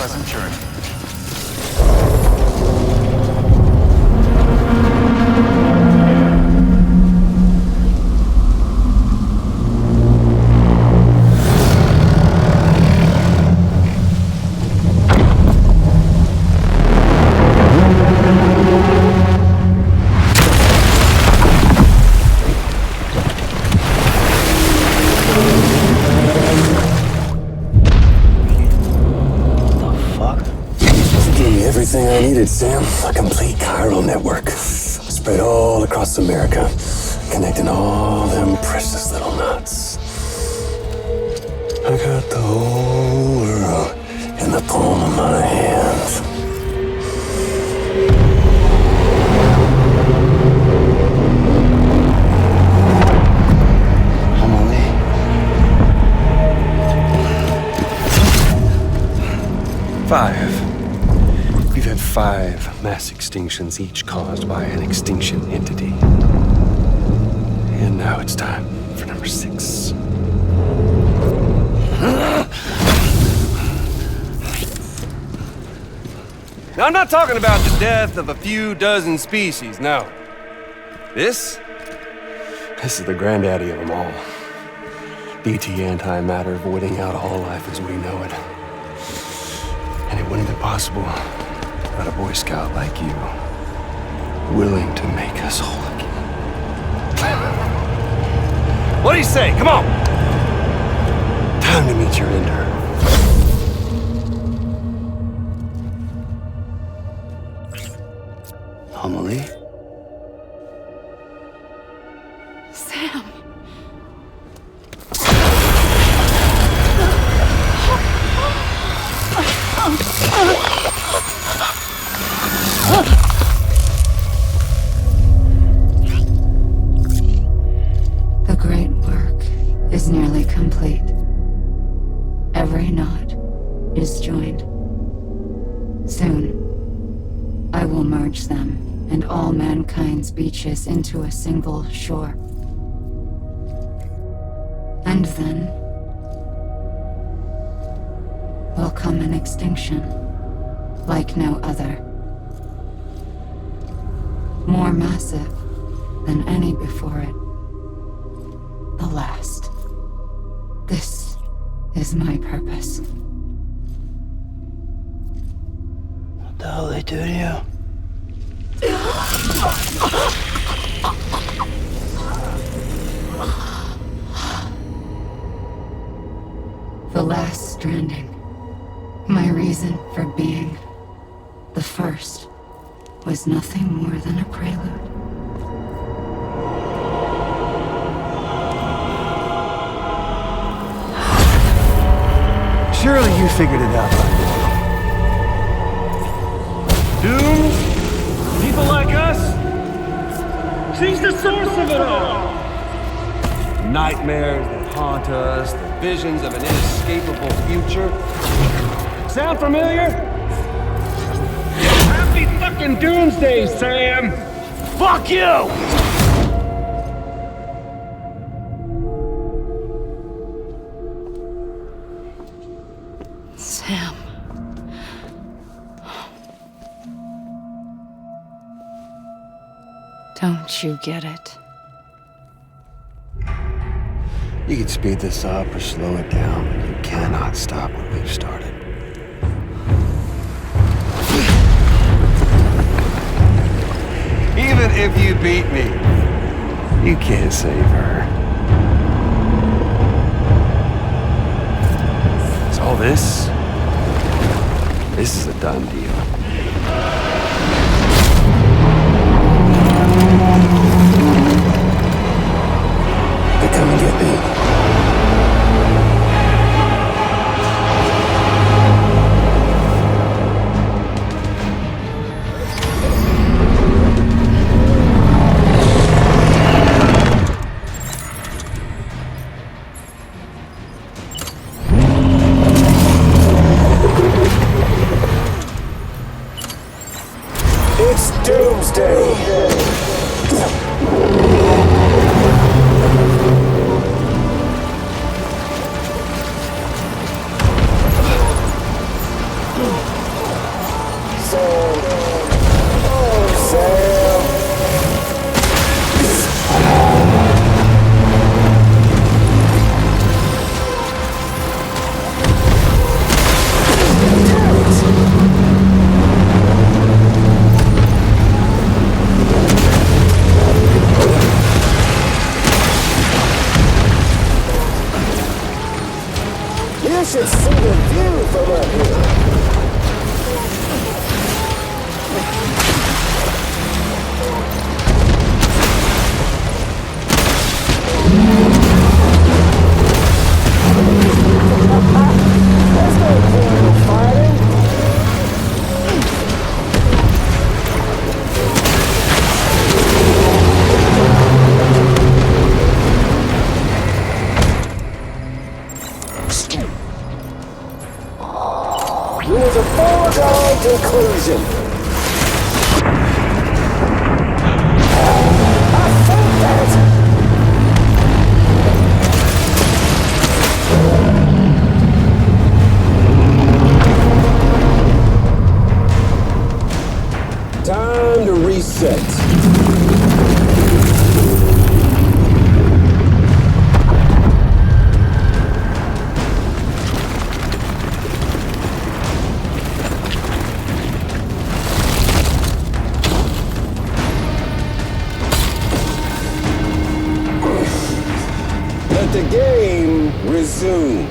Speaker 1: pleasant journey.
Speaker 14: Everything I needed, Sam. A complete chiral network. Spread all across America. Connecting all them precious little knots. I got the whole world in the palm of my hand.
Speaker 13: We've had 5 mass extinctions, each caused by an extinction entity. And now it's time for number 6. Now, I'm not talking about the death of a few dozen species, no. This is the granddaddy of them all. BT antimatter voiding out all life as we know it. And it wouldn't be possible without a Boy Scout like you, willing to make us whole again. What do you say? Come on! Time to meet your ender.
Speaker 6: Amelie?
Speaker 11: Sam. The great work is nearly complete. Every knot is joined. Soon, I will merge them and all mankind's beaches into a single shore. And then will come an extinction like no other. More massive than any before it. The last. This is my purpose.
Speaker 6: What the hell they do to you?
Speaker 11: The last stranding. My reason for being. The first was nothing more than a prelude.
Speaker 7: Surely you figured it out by now.
Speaker 16: Dooms? People like us? She's the source of it all!
Speaker 13: Nightmares that haunt us, the visions of an inescapable future. Sound familiar?
Speaker 16: Happy fucking doomsday, Sam! Fuck you!
Speaker 11: Sam. Don't you get it?
Speaker 13: You can speed this up or slow it down, but you cannot stop what we've started. Even if you beat me, you can't save her. So this is a done deal.
Speaker 14: They come and get me. You should see the view from up here. There's no point in fighting. It was a foregone conclusion. I felt that. Time to reset. Let the game resume.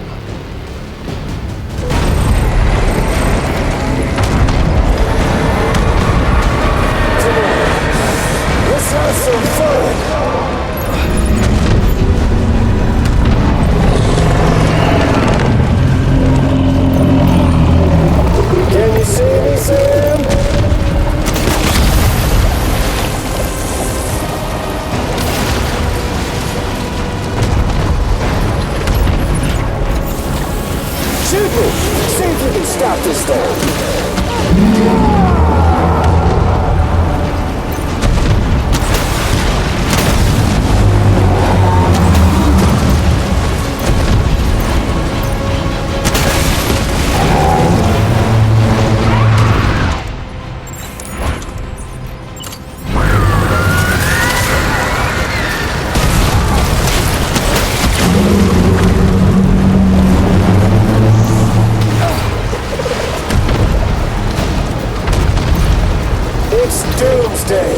Speaker 14: Let's have some fun! Can you see me, Sam? Shoot me! See if you can stop this thing! It's Doomsday!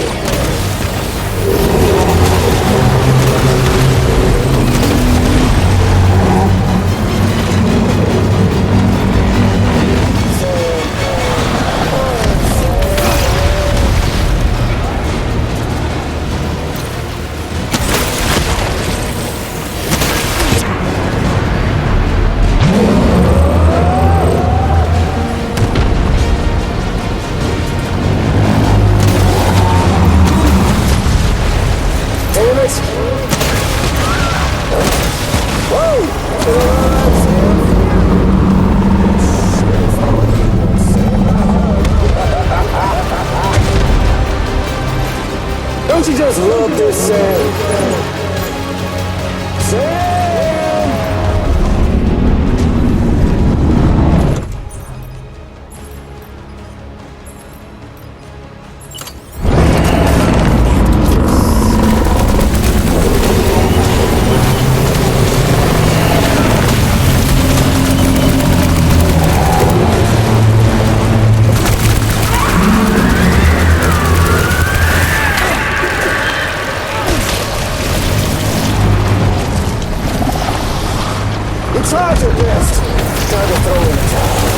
Speaker 14: Damn it! Don't you just love this, Sam? Sam! You tried your best. Time to throw in the towel.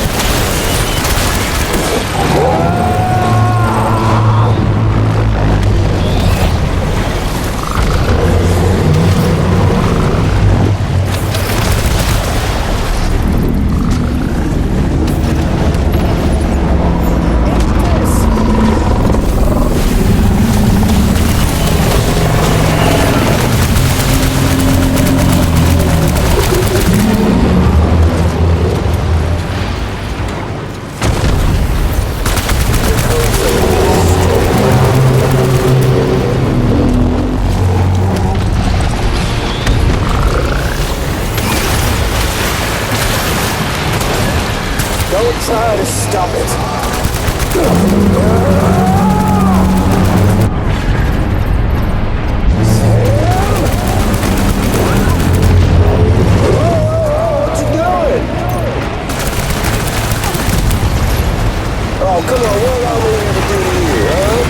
Speaker 14: Don't try to stop it. What you doing? Oh, come on, what are we ever do to you, huh?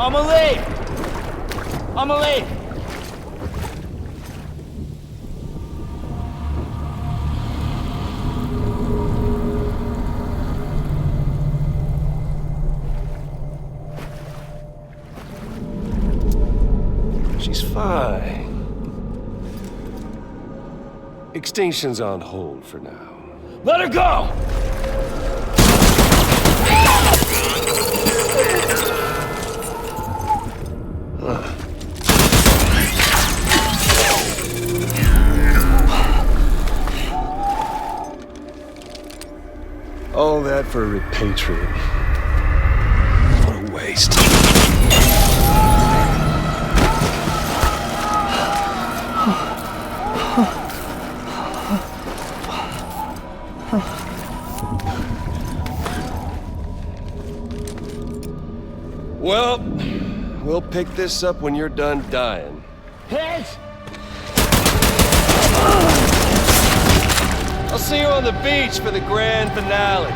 Speaker 16: Amelie! Amelie!
Speaker 13: She's fine. Extinction's on hold for now.
Speaker 16: Let her go!
Speaker 13: All that for repatriate. What a waste. Well, we'll pick this up when you're done dying.
Speaker 16: Hit!
Speaker 13: I'll see you on the beach for the grand finale.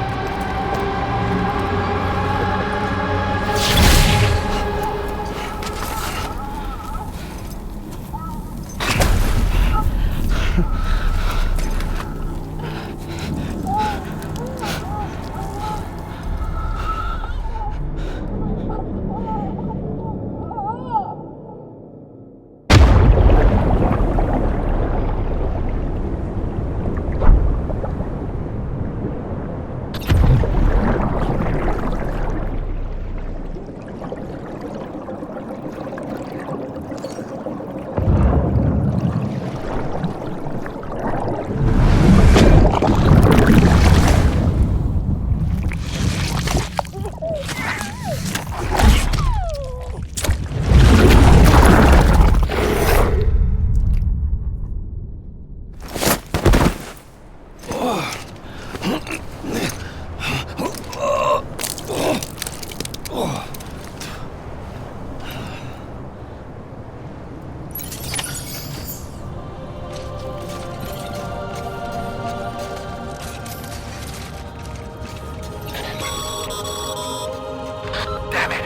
Speaker 2: Damn it!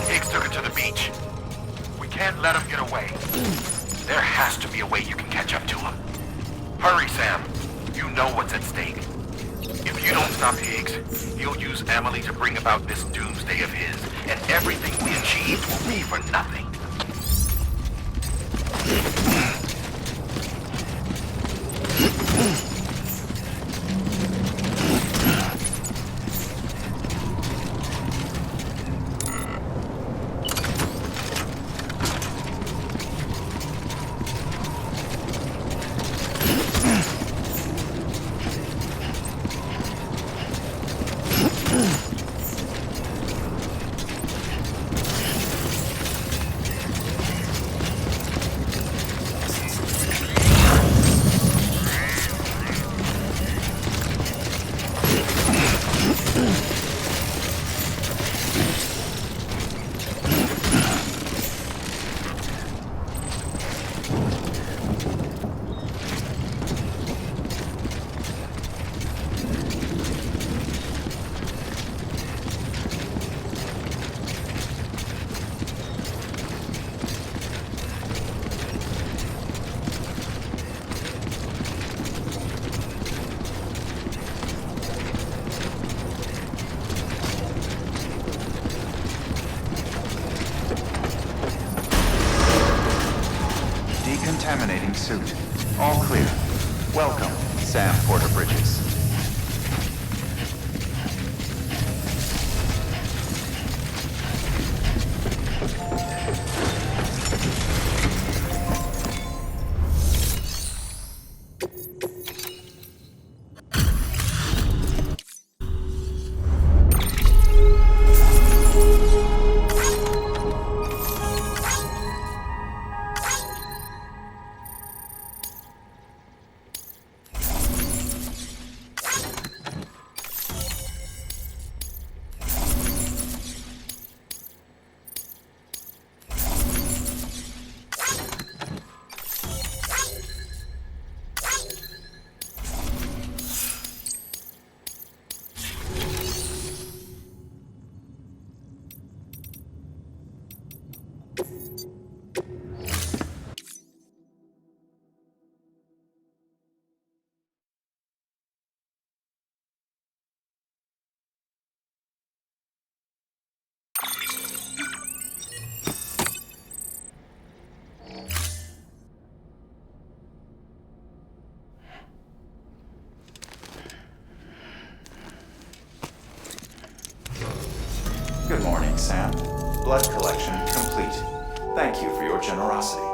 Speaker 2: Higgs took it to the beach. We can't let him get away. There has to be a way you can catch up to him. Hurry, Sam. You know what's at stake. If you don't stop Higgs, he'll use Amelie to bring about this doomsday of his, and everything we achieved will be for nothing.
Speaker 1: Decontaminating suit. All clear. Welcome, Sam Porter Bridges. Blood collection complete. Thank you for your generosity.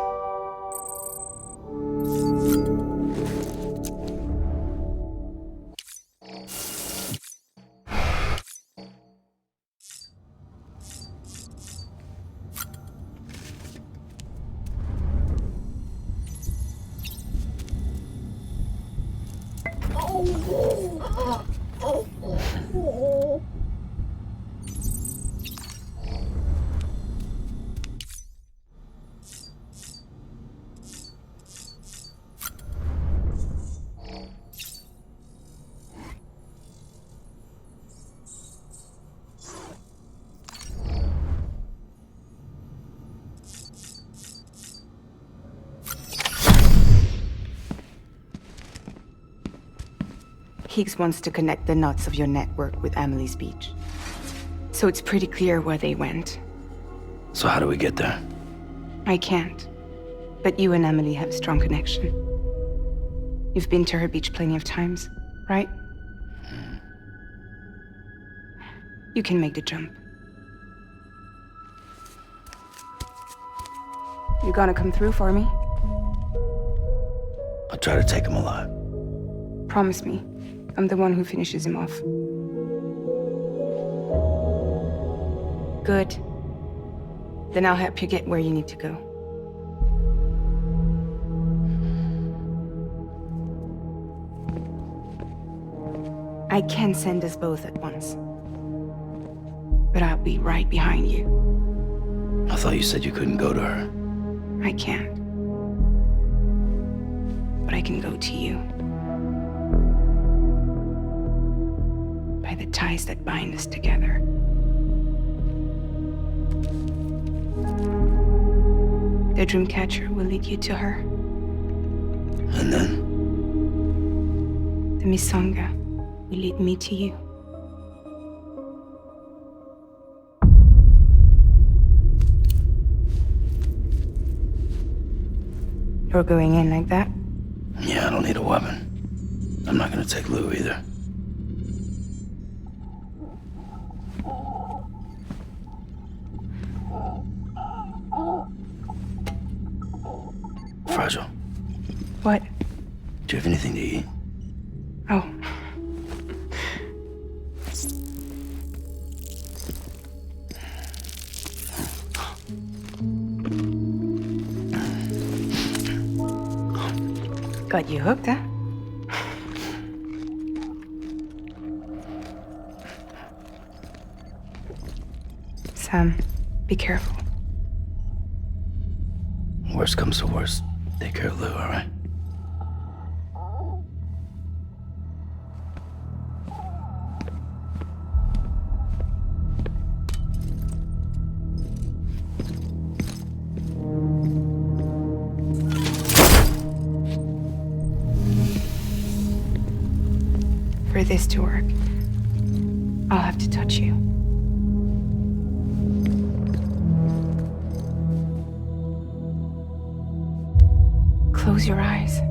Speaker 17: Higgs wants to connect the knots of your network with Amelie's beach. So it's pretty clear where they went.
Speaker 6: So how do we get there?
Speaker 17: I can't. But you and Emily have a strong connection. You've been to her beach plenty of times, right? You can make the jump. You gonna come through for me?
Speaker 6: I'll try to take him alive.
Speaker 17: Promise me. I'm the one who finishes him off. Good. Then I'll help you get where you need to go. I can send us both at once. But I'll be right behind you.
Speaker 6: I thought you said you couldn't go to her.
Speaker 17: I can't. But I can go to you. By the ties that bind us together. The Dreamcatcher will lead you to her.
Speaker 6: And then?
Speaker 17: The Misanga will lead me to you. You're going in like that?
Speaker 6: Yeah, I don't need a weapon. I'm not gonna take Lou either. Fragile.
Speaker 17: What?
Speaker 6: Do you have anything to eat?
Speaker 17: Oh. Got you hooked, huh? Sam, be careful.
Speaker 6: Worst comes to worst. Take care of Lou, all right?
Speaker 17: For this to work, I'll have to touch you. Close your eyes.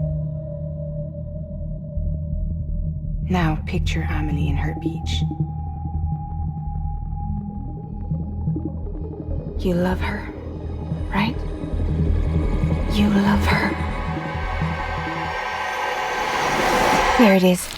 Speaker 17: Now picture Amelie in her beach. You love her, right? You love her. Here it is.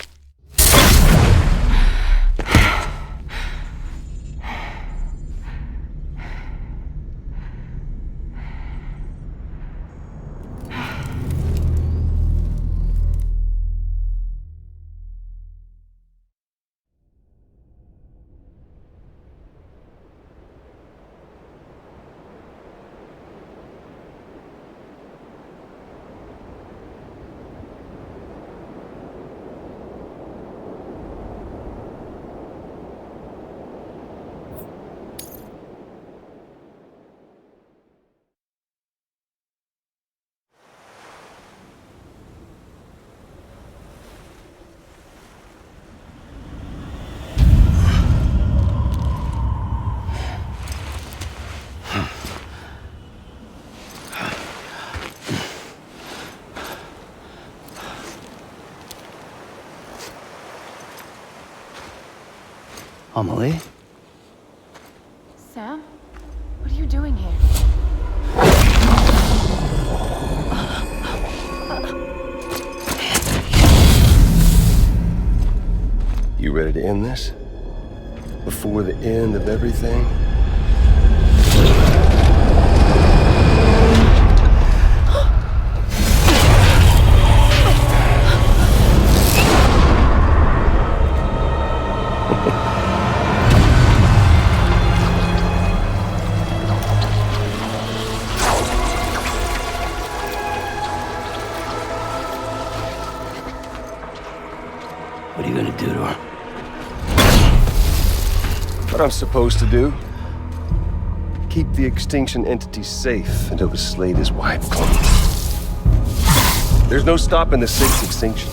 Speaker 6: Amelie?
Speaker 11: Sam?
Speaker 13: to end this? Before the end of everything?
Speaker 6: What are you gonna do to her?
Speaker 13: What I'm supposed to do? Keep the extinction entity safe until the slate is wiped clean. There's no stopping the sixth extinction.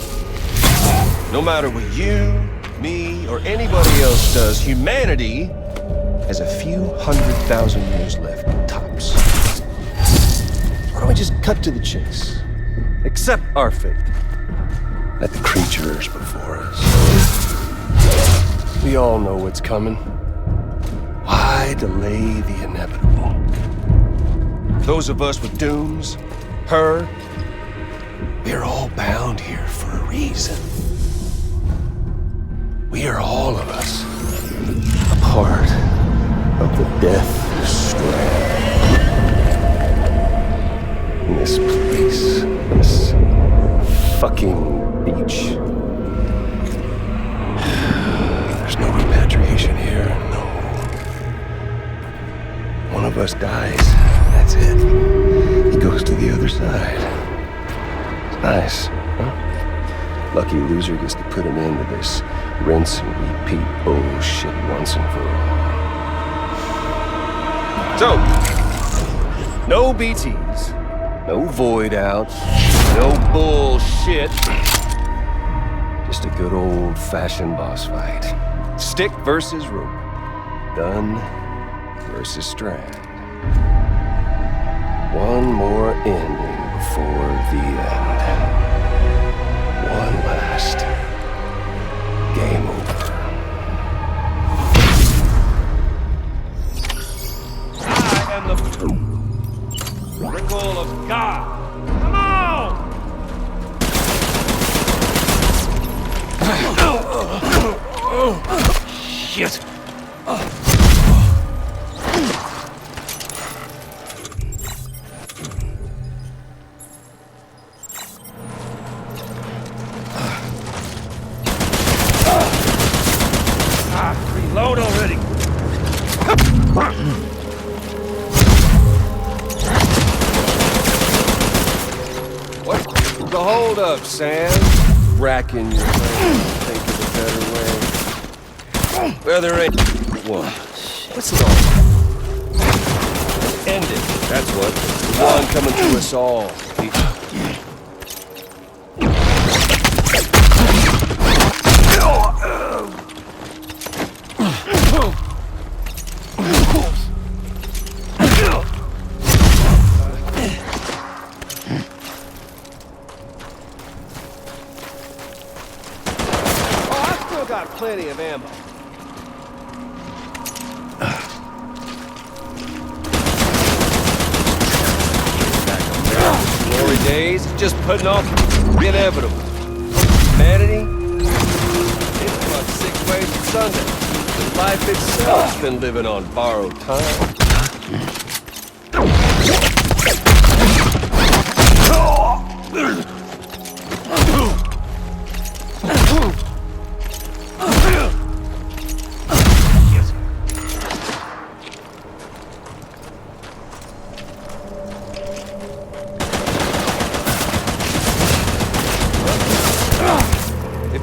Speaker 13: No matter what you, me, or anybody else does, humanity has a few 100,000 years left, tops. Why don't we just cut to the chase? Accept our fate. Let the creatures before us. We all know what's coming. Why delay the inevitable? Those of us with dooms, her, we're all bound here for a reason. We are all of us a part of the Death Strand. In this place, this fucking beach. There's no repatriation here, no. One of us dies, that's it. He goes to the other side. It's nice, huh? Lucky loser gets to put an end to this rinse and repeat bullshit once and for all. So, no BTs, no void outs, no bullshit. Just a good old-fashioned boss fight. Stick versus rope. Gun versus strand. One more ending before the end. One last game over.
Speaker 16: I am the Miracle of God. Come on! Shit! Reload already!
Speaker 13: What's the hold up, Sam? Racking your brain, think of a better way. Well, there ain't one. What's it all? End it. That's what. The one coming to us all. Got plenty of ammo. Glory days, just putting off the inevitable. Humanity, it's about 6 ways to Sunday. Life itself's been living on borrowed time.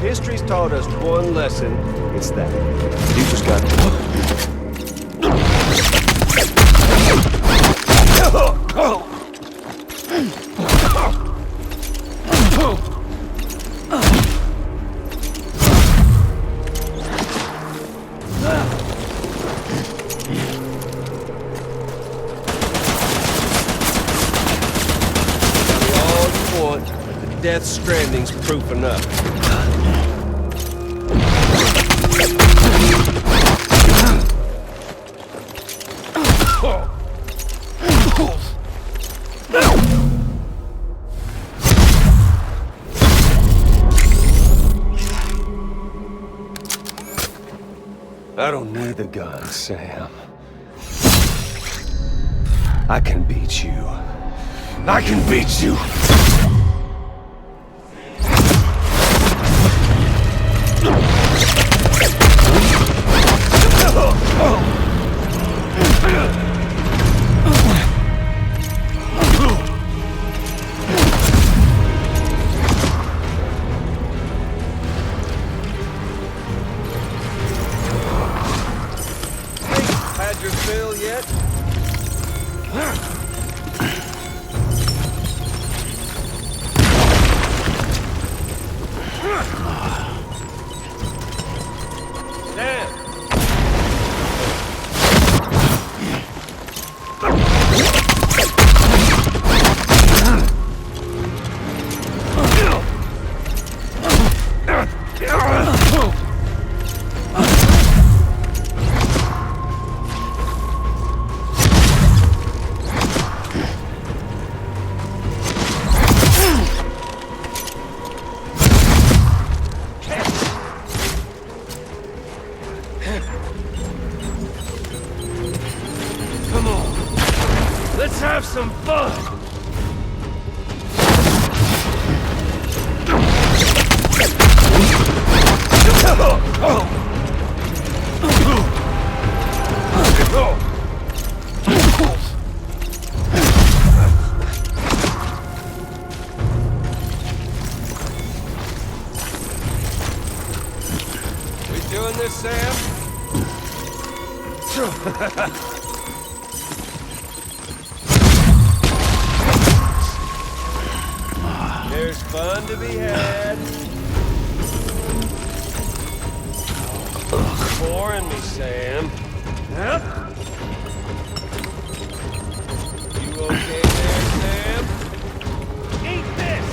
Speaker 13: History's taught us one lesson, it's that. You just got Tell me all you want, but the Death Stranding's proof enough. I don't need the gun, Sam. I can beat you. I can beat you!
Speaker 16: Had your fill yet? Damn! Come on, let's have some fun! We doing this, Sam? There's fun to be had. Boring me, Sam. Yep. You okay there, Sam? Eat this!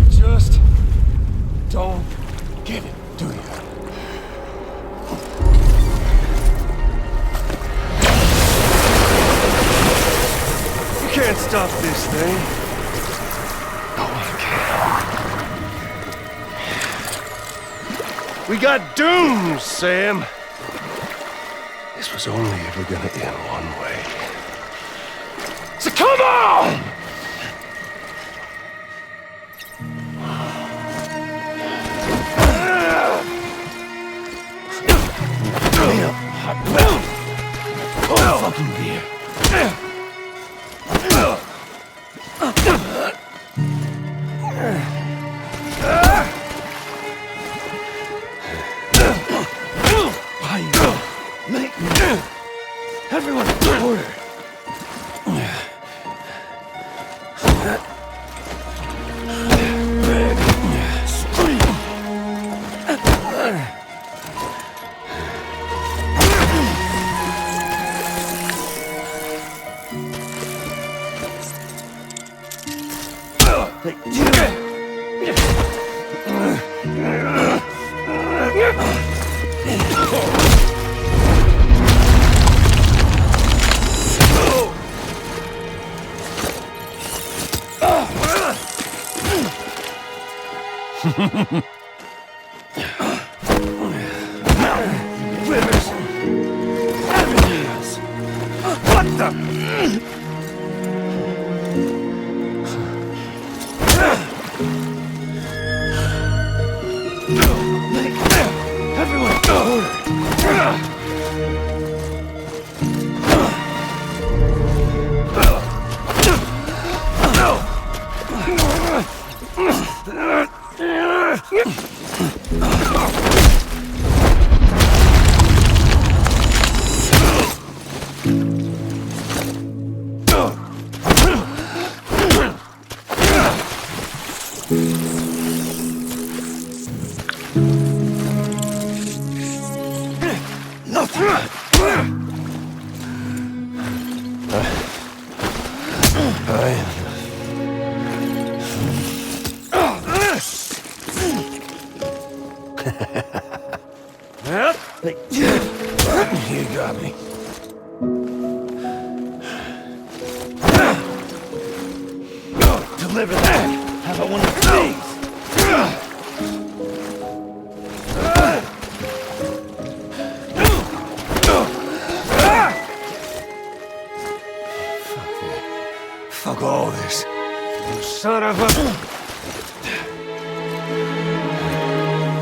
Speaker 16: Just don't get it, do you? You can't stop this thing. No one can. We got dooms, Sam. This was only ever gonna end one way. So come on! Oh, fucking beer. Everyone, order. Rivers, avenues. What the? You got me. Deliver that. How about one of these? Fuck all this. You son of a...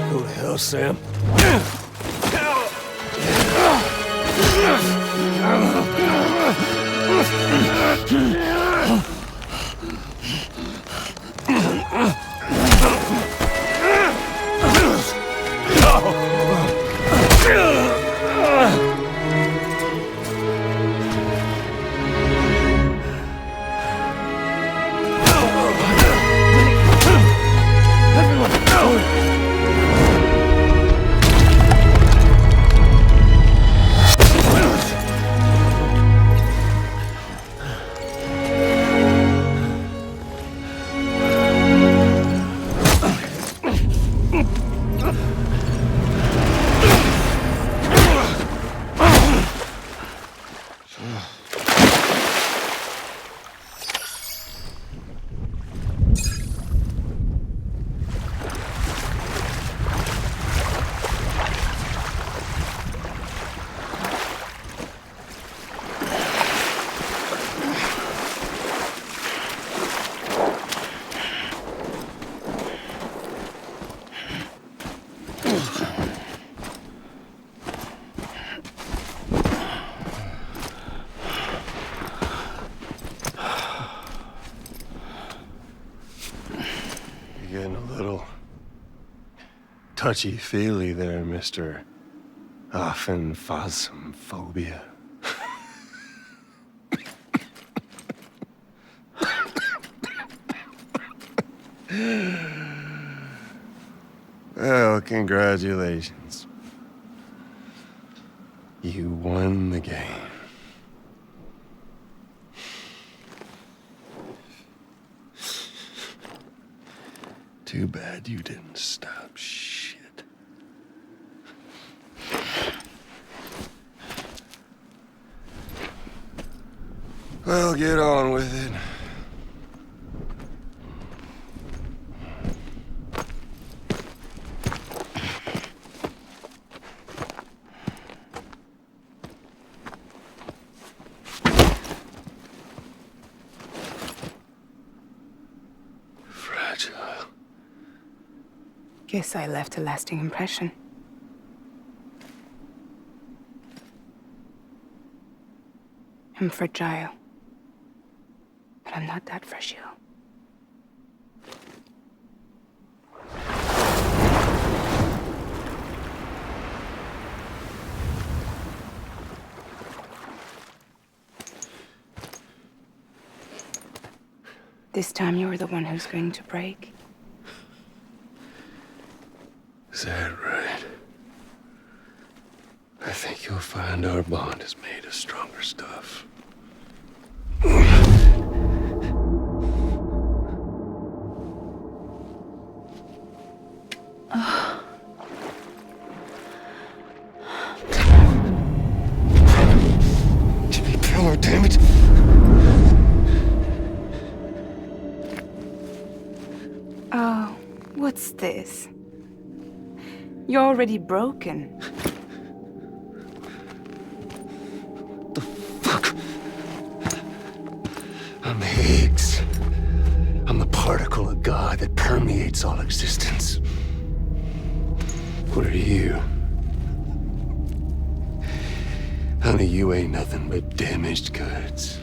Speaker 16: Who the hell, Sam? Getting a little touchy-feely there, Mr. Phasmophobia. Well, congratulations. You won the game. Too bad you didn't stop shit. Well, get on with it. Fragile.
Speaker 17: Guess I left a lasting impression. I'm fragile. But I'm not that fragile. This time you're the one who's going to break.
Speaker 16: Is that right? I think you'll find our bond is made of stronger stuff. Jimmy Pillar, damn it!
Speaker 17: Oh, what's this? You're already broken.
Speaker 16: I'm Higgs. I'm the particle of God that permeates all existence. What are you? Honey, you ain't nothing but damaged goods.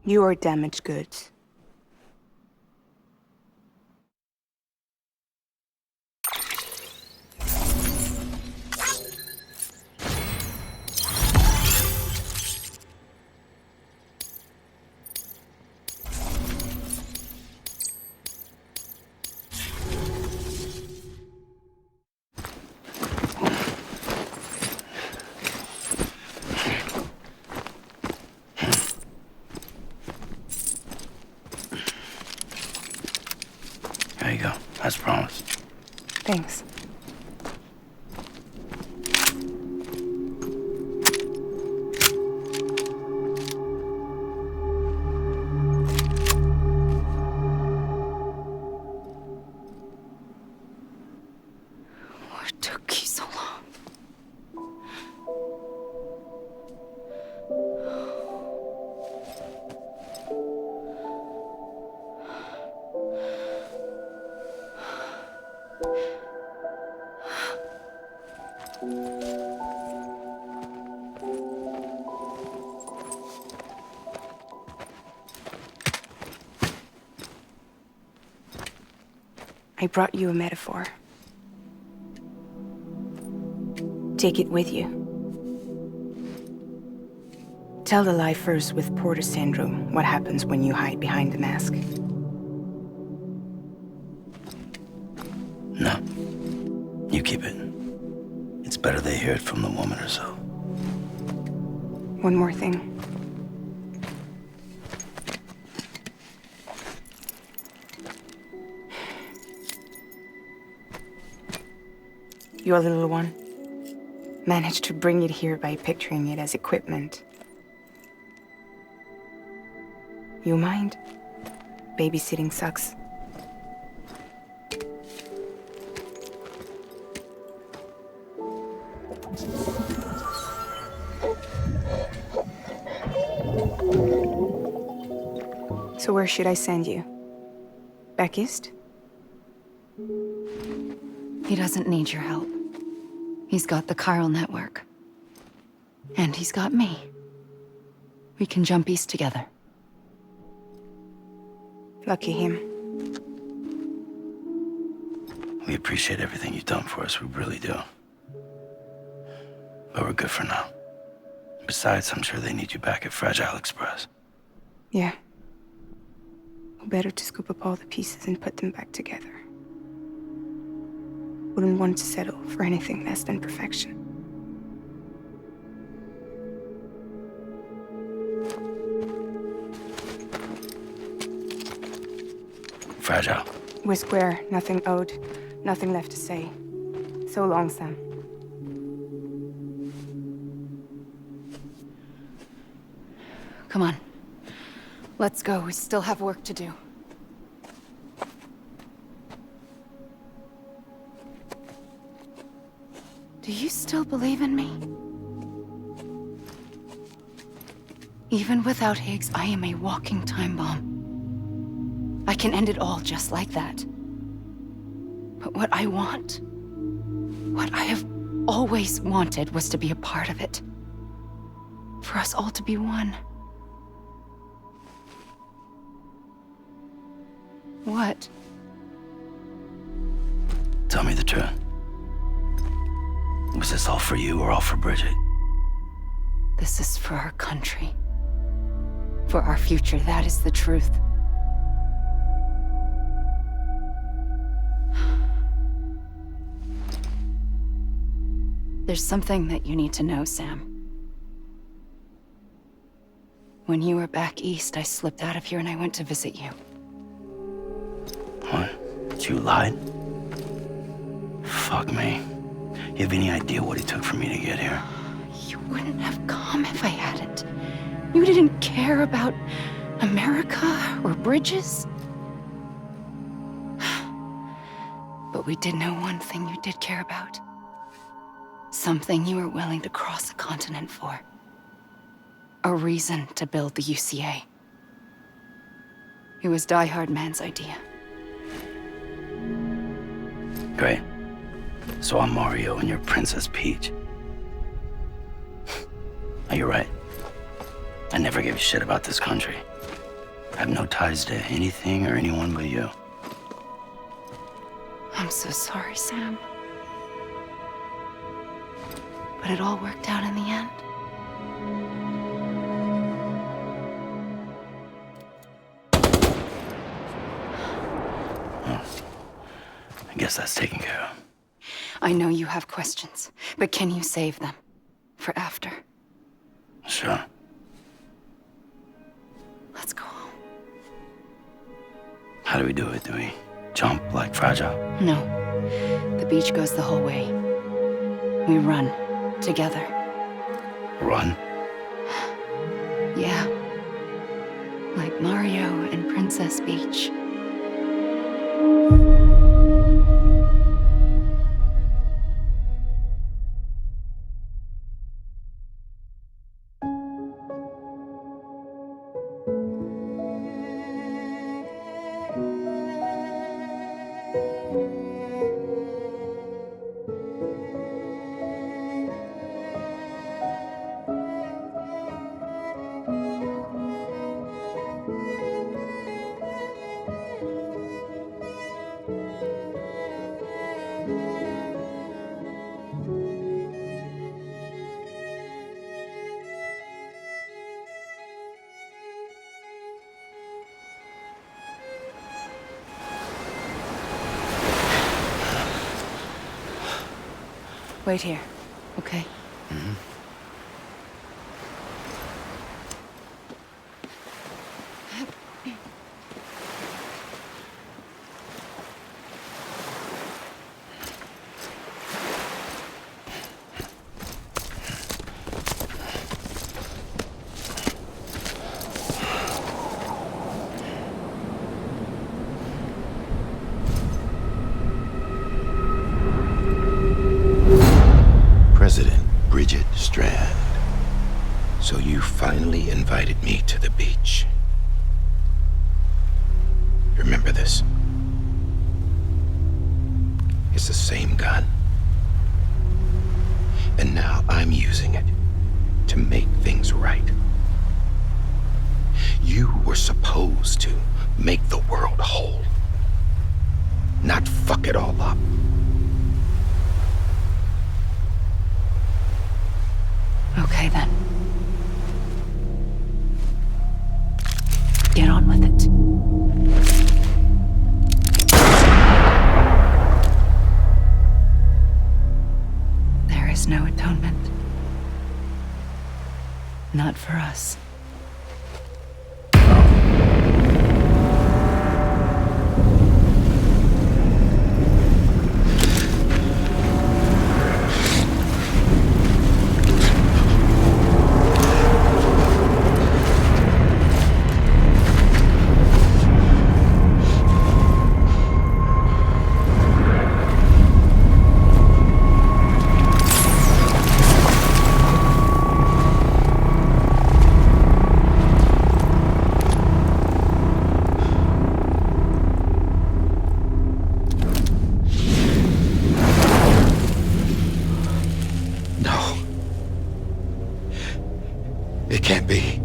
Speaker 17: You are damaged goods. Thanks.
Speaker 11: What took you so long?
Speaker 17: I brought you a metaphor. Take it with you. Tell the lifers with Porter syndrome what happens when you hide behind the mask.
Speaker 6: No. You keep it. It's better they hear it from the woman herself.
Speaker 17: One more thing. Your little one managed to bring it here by picturing it as equipment. You mind? Babysitting sucks. So where should I send you? Back east?
Speaker 11: He doesn't need your help. He's got the chiral network. And he's got me. We can jump east together.
Speaker 17: Lucky him.
Speaker 6: We appreciate everything you've done for us, we really do. But we're good for now. Besides, I'm sure they need you back at Fragile Express.
Speaker 17: Yeah. Better to scoop up all the pieces and put them back together. Wouldn't want to settle for anything less than perfection.
Speaker 6: Fragile.
Speaker 17: We're square, nothing owed, nothing left to say. So long, Sam.
Speaker 11: Come on. Let's go. We still have work to do. Do you still believe in me? Even without Higgs, I am a walking time bomb. I can end it all just like that. But what I want, what I have always wanted, was to be a part of it. For us all to be one. What?
Speaker 6: Tell me the truth. Was this all for you or all for Bridget?
Speaker 11: This is for our country. For our future, that is the truth. There's something that you need to know, Sam. When you were back east, I slipped out of here and I went to visit you.
Speaker 6: What? You lied? Fuck me. You have any idea what it took for me to get here?
Speaker 11: You wouldn't have come if I hadn't. You didn't care about America or bridges. But we did know one thing you did care about. Something you were willing to cross a continent for. A reason to build the UCA. It was Die Hard Man's idea.
Speaker 6: Great. So I'm Mario and you're Princess Peach. Now you're right. I never gave a shit about this country. I have no ties to anything or anyone but you.
Speaker 11: I'm so sorry, Sam. But it all worked out in the end.
Speaker 6: I guess that's taken care of.
Speaker 11: I know you have questions, but can you save them? For after?
Speaker 6: Sure.
Speaker 11: Let's go home.
Speaker 6: How do we do it? Do we Jump like Fragile?
Speaker 11: No. The beach goes the whole way. We run. Together.
Speaker 6: Run?
Speaker 11: Yeah. Like Mario and Princess Beach. Wait here, okay?
Speaker 6: Mm-hmm.
Speaker 18: President Bridget Strand. So you finally invited me to the beach. Remember this? It's the same gun. And now I'm using it to make things right. You were supposed to make the world whole, not fuck it all up.
Speaker 11: Okay then. Get on with it. There is no atonement. Not for us.
Speaker 18: It can't be.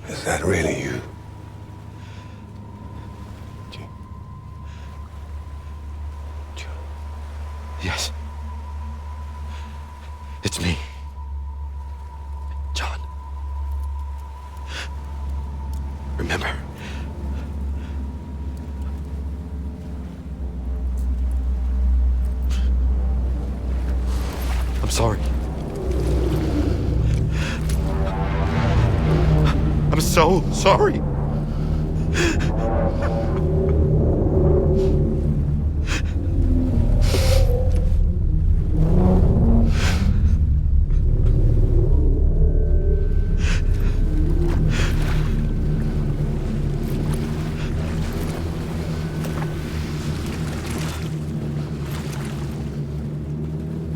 Speaker 18: Is that really you? Yes. It's me. John. Remember? I'm sorry. I'm so sorry.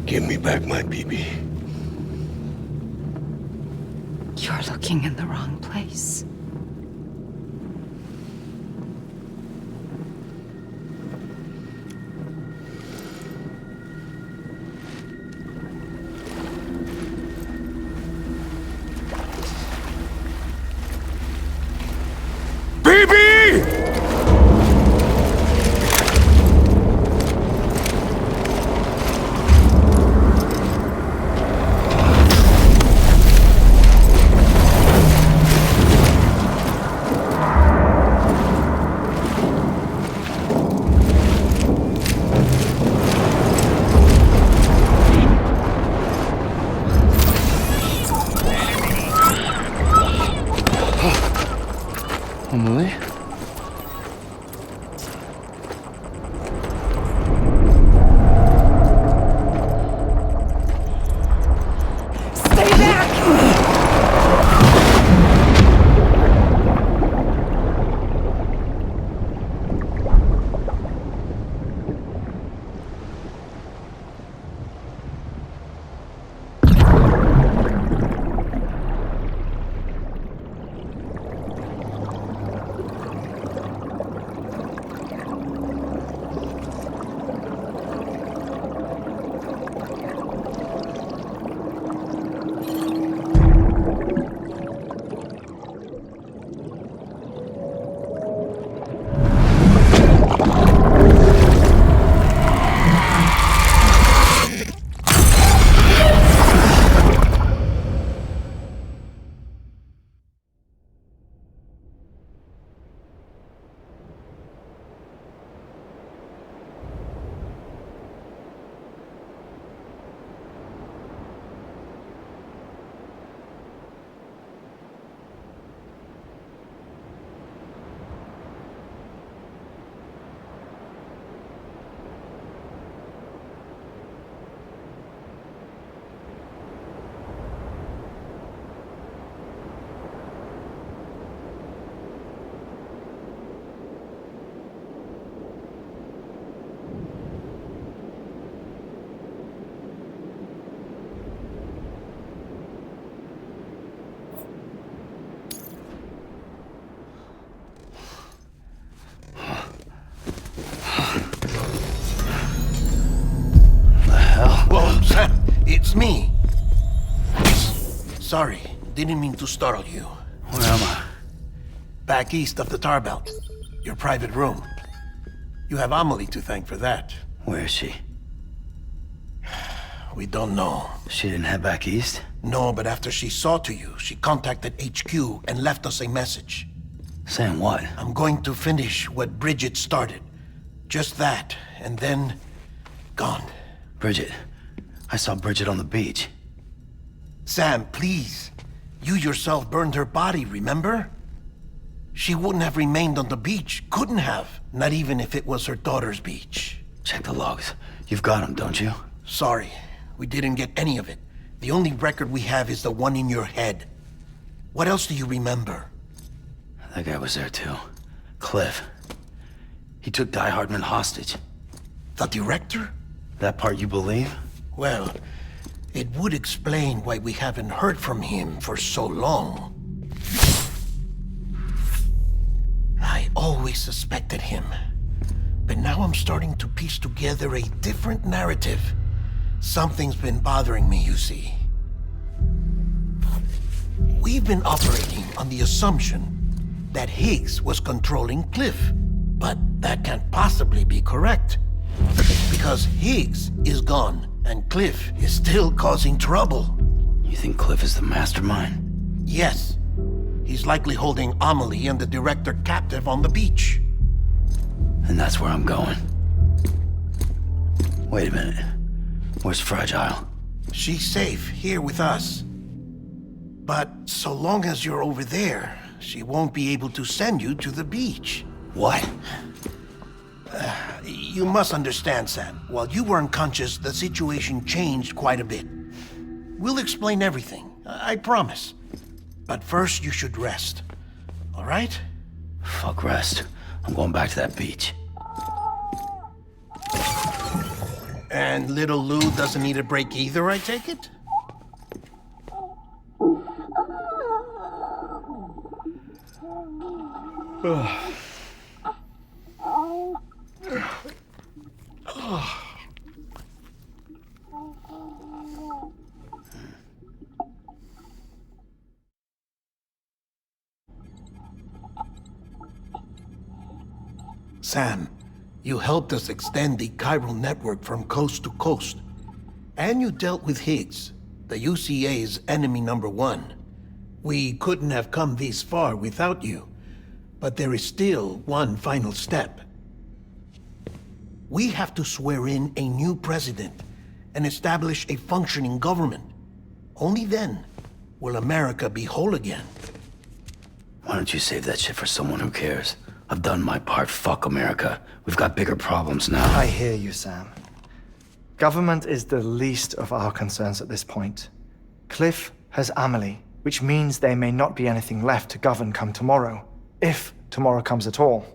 Speaker 18: Give me back my BB.
Speaker 11: You're looking in the wrong place.
Speaker 16: BB!
Speaker 12: it's me. Sorry, didn't mean to startle you.
Speaker 6: Where am I?
Speaker 12: Back east of the tar belt. Your private room. You have Amelie to thank for that.
Speaker 6: Where is she?
Speaker 12: We don't know.
Speaker 6: She didn't head back east?
Speaker 12: No, but after she saw to you, she contacted HQ and left us a message.
Speaker 6: Saying what?
Speaker 12: I'm going to finish what Bridget started. Just that, and then... gone.
Speaker 6: Bridget. I saw Bridget on the beach.
Speaker 12: Sam, please. You yourself burned her body, remember? She wouldn't have remained on the beach. Couldn't have. Not even if it was her daughter's beach.
Speaker 6: Check the logs. You've got them, don't you?
Speaker 12: Sorry. We didn't get any of it. The only record we have is the one in your head. What else do you remember?
Speaker 6: That guy was there too. Cliff. He took Die Hardman hostage.
Speaker 12: The director?
Speaker 6: That part you believe?
Speaker 12: Well, it would explain why we haven't heard from him for so long. I always suspected him. But now I'm starting to piece together a different narrative. Something's been bothering me, you see. We've been operating on the assumption that Higgs was controlling Cliff. But that can't possibly be correct. Because Higgs is gone, and Cliff is still causing trouble.
Speaker 6: You think Cliff is the mastermind?
Speaker 12: Yes. He's likely holding Amelie and the director captive on the beach.
Speaker 6: And that's where I'm going. Wait a minute. Where's Fragile?
Speaker 12: She's safe, here with us. But so long as you're over there, she won't be able to send you to the beach.
Speaker 6: What?
Speaker 12: You must understand, Sam. While you were unconscious, the situation changed quite a bit. We'll explain everything, I promise. But first, you should rest. All right?
Speaker 6: Fuck rest. I'm going back to that beach.
Speaker 12: And little Lou doesn't need a break either, I take it? Sam, you helped us extend the chiral network from coast to coast. And you dealt with Higgs, the UCA's enemy #1. We couldn't have come this far without you. But there is still one final step. We have to swear in a new president and establish a functioning government. Only then will America be whole again.
Speaker 6: Why don't you save that shit for someone who cares? I've done my part. Fuck America. We've got bigger problems now.
Speaker 7: I hear you, Sam. Government is the least of our concerns at this point. Cliff has Amelie, which means there may not be anything left to govern come tomorrow. If tomorrow comes at all.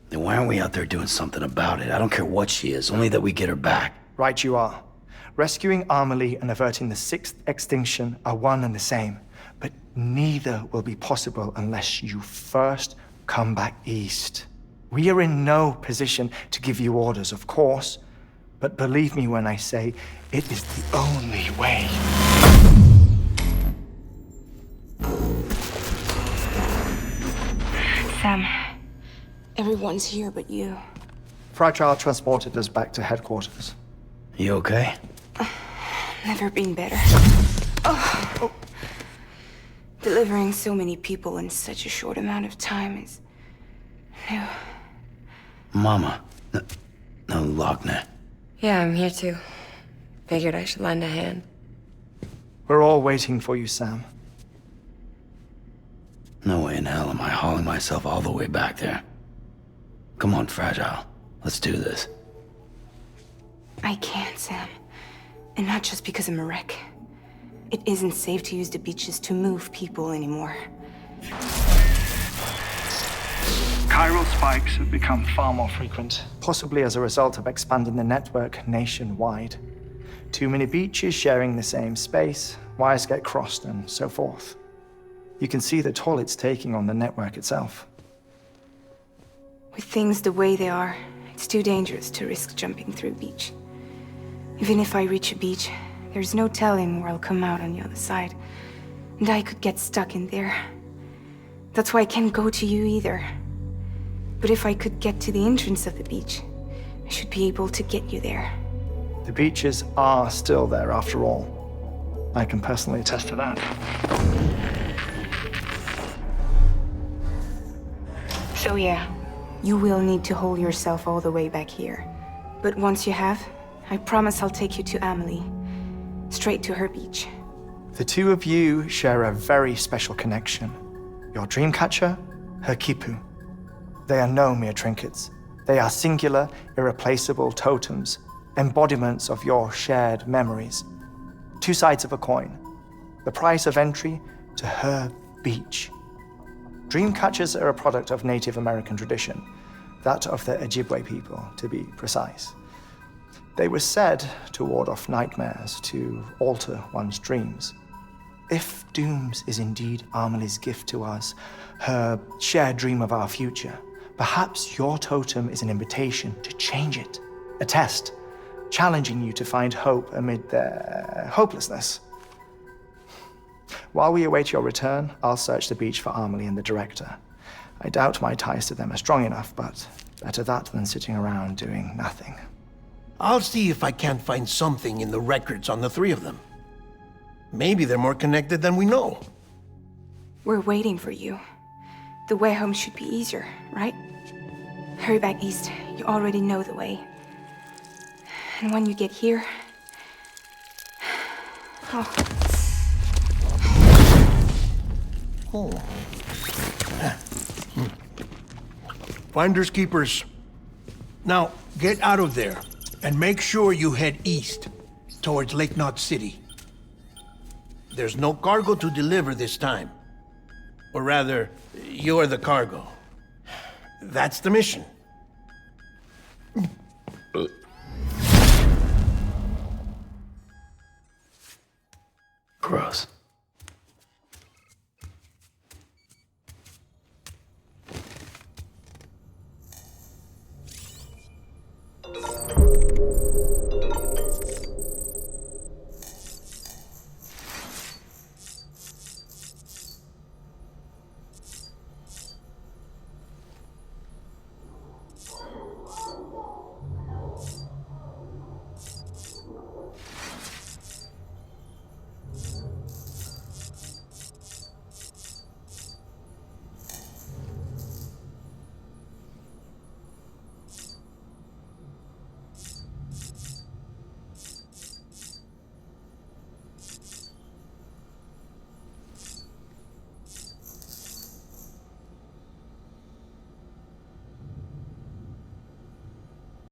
Speaker 6: Then why aren't we out there doing something about it? I don't care what she is, only that we get her back.
Speaker 7: Right you are. Rescuing Amelie and averting the 6th extinction are one and the same. But neither will be possible unless you first come back east. We are in no position to give you orders, of course. But believe me when I say, it is the only way.
Speaker 17: Sam, everyone's here but you.
Speaker 7: Fragile transported us back to headquarters.
Speaker 6: You okay?
Speaker 17: Never been better. Oh. Delivering so many people in such a short amount of time is new.
Speaker 6: Mama. No, Lochner.
Speaker 5: Yeah, I'm here too. Figured I should lend a hand.
Speaker 7: We're all waiting for you, Sam.
Speaker 6: No way in hell am I hauling myself all the way back there. Come on, Fragile. Let's do this.
Speaker 17: I can't, Sam. And not just because I'm a wreck. It isn't safe to use the beaches to move people anymore.
Speaker 7: Chiral spikes have become far more frequent, possibly as a result of expanding the network nationwide. Too many beaches sharing the same space, wires get crossed, and so forth. You can see the toll it's taking on the network itself.
Speaker 17: With things the way they are, it's too dangerous to risk jumping through a beach. Even if I reach a beach, There's no telling where I'll come out on the other side. And I could get stuck in there. That's why I can't go to you either. But if I could get to the entrance of the beach, I should be able to get you there.
Speaker 7: The beaches are still there after all. I can personally attest to that.
Speaker 17: So yeah, you will need to hold yourself all the way back here. But once you have, I promise I'll take you to Amelie. Straight to her beach.
Speaker 7: The two of you share a very special connection. Your dreamcatcher, her quipu. They are no mere trinkets. They are singular, irreplaceable totems, embodiments of your shared memories. Two sides of a coin. The price of entry to her beach. Dreamcatchers are a product of Native American tradition, that of the Ojibwe people, to be precise. They were said to ward off nightmares, to alter one's dreams. If Dooms is indeed Amelie's gift to us, her shared dream of our future, perhaps your totem is an invitation to change it, a test, challenging you to find hope amid their hopelessness. While we await your return, I'll search the beach for Amelie and the director. I doubt my ties to them are strong enough, but better that than sitting around doing nothing.
Speaker 12: I'll see if I can't find something in the records on the three of them. Maybe they're more connected than we know.
Speaker 17: We're waiting for you. The way home should be easier, right? Hurry back east. You already know the way. And when you get here...
Speaker 12: Oh. Finders keepers. Now, get out of there, and make sure you head east, towards Lake Knot City. There's no cargo to deliver this time. Or rather, you're the cargo. That's the mission.
Speaker 6: Gross.